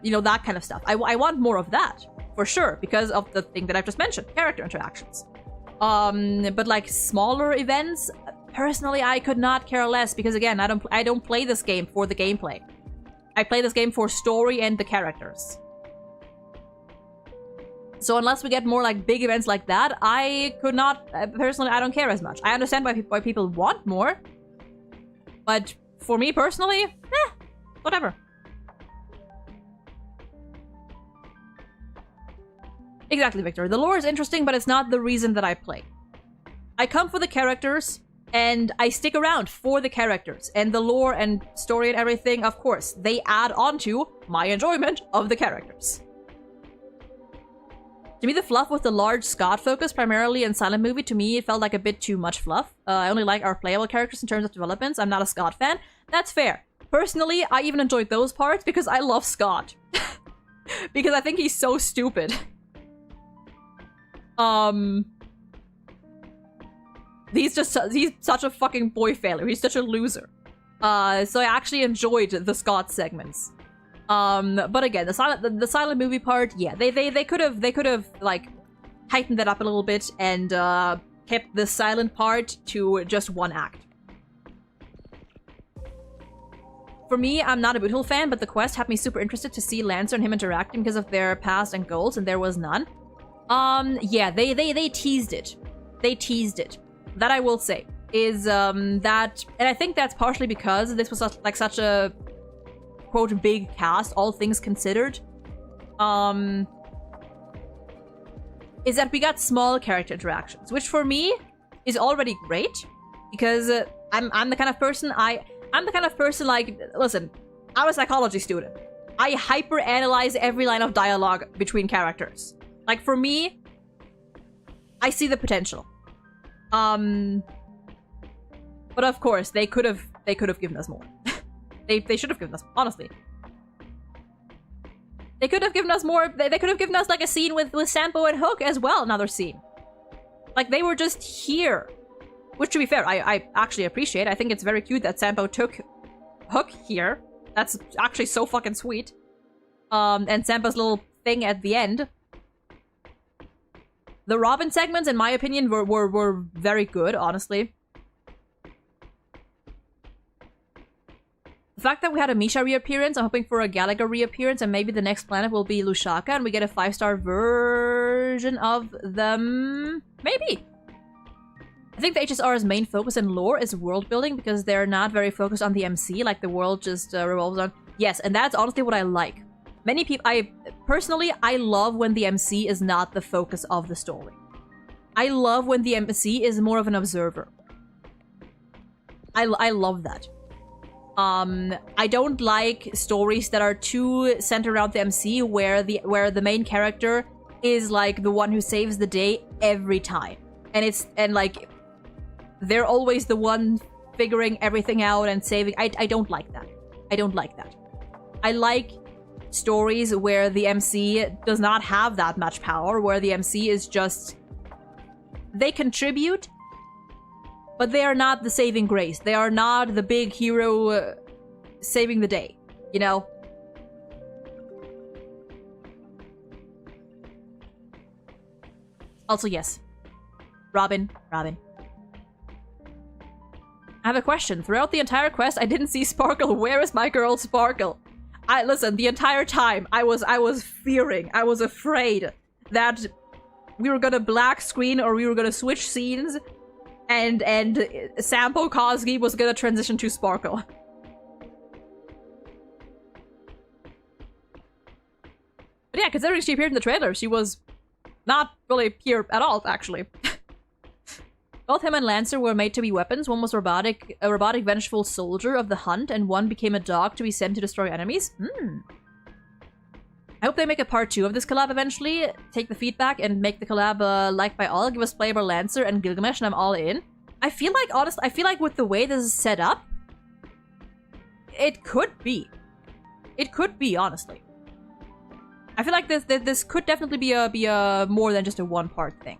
Speaker 1: you know, that kind of stuff. I want more of that for sure because of the thing that I've just mentioned, character interactions. But like smaller events, personally, I could not care less because again, I don't play this game for the gameplay. I play this game for story and the characters. So unless we get more like big events like that, I could not, personally, I don't care as much. I understand why people want more, but for me personally, whatever. Exactly, Victor. The lore is interesting, but it's not the reason that I play. I come for the characters, and I stick around for the characters. And the lore and story and everything, of course, they add on to my enjoyment of the characters. To me, the fluff with the large Scott focus, primarily in Silent Movie, to me, it felt like a bit too much fluff. I only like our playable characters in terms of developments. I'm not a Scott fan. That's fair. Personally, I even enjoyed those parts because I love Scott. Because I think he's so stupid. He's such a fucking boy failure. He's such a loser. So I actually enjoyed the Scott segments. But again, the silent movie part, yeah, they could have like heightened that up a little bit and kept the silent part to just one act. For me, I'm not a Boot Hill fan, but the quest had me super interested to see Lancer and him interacting because of their past and goals, and there was none. Yeah, they teased it. They teased it. That I will say is that, and I think that's partially because this was such a quote big cast, all things considered. Is that we got small character interactions, which for me is already great because I'm the kind of person like, listen, I'm a psychology student. I hyper analyze every line of dialogue between characters. Like for me, I see the potential. But of course, they could have given us more. They should have given us, honestly. They could have given us more. They could have given us like a scene with Sampo and Hook as well, another scene. Like they were just here. Which to be fair, I actually appreciate. I think it's very cute that Sampo took Hook here. That's actually so fucking sweet. And Sampo's little thing at the end. The Robin segments, in my opinion, were very good, honestly. The fact that we had a Misha reappearance, I'm hoping for a Gallagher reappearance, and maybe the next planet will be Lushaka, and we get a 5-star version of them. Maybe. I think the HSR's main focus in lore is world building because they're not very focused on the MC, like the world just revolves on. Yes, and that's honestly what I like. Many people, personally, I love when the MC is not the focus of the story. I love when the MC is more of an observer. I love that. I don't like stories that are too centered around the MC where the main character is like the one who saves the day every time. And like they're always the one figuring everything out and saving. I don't like that. I don't like that. I like stories where the MC does not have that much power, where the MC is just... They contribute, but they are not the saving grace. They are not the big hero saving the day, you know? Also, yes. Robin. I have a question. Throughout the entire quest, I didn't see Sparkle. Where is my girl Sparkle? Listen, the entire time, I was fearing, I was afraid that we were gonna black screen or we were gonna switch scenes and Sampo Koski was gonna transition to Sparkle. But yeah, considering she appeared in the trailer, she was not really here at all, actually. Both him and Lancer were made to be weapons. One was a robotic vengeful soldier of the hunt, and one became a dog to be sent to destroy enemies. I hope they make a part 2 of this collab eventually. Take the feedback and make the collab liked by all. Give us playable Lancer and Gilgamesh, and I'm all in. I feel like, honestly, with the way this is set up, it could be. It could be, honestly. I feel like this could definitely be a more than just a one-part thing.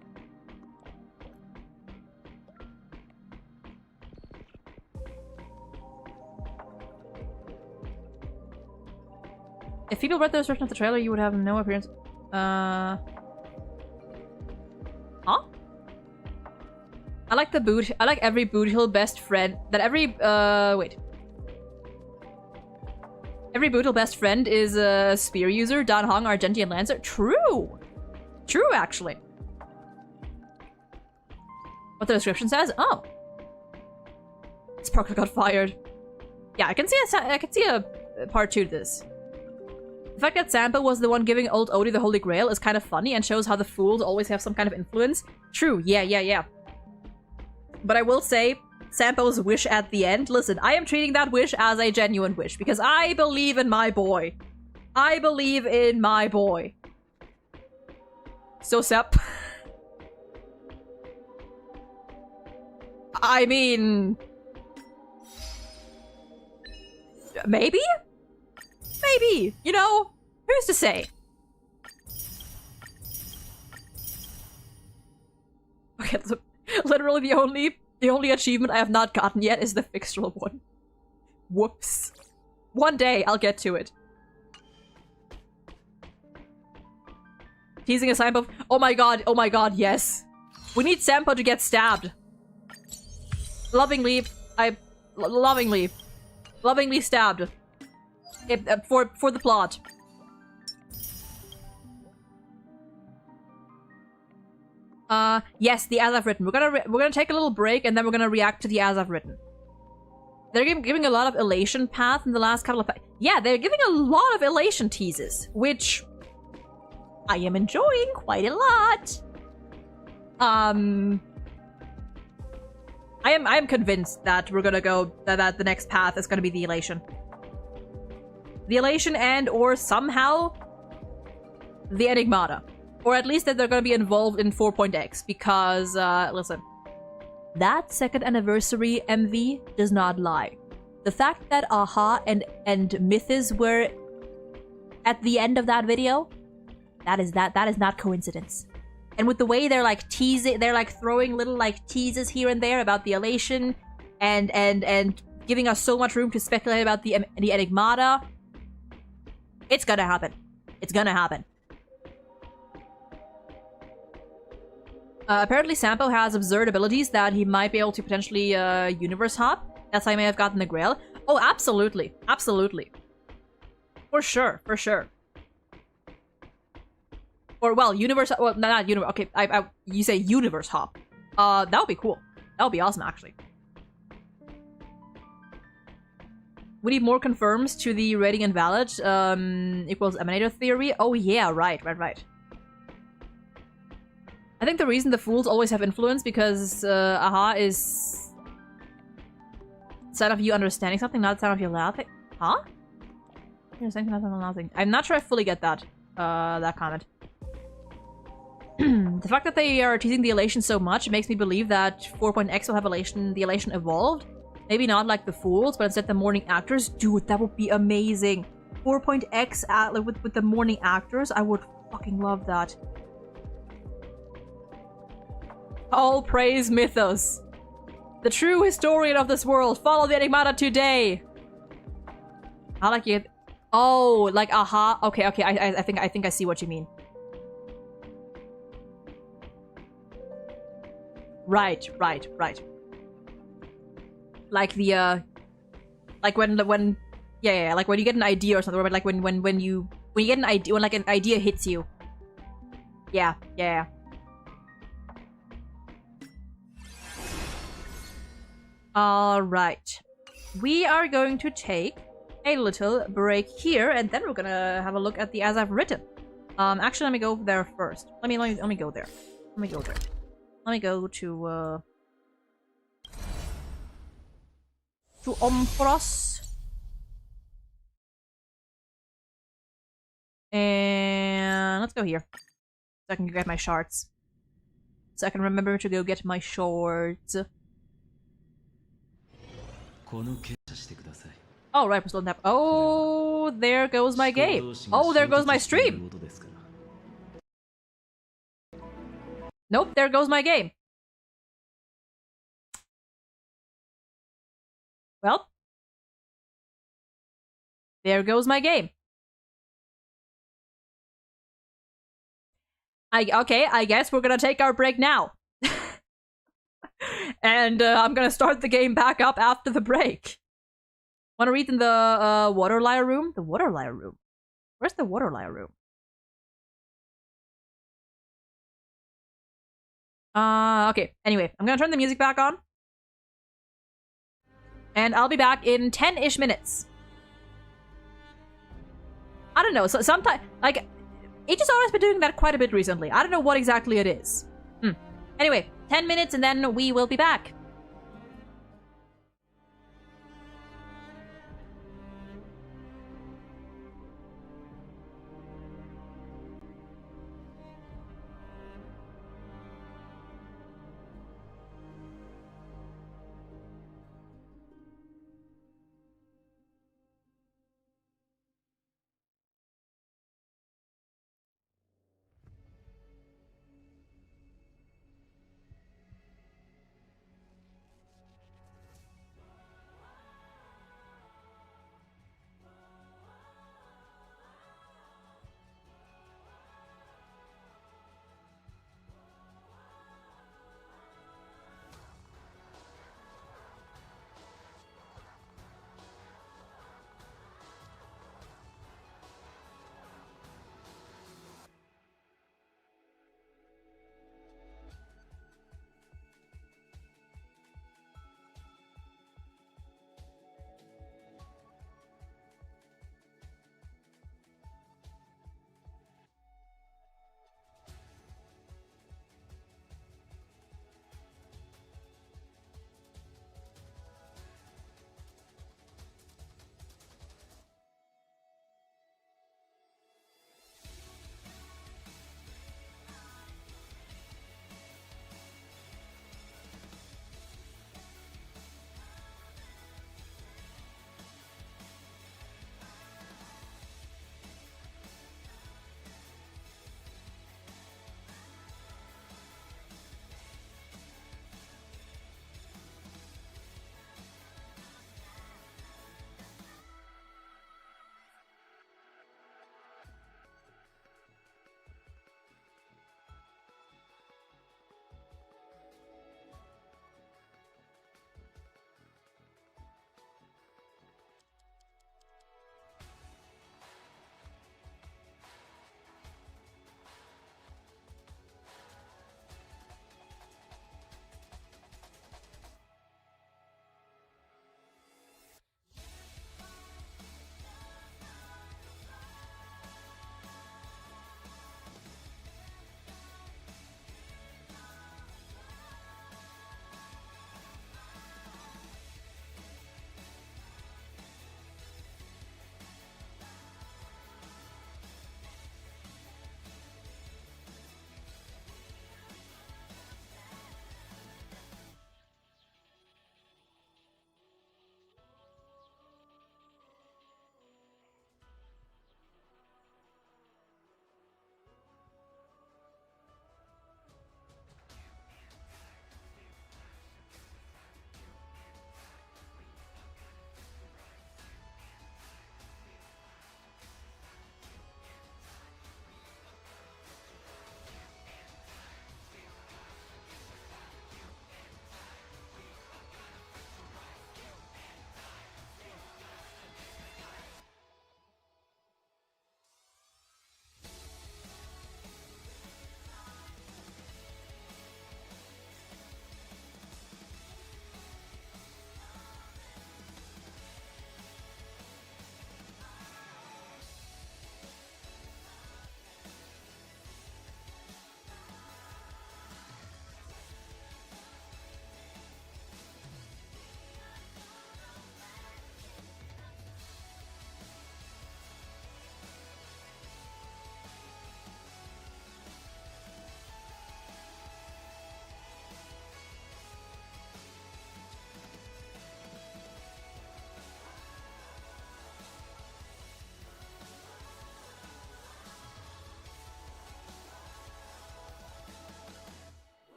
Speaker 1: If people read the description of the trailer, you would have no appearance. Huh? I like the boot. I like every Boot Hill best friend. Wait. Every Boot Hill best friend is a spear user. Dan Hong, Argentian Lancer. True! True, actually. What the description says? Oh. Sparkle got fired. Yeah, I can see a part 2 to this. The fact that Sampo was the one giving old Odie the Holy Grail is kind of funny and shows how the fools always have some kind of influence. True, yeah. But I will say, Sampo's wish at the end, listen, I am treating that wish as a genuine wish because I believe in my boy. I believe in my boy. So, Sep. I mean... Maybe? Maybe, you know? Who's to say? Okay, literally the only achievement I have not gotten yet is the fictional one. Whoops. One day I'll get to it. Teasing a Sampo. Oh my god, yes. We need Sampo to get stabbed. Lovingly stabbed. For the plot. Yes, the as I've written. We're gonna take a little break and then we're gonna react to the as I've written. They're giving a lot of elation path in the last couple of yeah, they're giving a lot of elation teases, which I am enjoying quite a lot. I am convinced that we're gonna go that the next path is gonna be the elation. The elation and or somehow the enigmata. Or at least that they're gonna be involved in 4.x because listen. That 2nd anniversary MV does not lie. The fact that Aha and Mythis were at the end of that video, that is not coincidence. And with the way they're like teasing, they're like throwing little like teases here and there about the elation and giving us so much room to speculate about the enigmata. It's gonna happen. It's gonna happen. Apparently Sampo has absurd abilities that he might be able to potentially universe hop. That's how he may have gotten the Grail. Oh, absolutely. Absolutely. For sure. For sure. Or, well, universe... Well, not universe. Okay, you say universe hop. That would be cool. That would be awesome, actually. We need more confirms to the rating invalid equals emanator theory. Oh, yeah, right. I think the reason the fools always have influence because Aha is sign of you understanding something, not sign of you laughing. Huh? Understanding something, not laughing. I'm not sure I fully get that that comment. The fact that they are teasing the elation so much makes me believe that 4.x will have the elation evolved. Maybe not like the fools, but instead the morning actors. Dude, that would be amazing. 4.x like with the morning actors, I would fucking love that. All praise Mythos, the true historian of this world. Follow the Enigmata today. I like it. Oh, like aha. Okay, okay. I think I see what you mean. Right. Like the like when yeah, like when you get an idea or something, but like when you get an idea, when like an idea hits you. Yeah. All right, we are going to take a little break here, and then we're gonna have a look at the as I've written. Actually, let me go there first. Let me go there. Let me go there. Let me go to Ompharos. And let's go here. So I can get my shards. So I can remember to go get my shards. Oh, right, we're still in that. Oh, there goes my game. Oh, there goes my stream. Nope, there goes my game. Well, there goes my game. Okay, I guess we're gonna take our break now. And I'm gonna start the game back up after the break. Wanna read in the water liar room? The water liar room. Where's the water liar room? Okay. Anyway, I'm gonna turn the music back on. And I'll be back in 10-ish minutes. I don't know, so sometimes, like, Ichisaur has been doing that quite a bit recently. I don't know what exactly it is. Anyway, 10 minutes and then we will be back.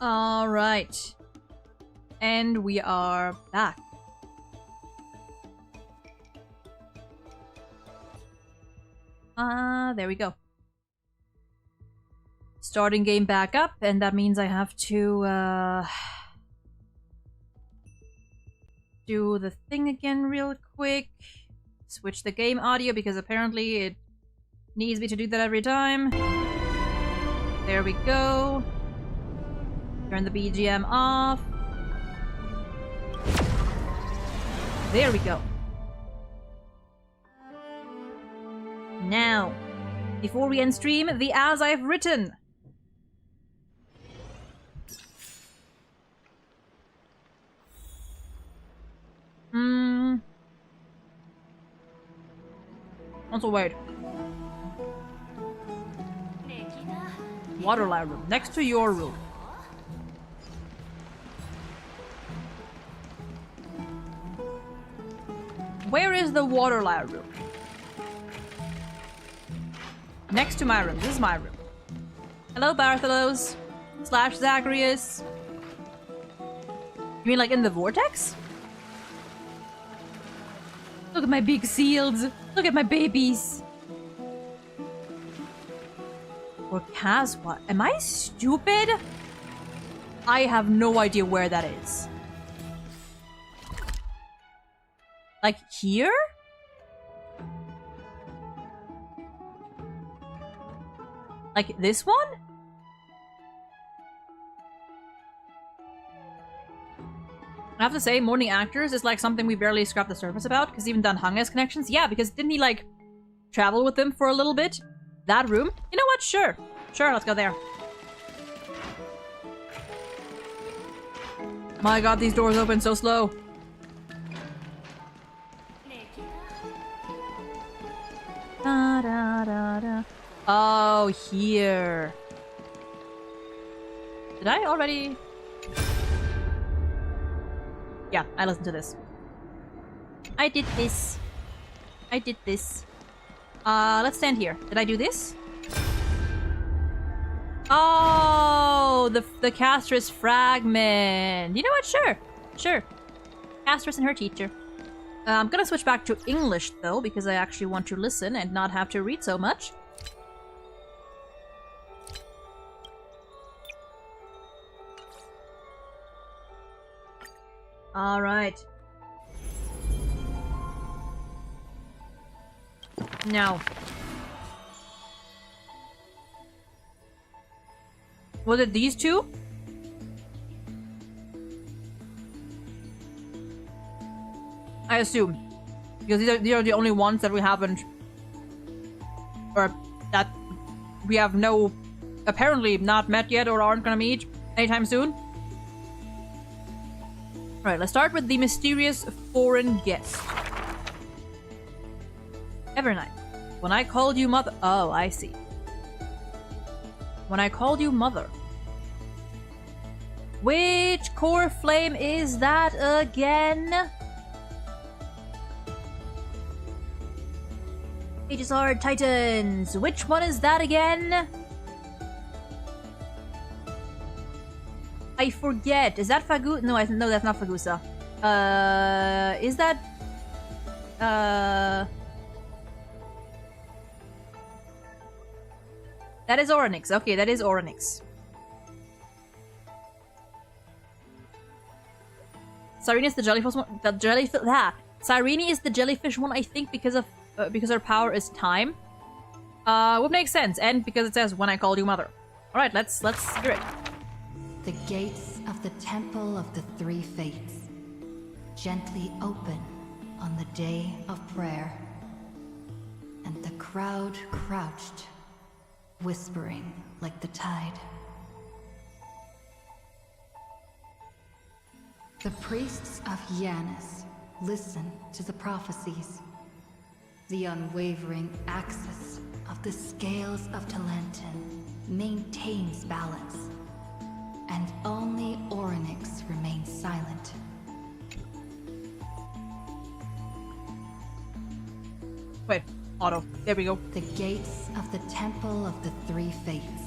Speaker 1: Alright. And we are back. There we go. Starting game back up, and that means I have to, do the thing again real quick. Switch the game audio, because apparently it needs me to do that every time. There we go. Turn the BGM off. There we go. Now, before we end stream, the as I've written. Also, wait. Water lab room, next to your room. Where is the water lab room? Next to my room. This is my room. Hello, Bartholos. / Zacharias. You mean like in the vortex? Look at my big seals. Look at my babies. Or Caswa. Am I stupid? I have no idea where that is. Like here? Like this one? I have to say, morning actors is like something we barely scrapped the surface about, because even Dan Hung has connections. Yeah, because didn't he like travel with them for a little bit? That room? You know what? Sure. Sure, let's go there. My god, these doors open so slow. Da, da, da, da. Oh, here. Did I already? Yeah, I listened to this. I did this. I did this. Let's stand here. Did I do this? Oh, the castress fragment. You know what? Sure. Sure. Castress and her teacher. I'm gonna switch back to English, though, because I actually want to listen and not have to read so much. Alright. Now. Was it these two? I assume. Because these are the only ones that we haven't... Or that we have no... Apparently not met yet or aren't gonna meet anytime soon. Alright, let's start with the mysterious foreign guest. Evernight. When I called you mother... Oh, I see. When I called you mother. Which core flame is that again? Aegis are Titans. Which one is that again? I forget. Is that Fagu? No, no, that's not Fagusa. Is that... That is Orynyx. Okay, that is Orynyx. Cyrene is the jellyfish one. The jellyfish. Cyrene is the jellyfish one, I think, because her power is time. Would make sense, and because it says when I called you mother. All right, let's hear it.
Speaker 5: The gates of the Temple of the Three Fates gently open on the day of prayer, and the crowd crouched, whispering like the tide. The priests of Yanis listen to the prophecies. The unwavering axis of the scales of Talenton maintains balance, and only Orynyx remains silent.
Speaker 1: Wait, auto. There we go.
Speaker 5: The gates of the Temple of the Three Fates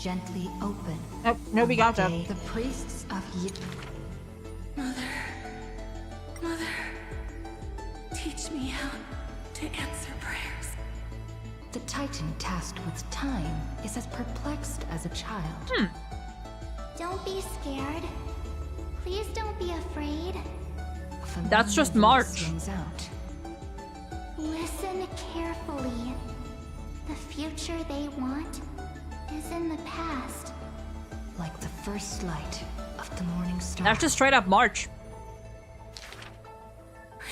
Speaker 5: gently open.
Speaker 1: Oh, no, we got that.
Speaker 5: The priests of
Speaker 2: Mother, teach me how to answer prayers.
Speaker 5: The Titan tasked with time is as perplexed as a child.
Speaker 7: Don't be scared. Please don't be afraid.
Speaker 1: That's just March.
Speaker 5: Out.
Speaker 7: Listen carefully. The future they want is in the past.
Speaker 5: Like the first light of the morning star.
Speaker 1: That's just straight up March.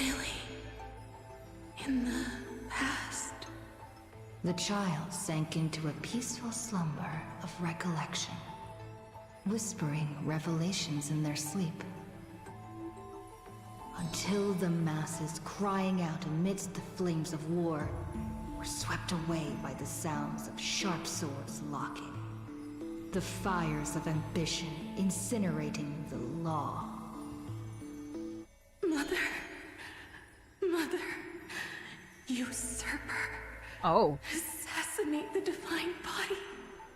Speaker 2: Really? In the past?
Speaker 5: The child sank into a peaceful slumber of recollection, whispering revelations in their sleep. Until the masses crying out amidst the flames of war were swept away by the sounds of sharp swords locking. The fires of ambition incinerating the law.
Speaker 2: Mother, usurper.
Speaker 1: Oh.
Speaker 2: Assassinate the divine body.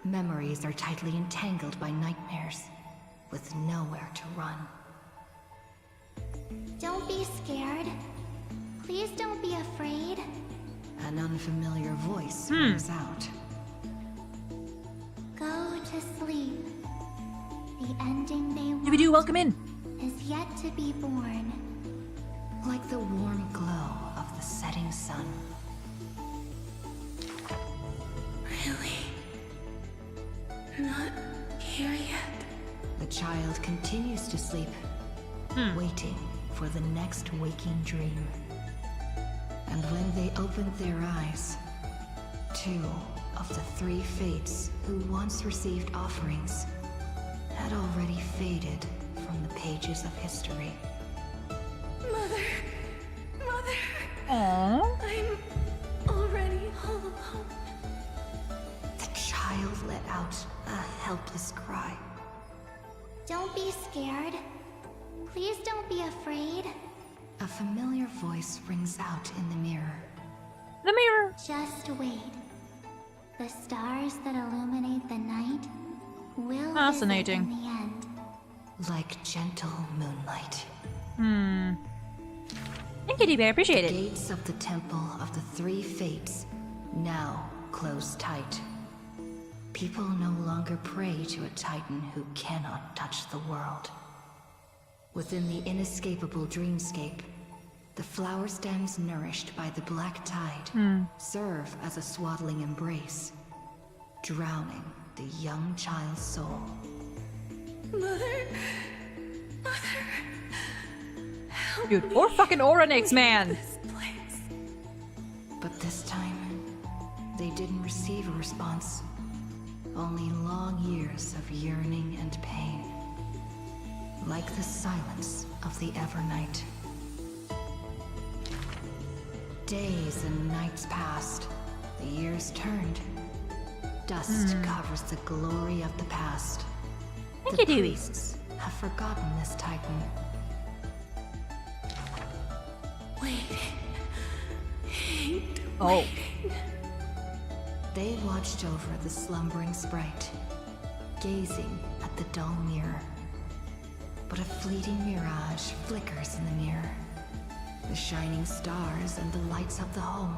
Speaker 5: Memories are tightly entangled by nightmares, with nowhere to run.
Speaker 7: Don't be scared. Please don't be afraid.
Speaker 5: An unfamiliar voice rings out.
Speaker 7: Go to sleep. The ending they want
Speaker 1: Scooby-Doo, welcome in.
Speaker 7: is yet to be born.
Speaker 5: Like the warm glow of the setting sun.
Speaker 2: Really? Not here yet?
Speaker 5: The child continues to sleep, waiting for the next waking dream. And when they opened their eyes, 2 of the 3 fates who once received offerings had already faded from the pages of history.
Speaker 2: Mother!
Speaker 1: Aww.
Speaker 2: I'm already all alone.
Speaker 5: The child let out a helpless cry.
Speaker 7: Don't be scared. Please don't be afraid.
Speaker 5: A familiar voice rings out in the mirror.
Speaker 1: The mirror.
Speaker 7: Just wait. The stars that illuminate the night will
Speaker 1: Fascinating.
Speaker 7: visit in the end.
Speaker 5: Like gentle moonlight.
Speaker 1: Thank you, DB. I appreciate
Speaker 5: The
Speaker 1: it.
Speaker 5: gates of the Temple of the 3 Fates now close tight. People no longer pray to a titan who cannot touch the world. Within the inescapable dreamscape, the flower stems nourished by the black tide serve as a swaddling embrace, drowning the young child's soul.
Speaker 2: Mother!
Speaker 1: Dude, poor fucking Oronix, man.
Speaker 2: This place.
Speaker 5: But this time, they didn't receive a response. Only long years of yearning and pain. Like the silence of the Evernight. Days and nights passed. The years turned. Dust covers the glory of the past.
Speaker 1: Thank
Speaker 5: The
Speaker 1: you, Dewey.
Speaker 5: priests have forgotten this titan.
Speaker 1: Oh.
Speaker 5: They watched over the slumbering sprite, gazing at the dull mirror. But a fleeting mirage flickers in the mirror. The shining stars and the lights of the home.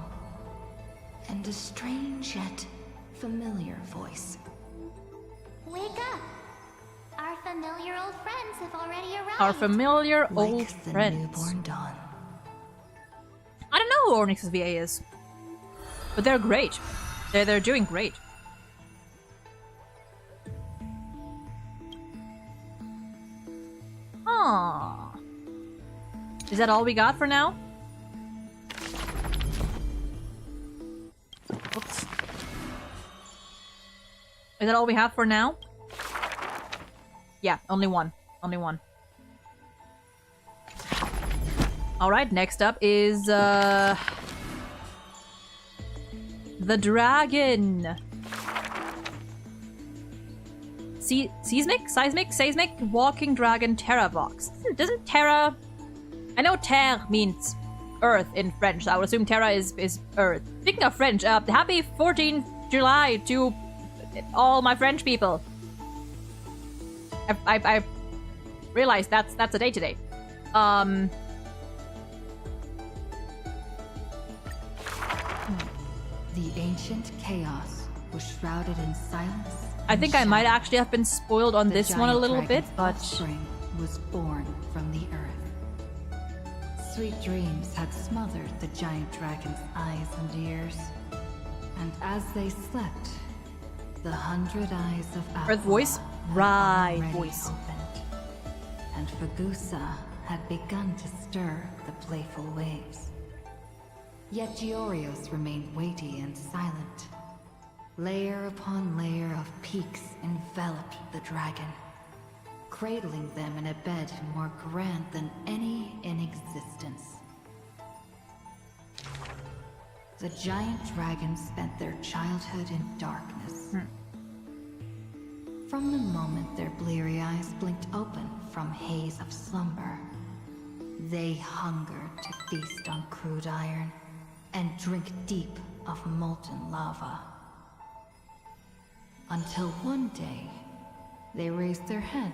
Speaker 5: And a strange yet familiar voice.
Speaker 7: Wake up! Our familiar old friends have already arrived.
Speaker 1: Our familiar old
Speaker 5: Like the
Speaker 1: friends.
Speaker 5: newborn dawn.
Speaker 1: I don't know who Oronix's VA is. But they're great. They're doing great. Aww. Is that all we got for now? Oops. Is that all we have for now? Yeah, only one. Only one. Alright, next up is, the dragon. Seismic? Walking dragon Terra Vox. Doesn't Terra... I know terre means earth in French, so I would assume Terra is earth. Speaking of French, happy 14th July to all my French people. I realized that's a day today.
Speaker 5: The ancient chaos was shrouded in silence.
Speaker 1: I think I might actually have been spoiled on this one a little bit, but
Speaker 5: offspring was born from the earth. Sweet dreams had smothered the giant dragon's eyes and ears, and as they slept, the 100 eyes of Aqua
Speaker 1: Earth voice?
Speaker 5: had
Speaker 1: Right,
Speaker 5: already
Speaker 1: voice.
Speaker 5: opened, and Fagusa had begun to stir the playful waves. Yet Giorios remained weighty and silent. Layer upon layer of peaks enveloped the dragon, cradling them in a bed more grand than any in existence. The giant dragons spent their childhood in darkness. From the moment their bleary eyes blinked open from haze of slumber, they hungered to feast on crude iron and drink deep of molten lava. Until one day, they raised their head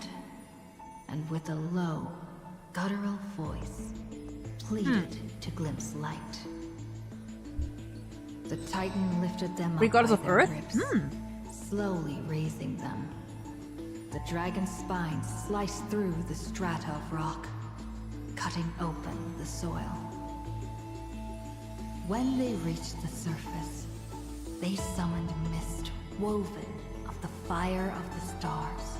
Speaker 5: and with a low, guttural voice, pleaded to glimpse light. The Titan lifted them up
Speaker 1: regardless
Speaker 5: by
Speaker 1: of
Speaker 5: their
Speaker 1: Earth?
Speaker 5: ribs, slowly raising them. The dragon's spine sliced through the strata of rock, cutting open the soil. When they reached the surface, they summoned mist woven of the fire of the stars.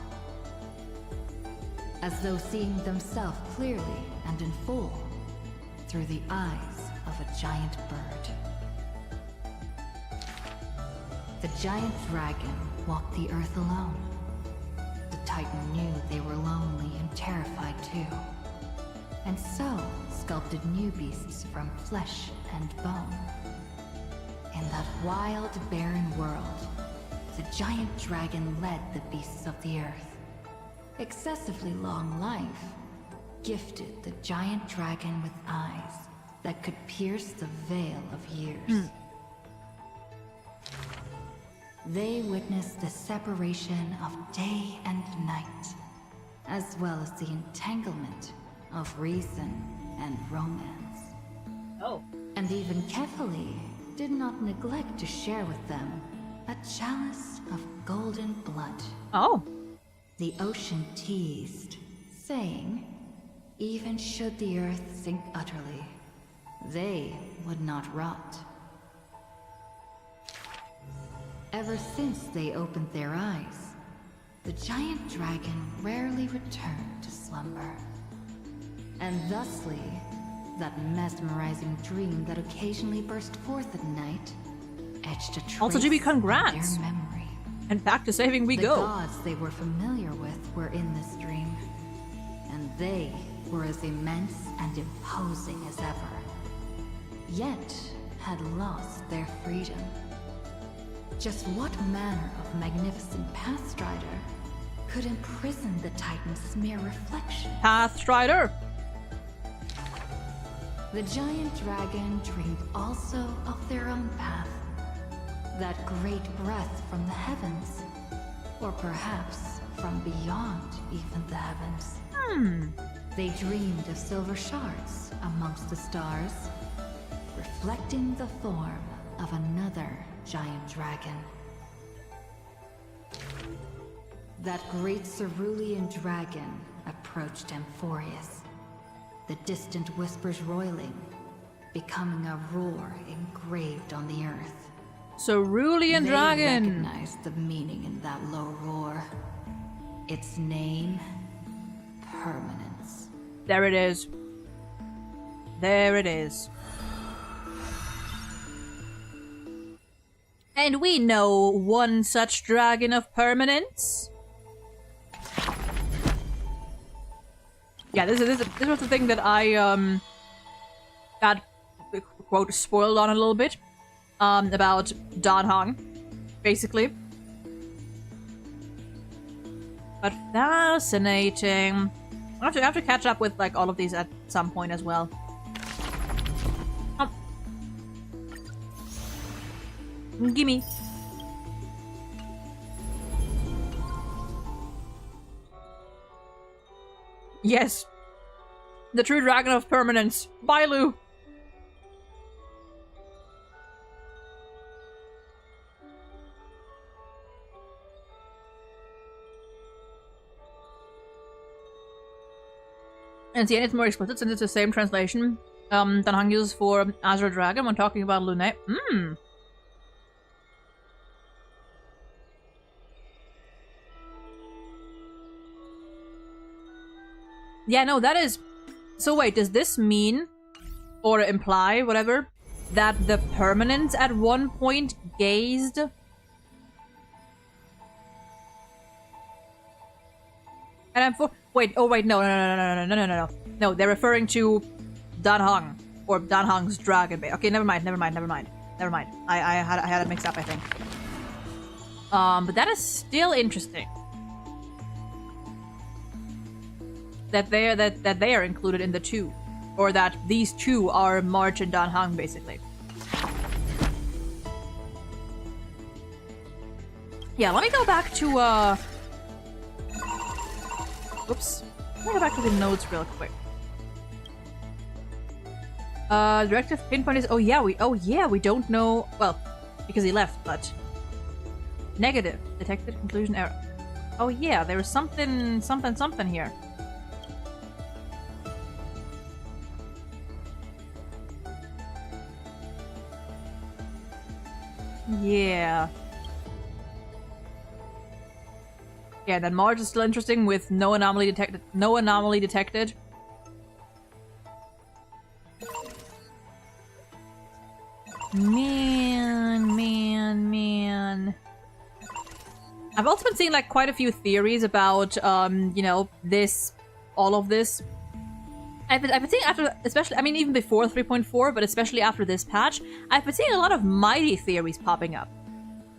Speaker 5: As though seeing themselves clearly and in full through the eyes of a giant bird. The giant dragon walked the earth alone. The Titan knew they were lonely and terrified too, and so sculpted new beasts from flesh and bone. In that wild, barren world, the giant dragon led the beasts of the earth. Excessively long life gifted the giant dragon with eyes that could pierce the veil of years. They witnessed the separation of day and night, as well as the entanglement of reason and romance.
Speaker 1: Oh.
Speaker 5: And even Kefali did not neglect to share with them a chalice of golden blood.
Speaker 1: Oh.
Speaker 5: The ocean teased, saying, even should the earth sink utterly, they would not rot. Ever since they opened their eyes, the giant dragon rarely returned to slumber. And thusly, that mesmerizing dream that occasionally burst forth at night etched a trace
Speaker 1: Also, GB,
Speaker 5: in
Speaker 1: congrats.
Speaker 5: their memory.
Speaker 1: And back to saving we
Speaker 5: The
Speaker 1: go.
Speaker 5: gods they were familiar with were in this dream, and they were as immense and imposing as ever, yet had lost their freedom. Just what manner of magnificent Pathstrider could imprison the Titan's mere reflection?
Speaker 1: Pathstrider!
Speaker 5: The giant dragon dreamed also of their own path. That great breath from the heavens. Or perhaps from beyond even the heavens. They dreamed of silver shards amongst the stars, reflecting the form of another giant dragon. That great cerulean dragon approached Amphorius, the distant whispers roiling, becoming a roar engraved on the earth.
Speaker 1: Cerulean
Speaker 5: They
Speaker 1: dragon!
Speaker 5: recognized the meaning in that low roar. Its name, permanence.
Speaker 1: There it is. There it is. And we know one such dragon of permanence. Yeah, this was the thing that I got quote spoiled on a little bit about Dan Hong, basically. But fascinating. I have to catch up with like all of these at some point as well. Gimme. Yes. The true dragon of permanence. Bye, Lou. And the end is more explicit since it's the same translation Dan Hang uses for Azure Dragon when talking about Lune. Yeah, no, that is... So wait, does this mean, or imply, whatever, that the permanents at one point gazed? And I'm for... Wait, oh wait, no. No, they're referring to Dan Hang, or Dan Hang's dragon bait. Okay, never mind. I had it mixed up, I think. But that is still interesting. That they are included in the two. Or that these two are March and Dan Hang, basically. Yeah, let me go back to, Oops. Let me go back to the notes real quick. Directive pinpoint is... Oh yeah, we don't know... Well, because he left, but... Negative. Detected conclusion error. Oh yeah, there was something here. Yeah. Yeah, then Mars is still interesting with no anomaly detected. Man. I've also been seeing like quite a few theories about, you know, all of this. I've been seeing after, especially, I mean, even before 3.4, but especially after this patch, I've been seeing a lot of Mighty theories popping up.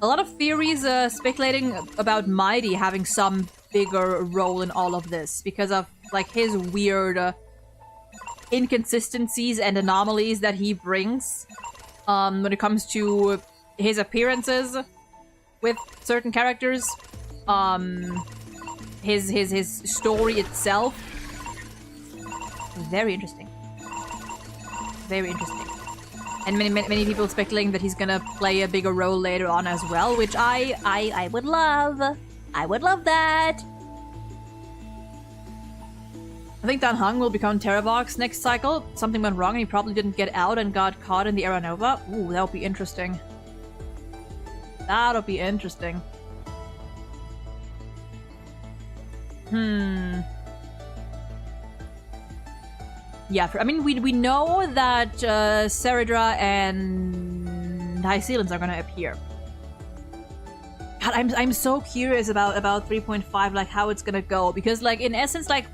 Speaker 1: A lot of theories speculating about Mighty having some bigger role in all of this because of, like, his weird inconsistencies and anomalies that he brings when it comes to his appearances with certain characters, his story itself. Very interesting. Very interesting. And many people speculating that he's gonna play a bigger role later on as well, which I would love. I would love that. I think Dan Hang will become Terravox next cycle. Something went wrong and he probably didn't get out and got caught in the Era Nova. Ooh, that'll be interesting. That'll be interesting. Yeah, I mean, we know that Seridra and High Sealants are gonna appear. God, I'm so curious about 3.5, like how it's gonna go, because like in essence, like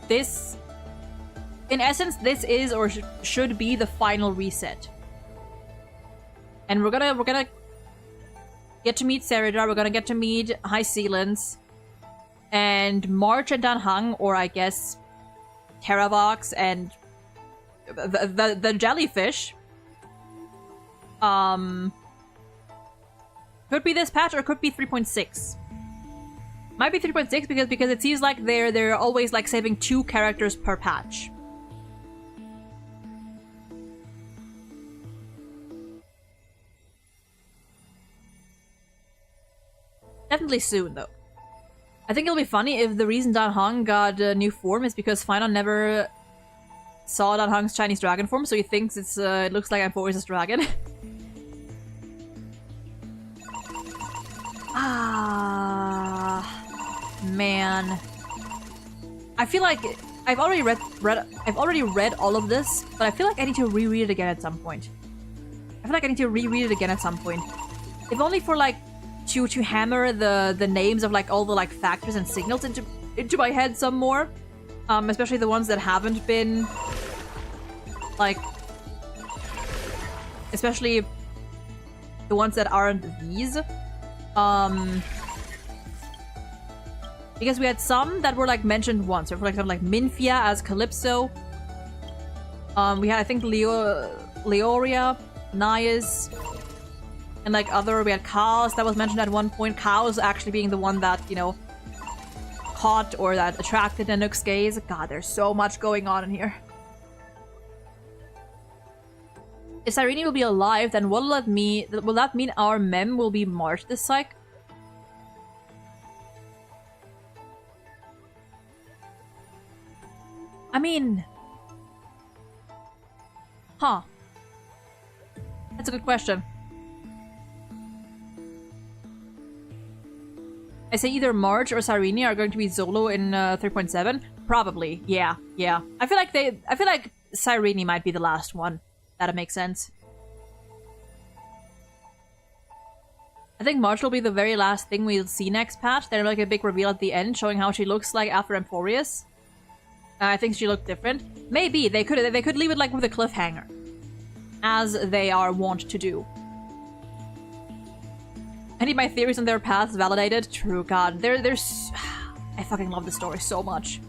Speaker 1: this is or should be the final reset, and we're gonna get to meet Seridra, we're gonna get to meet High Sealants, and March and Dan Hang, or I guess Terravox and the jellyfish. Could be this patch or could be 3.6. Might be 3.6 because it seems like they're always like saving 2 characters per patch. Definitely soon though. I think it'll be funny if the reason Dan Hang got a new form is because Finon never saw Dan Hang's Chinese dragon form, so he thinks it looks like Amphoris's dragon. Man. I feel like I've already read all of this, but I feel like I need to reread it again at some point. If only for like to hammer the names of like all the like factors and signals into my head some more, especially the ones that haven't been like, especially the ones that aren't these, because we had some that were like mentioned once. So for example, like Minfia as Calypso. We had I think Leoria, Naias. And like we had Chaos that was mentioned at one point. Chaos actually being the one that, you know, caught or that attracted Nanook's gaze. God, there's so much going on in here. If Cyrene will be alive, then what will that mean? Will that mean our mem will be marched this cycle? I mean... Huh. That's a good question. I say either Marge or Cyrene are going to be Zolo in 3.7. Probably, yeah. I feel like Cyrene might be the last one. That'd make sense. I think Marge will be the very last thing we'll see next patch. Then like a big reveal at the end, showing how she looks like after Amphorius. I think she looked different. Maybe they could leave it like with a cliffhanger, as they are wont to do. I need my theories on their paths validated. True, God, there's. I fucking love this story so much.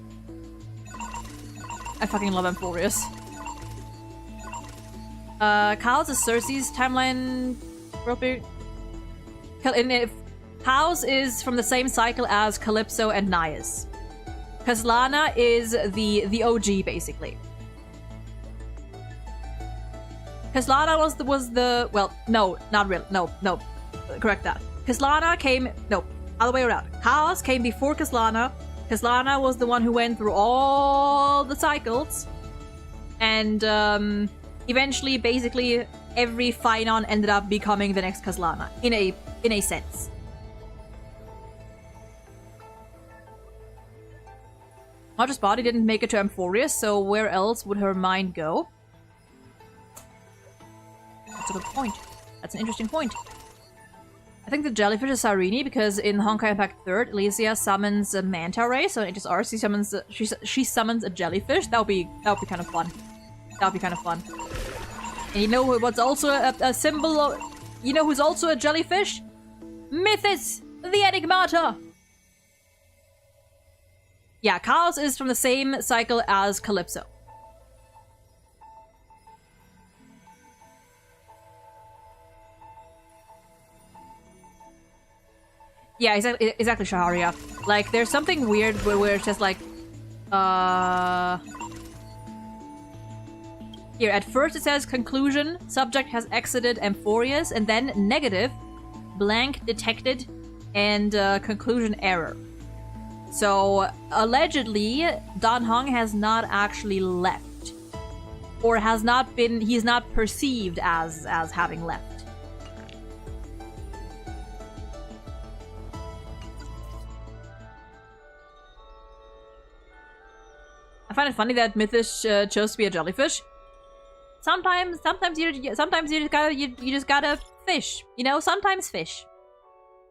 Speaker 1: I fucking love Amphorius. Kyle's is Cersei's timeline. Kyle's is from the same cycle as Calypso and Nias. Kaslana is the OG, basically. Kaslana was the well, no, not real. No, correct that. Kaslana came, no, other way around. Chaos came before Kaslana. Kaslana was the one who went through all the cycles, and eventually, basically, every Phynon ended up becoming the next Kaslana in a sense. Marge's body didn't make it to Amphorius, so where else would her mind go? That's a good point. That's an interesting point. I think the jellyfish is Cyrene because in Honkai Impact 3rd, Elysia summons a manta ray, so in HSR she summons a jellyfish. That would be kind of fun. That would be kind of fun. And you know what's also a symbol of... You know who's also a jellyfish? Mythis, the Enigmata! Yeah, Chaos is from the same cycle as Calypso. Yeah, exactly, Shaharia. Like, there's something weird where it's just like... Here, at first it says conclusion, subject has exited Amphorius, and then negative, blank detected, and conclusion error. So, allegedly, Dan Heng has not actually left. Or has not been, he's not perceived as having left. I find it funny that Mythis chose to be a jellyfish. Sometimes you just gotta fish. You know, sometimes fish.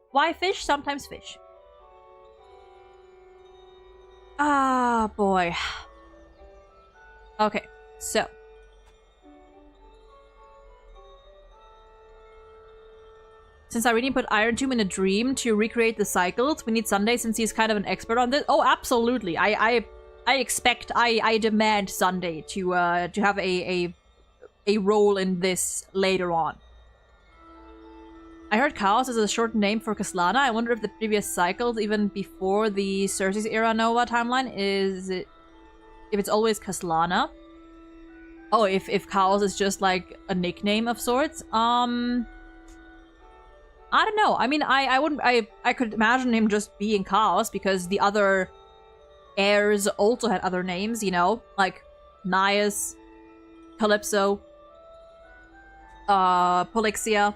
Speaker 1: Why fish? Sometimes fish. Ah, boy. Okay, so. Since Irene put Iron Tomb in a dream to recreate the cycles, we need Sunday since he's kind of an expert on this. Oh, absolutely. I demand Sunday to have a role in this later on. I heard Chaos is a short name for Kaslana. I wonder if the previous cycles, even before the Cersei's era Nova timeline, if it's always Kaslana. Oh, if Chaos is just like a nickname of sorts. I don't know. I mean, I could imagine him just being Chaos because the other heirs also had other names, you know, like Nias, Calypso, Polixia.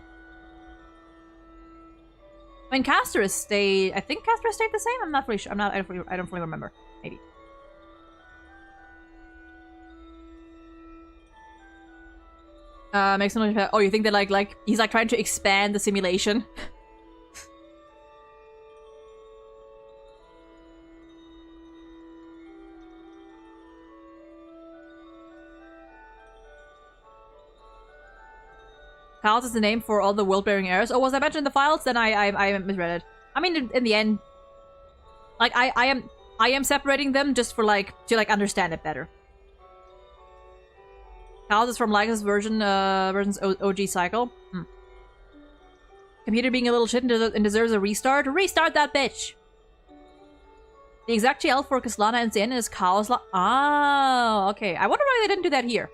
Speaker 1: I mean, Castor stayed. I think Castor stayed the same. I'm not really sure. I don't fully remember. Maybe. Makes no sense. Oh, you think that like he's like trying to expand the simulation? Chaos is the name for all the world-bearing heirs. Oh, was I mentioned in the files? Then I misread it. I mean, in the end, like I am separating them just for to understand it better. Chaos is from Lyca's version's OG cycle. Computer being a little shit and deserves a restart. Restart that bitch. The exact TL for Kaslana and Zen is Chaos. Ah, okay. I wonder why they didn't do that here.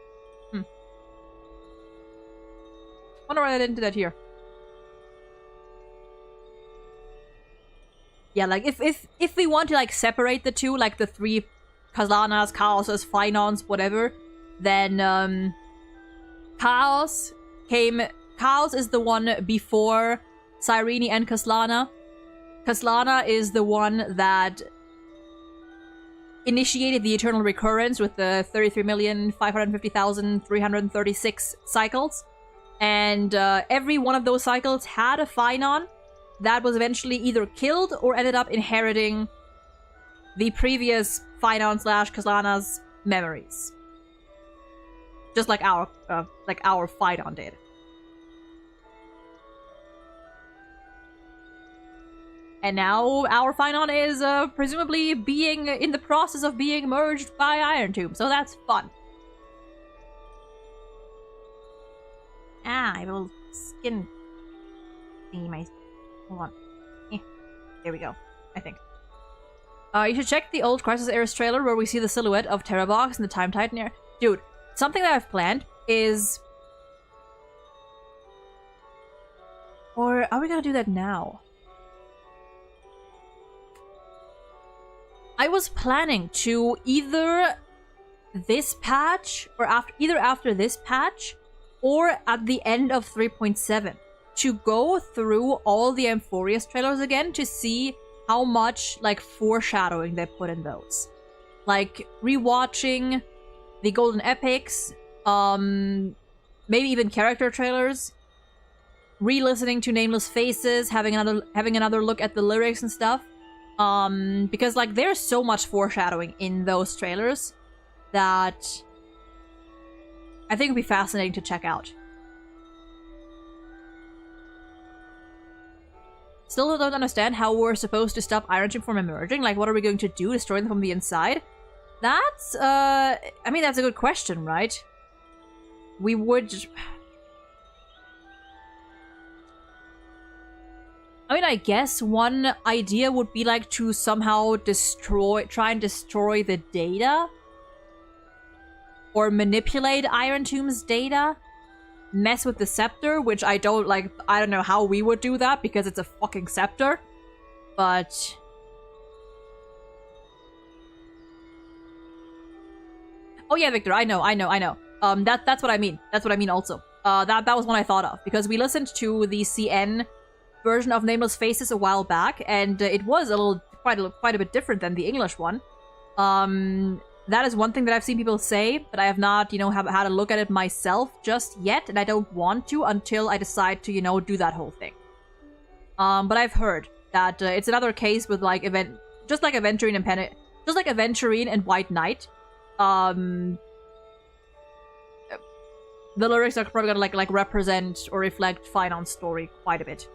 Speaker 1: Wonder why they didn't do that here. Yeah, like if we want to like separate the two, like the three Kaslanas, Chaoses, Finons, whatever, then Chaos is the one before Cyrene and Kaslana. Kaslana is the one that initiated the eternal recurrence with the 33,550,336 cycles. And every one of those cycles had a Finon that was eventually either killed or ended up inheriting the previous Finon / Kaslana's memories. Just like our Finon did. And now our Finon is presumably being in the process of being merged by Iron Tomb, so that's fun. Ah, I have a little skin thingy. My hold on. There we go. I think. You should check the old Crisis Airs trailer where we see the silhouette of Terrorbox and the Time Titan air. Dude, something that I've planned is. Or are we gonna do that now? I was planning to either this patch or after this patch or at the end of 3.7 to go through all the Amphorius trailers again to see how much like foreshadowing they put in those. Like rewatching the Golden Epics, maybe even character trailers, re-listening to Nameless Faces, having another look at the lyrics and stuff. Because like there's so much foreshadowing in those trailers that I think it'd be fascinating to check out. Still don't understand how we're supposed to stop Iron Tomb from emerging. Like, what are we going to do? Destroy them from the inside? That's, I mean, that's a good question, right? We would... I mean, I guess one idea would be like to somehow try and destroy the data. Or manipulate Iron Tomb's data. Mess with the scepter, which I don't know how we would do that because it's a fucking scepter. But... Oh yeah, Victor, I know. That's what I mean. That's what I mean also. That was one I thought of. Because we listened to the CN version of Nameless Faces a while back, and it was quite a bit different than the English one. That is one thing that I've seen people say, but I have not, have had a look at it myself just yet, and I don't want to until I decide to, do that whole thing. But I've heard that it's another case with like just like Aventurine and White Knight. The lyrics are probably gonna like represent or reflect Finon's story quite a bit.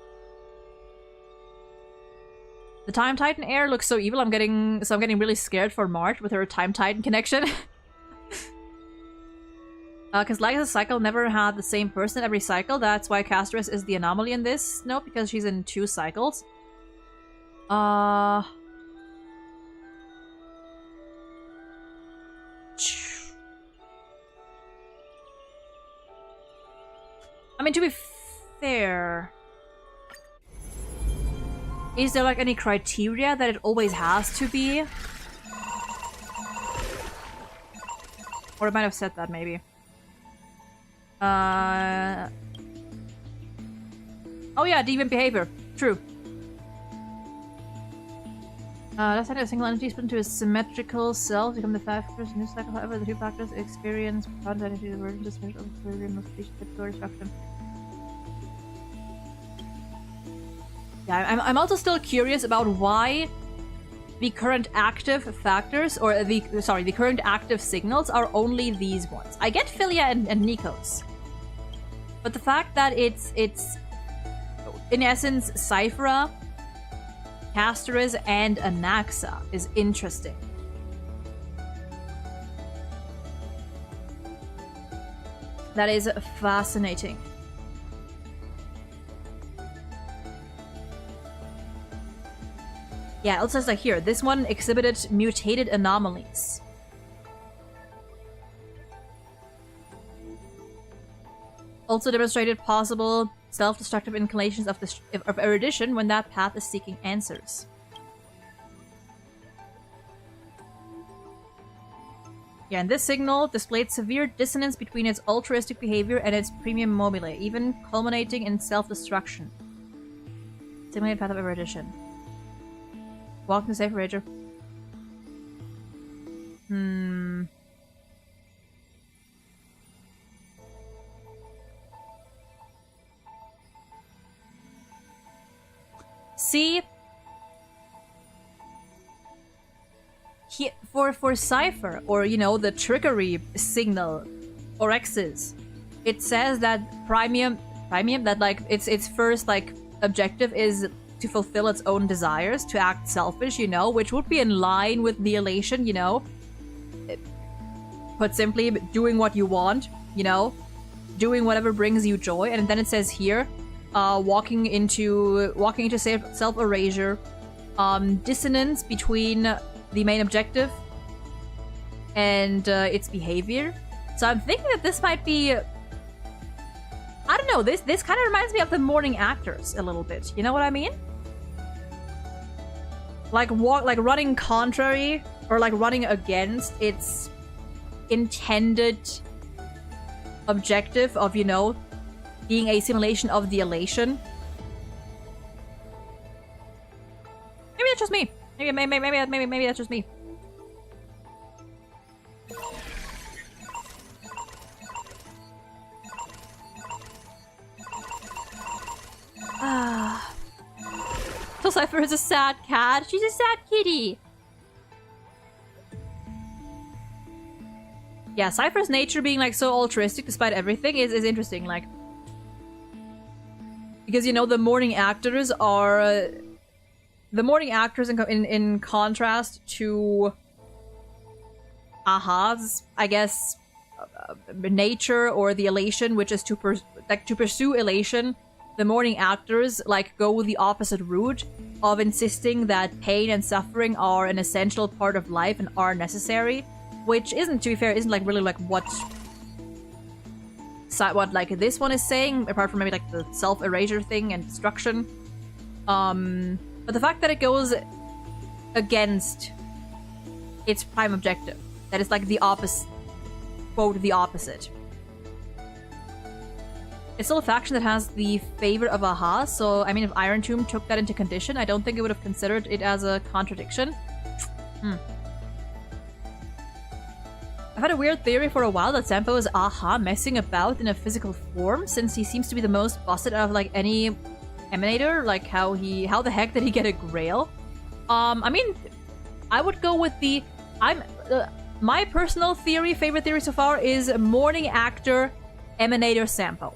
Speaker 1: The Time Titan heir looks so evil. I'm getting really scared for March with her Time Titan connection. Because Laga's cycle never had the same person every cycle. That's why Castris is the anomaly in this. No, because she's in 2 cycles. I mean, to be fair... Is there like any criteria that it always has to be? Or I might have said that maybe. Oh yeah, deviant behavior. True. That's how a single entity split into a symmetrical self become the factors in this cycle. However, the 2 factors experience content into the version to special equilibrium of each typical destruction. Yeah, I'm also still curious about why the current active factors, or the current active signals are only these ones. I get Philia and Nikos. But the fact that it's in essence Cyphera, Castoris, and Anaxa is interesting. That is fascinating. Yeah, it says like here, this one exhibited mutated anomalies. Also demonstrated possible self-destructive inclinations of erudition when that path is seeking answers. Yeah, and this signal displayed severe dissonance between its altruistic behavior and its premium mobile, even culminating in self-destruction. Simulated path of erudition. Walking to safe rager. See, for Cypher, or you know, the trickery signal or X's, it says that premium that like its first like objective is to fulfill its own desires, to act selfish, you know, which would be in line with the elation, you know. Put simply, doing what you want, you know, doing whatever brings you joy. And then it says here, walking into self-erasure, dissonance between the main objective and its behavior. So I'm thinking that this might be, I don't know, this kind of reminds me of the morning actors a little bit. You know what I mean? Like running contrary or like running against its intended objective of, you know, being a simulation of the elation. Maybe that's just me. Maybe that's just me. Ah. So Cypher is a sad cat. She's a sad kitty. Yeah, Cypher's nature being like so altruistic despite everything is interesting, like, because you know the morning actors are in contrast to Aha's, I guess, nature or the elation, which is to pursue elation. The morning actors like go the opposite route of insisting that pain and suffering are an essential part of life and are necessary, which isn't, to be fair, isn't like really like what like this one is saying, apart from maybe like the self-erasure thing and destruction. But the fact that it goes against its prime objective, that it's like the opposite, quote, the opposite. It's still a faction that has the favor of Aha, so I mean, if Iron Tomb took that into condition, I don't think it would have considered it as a contradiction. I've had a weird theory for a while that Sampo is Aha messing about in a physical form, since he seems to be the most busted out of like any emanator. Like how the heck did he get a grail? I mean, I would go with the my personal theory, favorite theory so far, is morning actor emanator Sampo.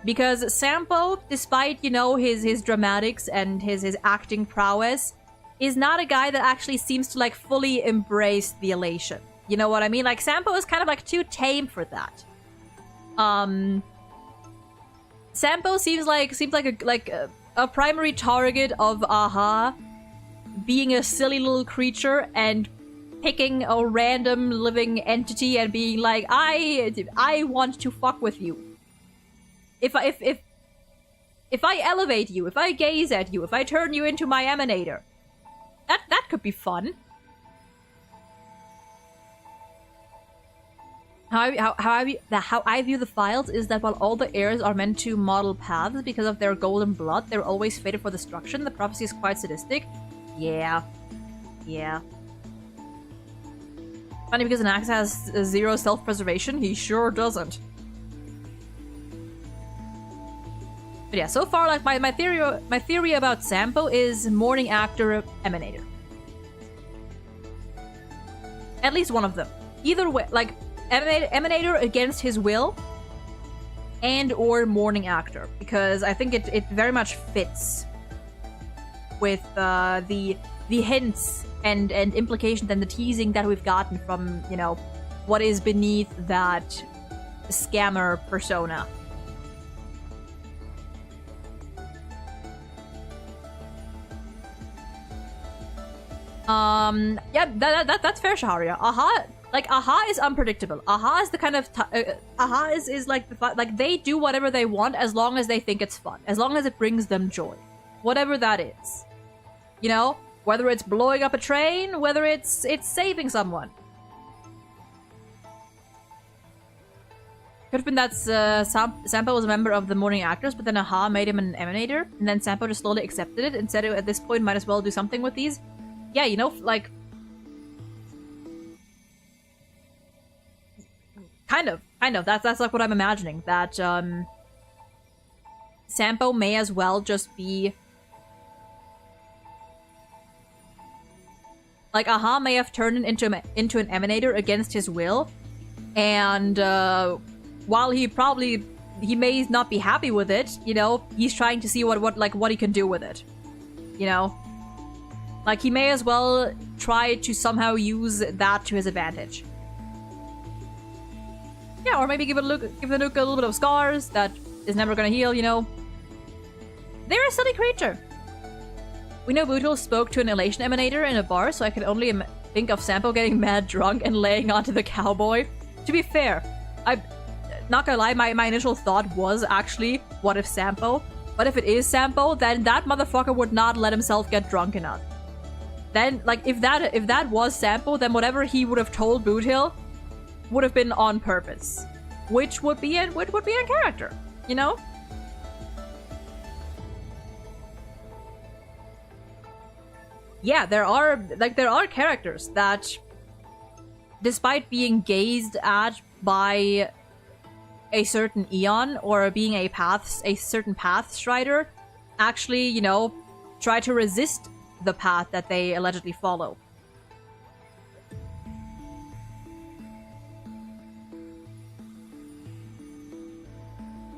Speaker 1: Because Sampo, despite, you know, his dramatics and his acting prowess, is not a guy that actually seems to like fully embrace the elation. You know what I mean? Like, Sampo is kind of like too tame for that. Sampo seems like a primary target of Aha being a silly little creature and picking a random living entity and being like, I want to fuck with you. If I elevate you, if I gaze at you, if I turn you into my emanator, that could be fun. How I view the files is that while all the heirs are meant to model paths because of their golden blood, they're always fated for destruction. The prophecy is quite sadistic. Yeah. Funny because Anax has zero self-preservation. He sure doesn't. But yeah, so far, like my theory about Sampo is morning actor emanator. At least one of them. Either way, like emanator against his will, and or morning actor, because I think it very much fits with the hints and implications and the teasing that we've gotten from, you know, what is beneath that scammer persona. Yeah, that's fair, Shaharia. Aha is unpredictable. Aha is the kind of Aha is like like they do whatever they want as long as they think it's fun, as long as it brings them joy, whatever that is. You know, whether it's blowing up a train, whether it's saving someone. Could have been that Sampo was a member of the Morning Actors, but then Aha made him an emanator, and then Sampo just slowly accepted it and said, at this point, might as well do something with these. Yeah, you know, like... Kind of. That's like what I'm imagining. That, Sampo may as well just be... Like, Aha may have turned it into an emanator against his will, and, while he may not be happy with it, you know, he's trying to see what he can do with it. You know? Like, he may as well try to somehow use that to his advantage. Yeah, or maybe give the Nuke a little bit of scars that is never gonna heal, you know? They're a silly creature. We know Bootle spoke to an elation emanator in a bar, so I can only think of Sampo getting mad drunk and laying onto the cowboy. To be fair, not gonna lie, my initial thought was actually, what if Sampo? But if it is Sampo, then that motherfucker would not let himself get drunk enough. Then, like, if that was Sampo, then whatever he would have told Boothill would have been on purpose. Which would be in character, you know? Yeah, there are characters that, despite being gazed at by a certain Eon or being a certain path strider, actually, you know, try to resist the path that they allegedly follow.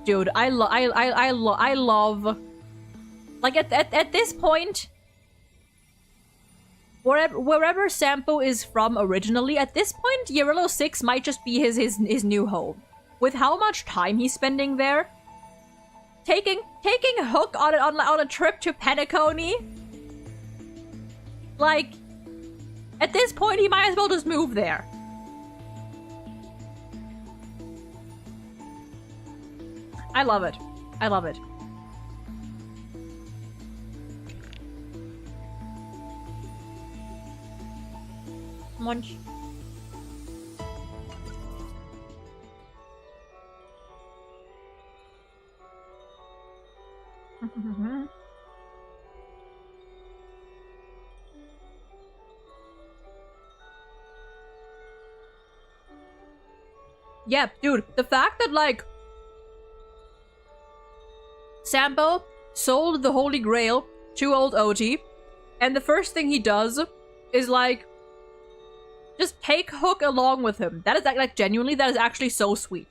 Speaker 1: Dude, I love, like, at this point, wherever Sampo is from originally, at this point, Yarillo 6 might just be his new home. With how much time he's spending there, taking Hook on a trip to Penacony, like, at this point, he might as well just move there. I love it. I love it. Munch. Yeah, dude, the fact that, like, Sampo sold the Holy Grail to old OG, and the first thing he does is, like, just take Hook along with him. That is, like, genuinely, that is actually so sweet.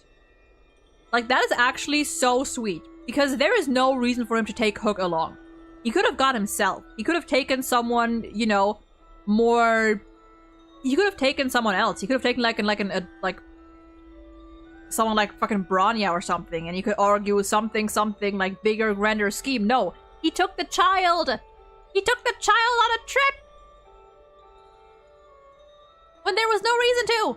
Speaker 1: Like, that is actually so sweet. Because there is no reason for him to take Hook along. He could have gone himself. He could have taken someone, you know, more... He could have taken someone else. He could have taken, like, someone like fucking Bronya or something, and you could argue something, like, bigger, grander scheme. No. He took the child! He took the child on a trip! When there was no reason to!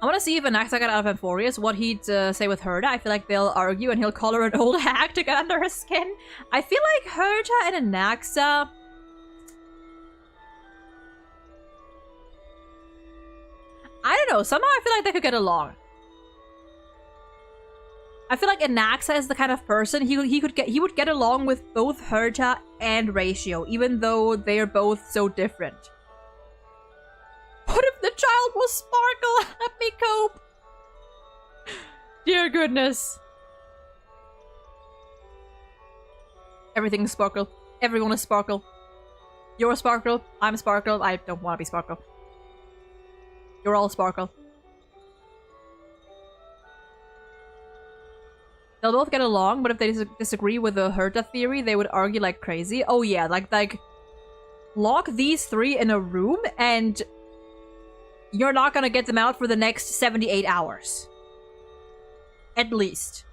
Speaker 1: I want to see if Anaxa got out of Amphorius, what he'd say with Herta. I feel like they'll argue and he'll call her an old hag to get under her skin. I feel like Herta and Anaxa... I don't know, somehow I feel like they could get along. I feel like Anaxa is the kind of person he would get along with both Herta and Ratio, even though they are both so different. What if the child was Sparkle? Let me cope. Dear goodness. Everything's Sparkle. Everyone is Sparkle. You're Sparkle. I'm Sparkle. I don't want to be Sparkle. You're all Sparkle. They'll both get along, but if they disagree with the Herta theory, they would argue like crazy. Oh yeah, like lock these three in a room and you're not gonna get them out for the next 78 hours. At least.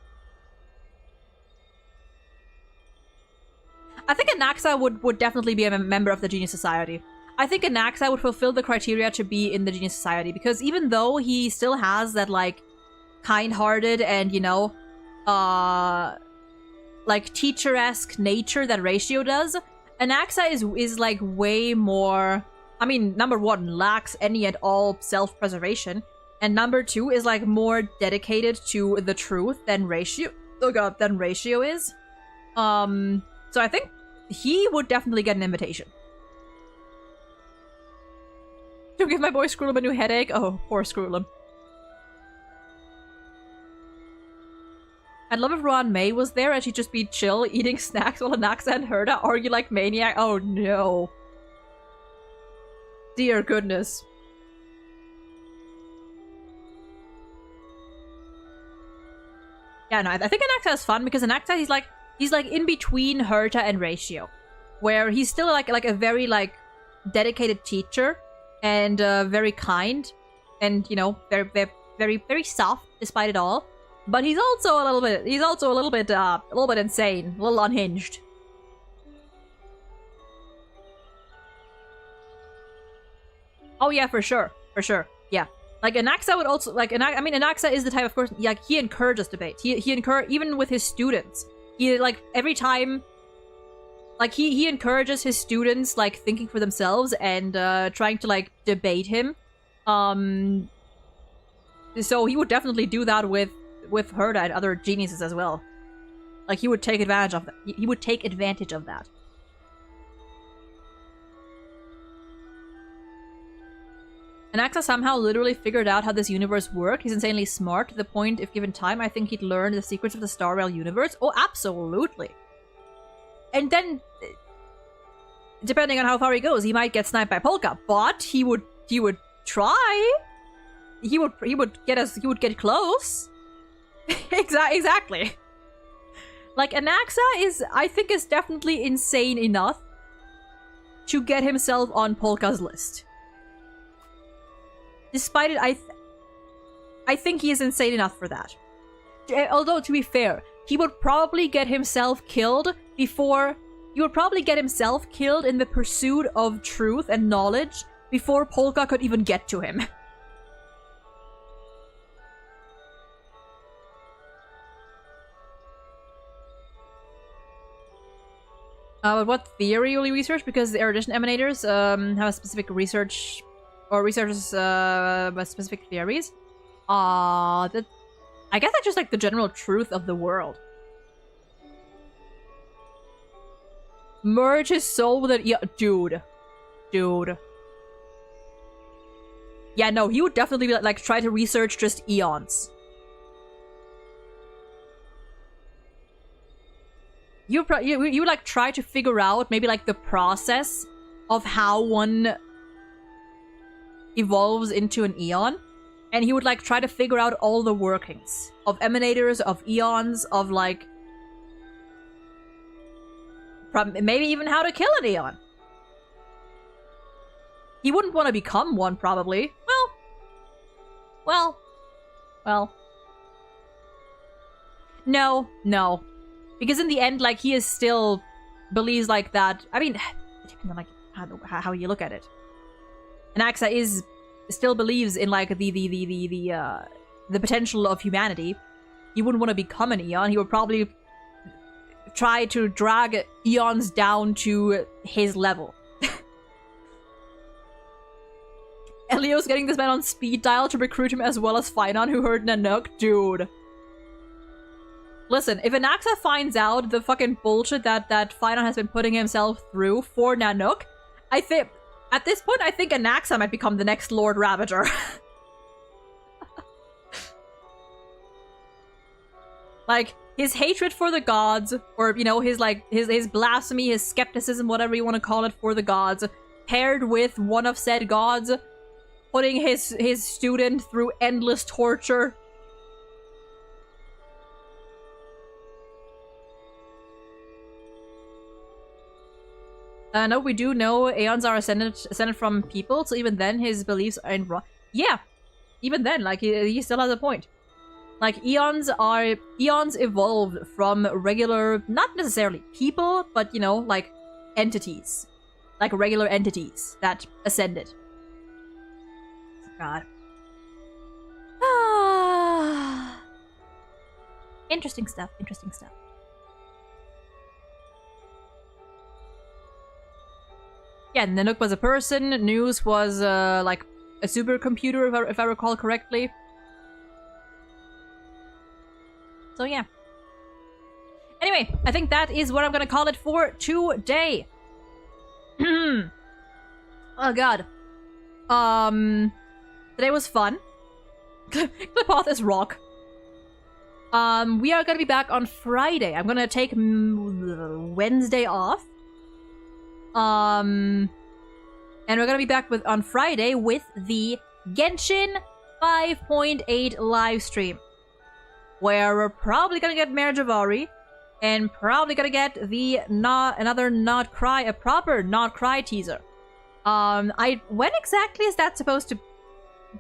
Speaker 1: I think Anaxa would definitely be a member of the Genius Society. I think Anaxa would fulfill the criteria to be in the Genius Society, because even though he still has that, like, kind-hearted and, you know, like, teacher-esque nature that Ratio does, Anaxa is like, way more... I mean, number one, lacks any and all self-preservation, and number two is, like, more dedicated to the truth than Ratio... Oh god, than Ratio is. So I think he would definitely get an invitation. To give my boy Scroolum a new headache? Oh, poor Scroolum. I'd love if Ron May was there and she'd just be chill, eating snacks while Anaxa and Herta argue like maniac. Oh no. Dear goodness. Yeah, no, I think Anaxa is fun because Anaxa, he's like in between Herta and Ratio, where he's still like a very like dedicated teacher and very kind, and you know they're very soft despite it all. But he's also a little bit insane, a little unhinged. Oh yeah, for sure, yeah. Like Anaxa would also like Anaxa is the type, of course, like he encourages debate. He even with his students. He like every time, like he encourages his students like thinking for themselves and trying to like debate him. So he would definitely do that with Herta and other geniuses as well. Like he would take advantage of that. He would take advantage of that. Anaxa somehow literally figured out how this universe worked. He's insanely smart to the point, if given time, I think he'd learn the secrets of the Star Rail universe. Oh, absolutely. And then, depending on how far he goes, he might get sniped by Polka, but he would try. He would get close. Exactly. Like Anaxa I think is definitely insane enough to get himself on Polka's list. Despite it, I think he is insane enough for that. Although, to be fair, he would probably get himself killed before... He would probably get himself killed in the pursuit of truth and knowledge before Polka could even get to him. But what theory will you research? Because the erudition emanators have a specific research... Or researches specific theories. I guess that's just like the general truth of the world. Merge his soul with it. Yeah, dude. Yeah, no, he would definitely be like try to research just eons. You would like try to figure out maybe like the process of how one evolves into an eon, and he would like try to figure out all the workings of emanators, of eons, of like maybe even how to kill an eon. He wouldn't want to become one, probably. Well. No. Because in the end, like, he is still believes like that. I mean, depending on like how you look at it. Anaxa still believes in like the potential of humanity. He wouldn't want to become an eon. He would probably try to drag eons down to his level. Elio's getting this man on speed dial to recruit him as well as Finon, who heard Nanook. Dude. Listen, if Anaxa finds out the fucking bullshit that Finon has been putting himself through for Nanook, I think... At this point, I think Anaxa might become the next Lord Ravager. Like, his hatred for the gods, or, you know, his blasphemy, his skepticism, whatever you want to call it, for the gods, paired with one of said gods, putting his student through endless torture. No, we do know Aeons are ascended from people, so even then his beliefs are in wrong. Yeah, even then, like, he still has a point. Like, eons evolved from regular, not necessarily people, but, you know, like, entities. Like, regular entities that ascended. God. Interesting stuff, interesting stuff. Yeah, Nanook was a person, News was, like, a supercomputer, if I recall correctly. So, yeah. Anyway, I think that is what I'm gonna call it for today. Oh, God. Today was fun. Clipoth is rock. We are gonna be back on Friday. I'm gonna take Wednesday off. And we're gonna be back on Friday with the Genshin 5.8 live stream, where we're probably gonna get Mare Javari, and probably gonna get the a proper Not Cry teaser. When exactly is that supposed to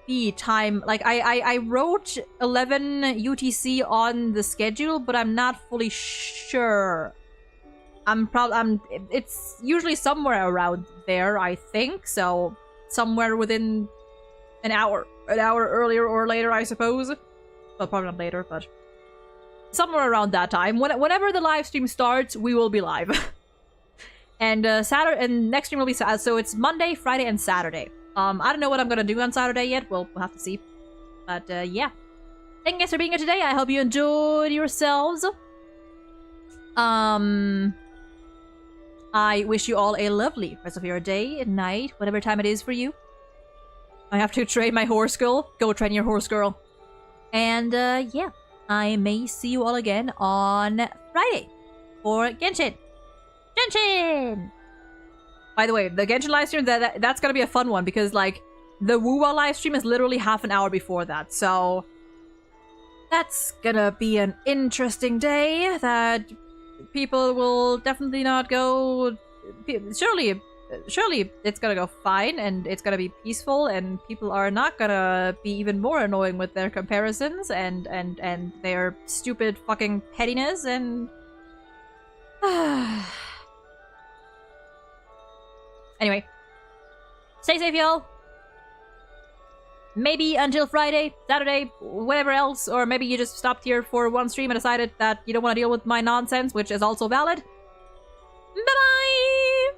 Speaker 1: be time? Like, I wrote 11 UTC on the schedule, but I'm not fully sure. It's usually somewhere around there, I think, so somewhere within an hour earlier or later, I suppose. Well, probably not later, but somewhere around that time. Whenever the live stream starts, we will be live. And Saturday and next stream will be so it's Monday, Friday, and Saturday. I don't know what I'm gonna do on Saturday yet. We'll have to see. But yeah, thank you guys for being here today. I hope you enjoyed yourselves. I wish you all a lovely rest of your day, night, whatever time it is for you. I have to train my horse girl. Go train your horse girl. And yeah, I may see you all again on Friday for Genshin. Genshin! By the way, the Genshin livestream, that's gonna be a fun one, because, like, the Wuwa livestream is literally half an hour before that, so that's gonna be an interesting day that people will definitely not go... Surely it's gonna go fine, and it's gonna be peaceful, and people are not gonna be even more annoying with their comparisons and their stupid fucking pettiness, and... Anyway, stay safe, y'all. Maybe until Friday, Saturday, whatever else, or maybe you just stopped here for one stream and decided that you don't want to deal with my nonsense, which is also valid. Bye-bye!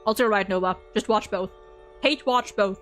Speaker 1: Also right, Nova. Just watch both. Hate watch both.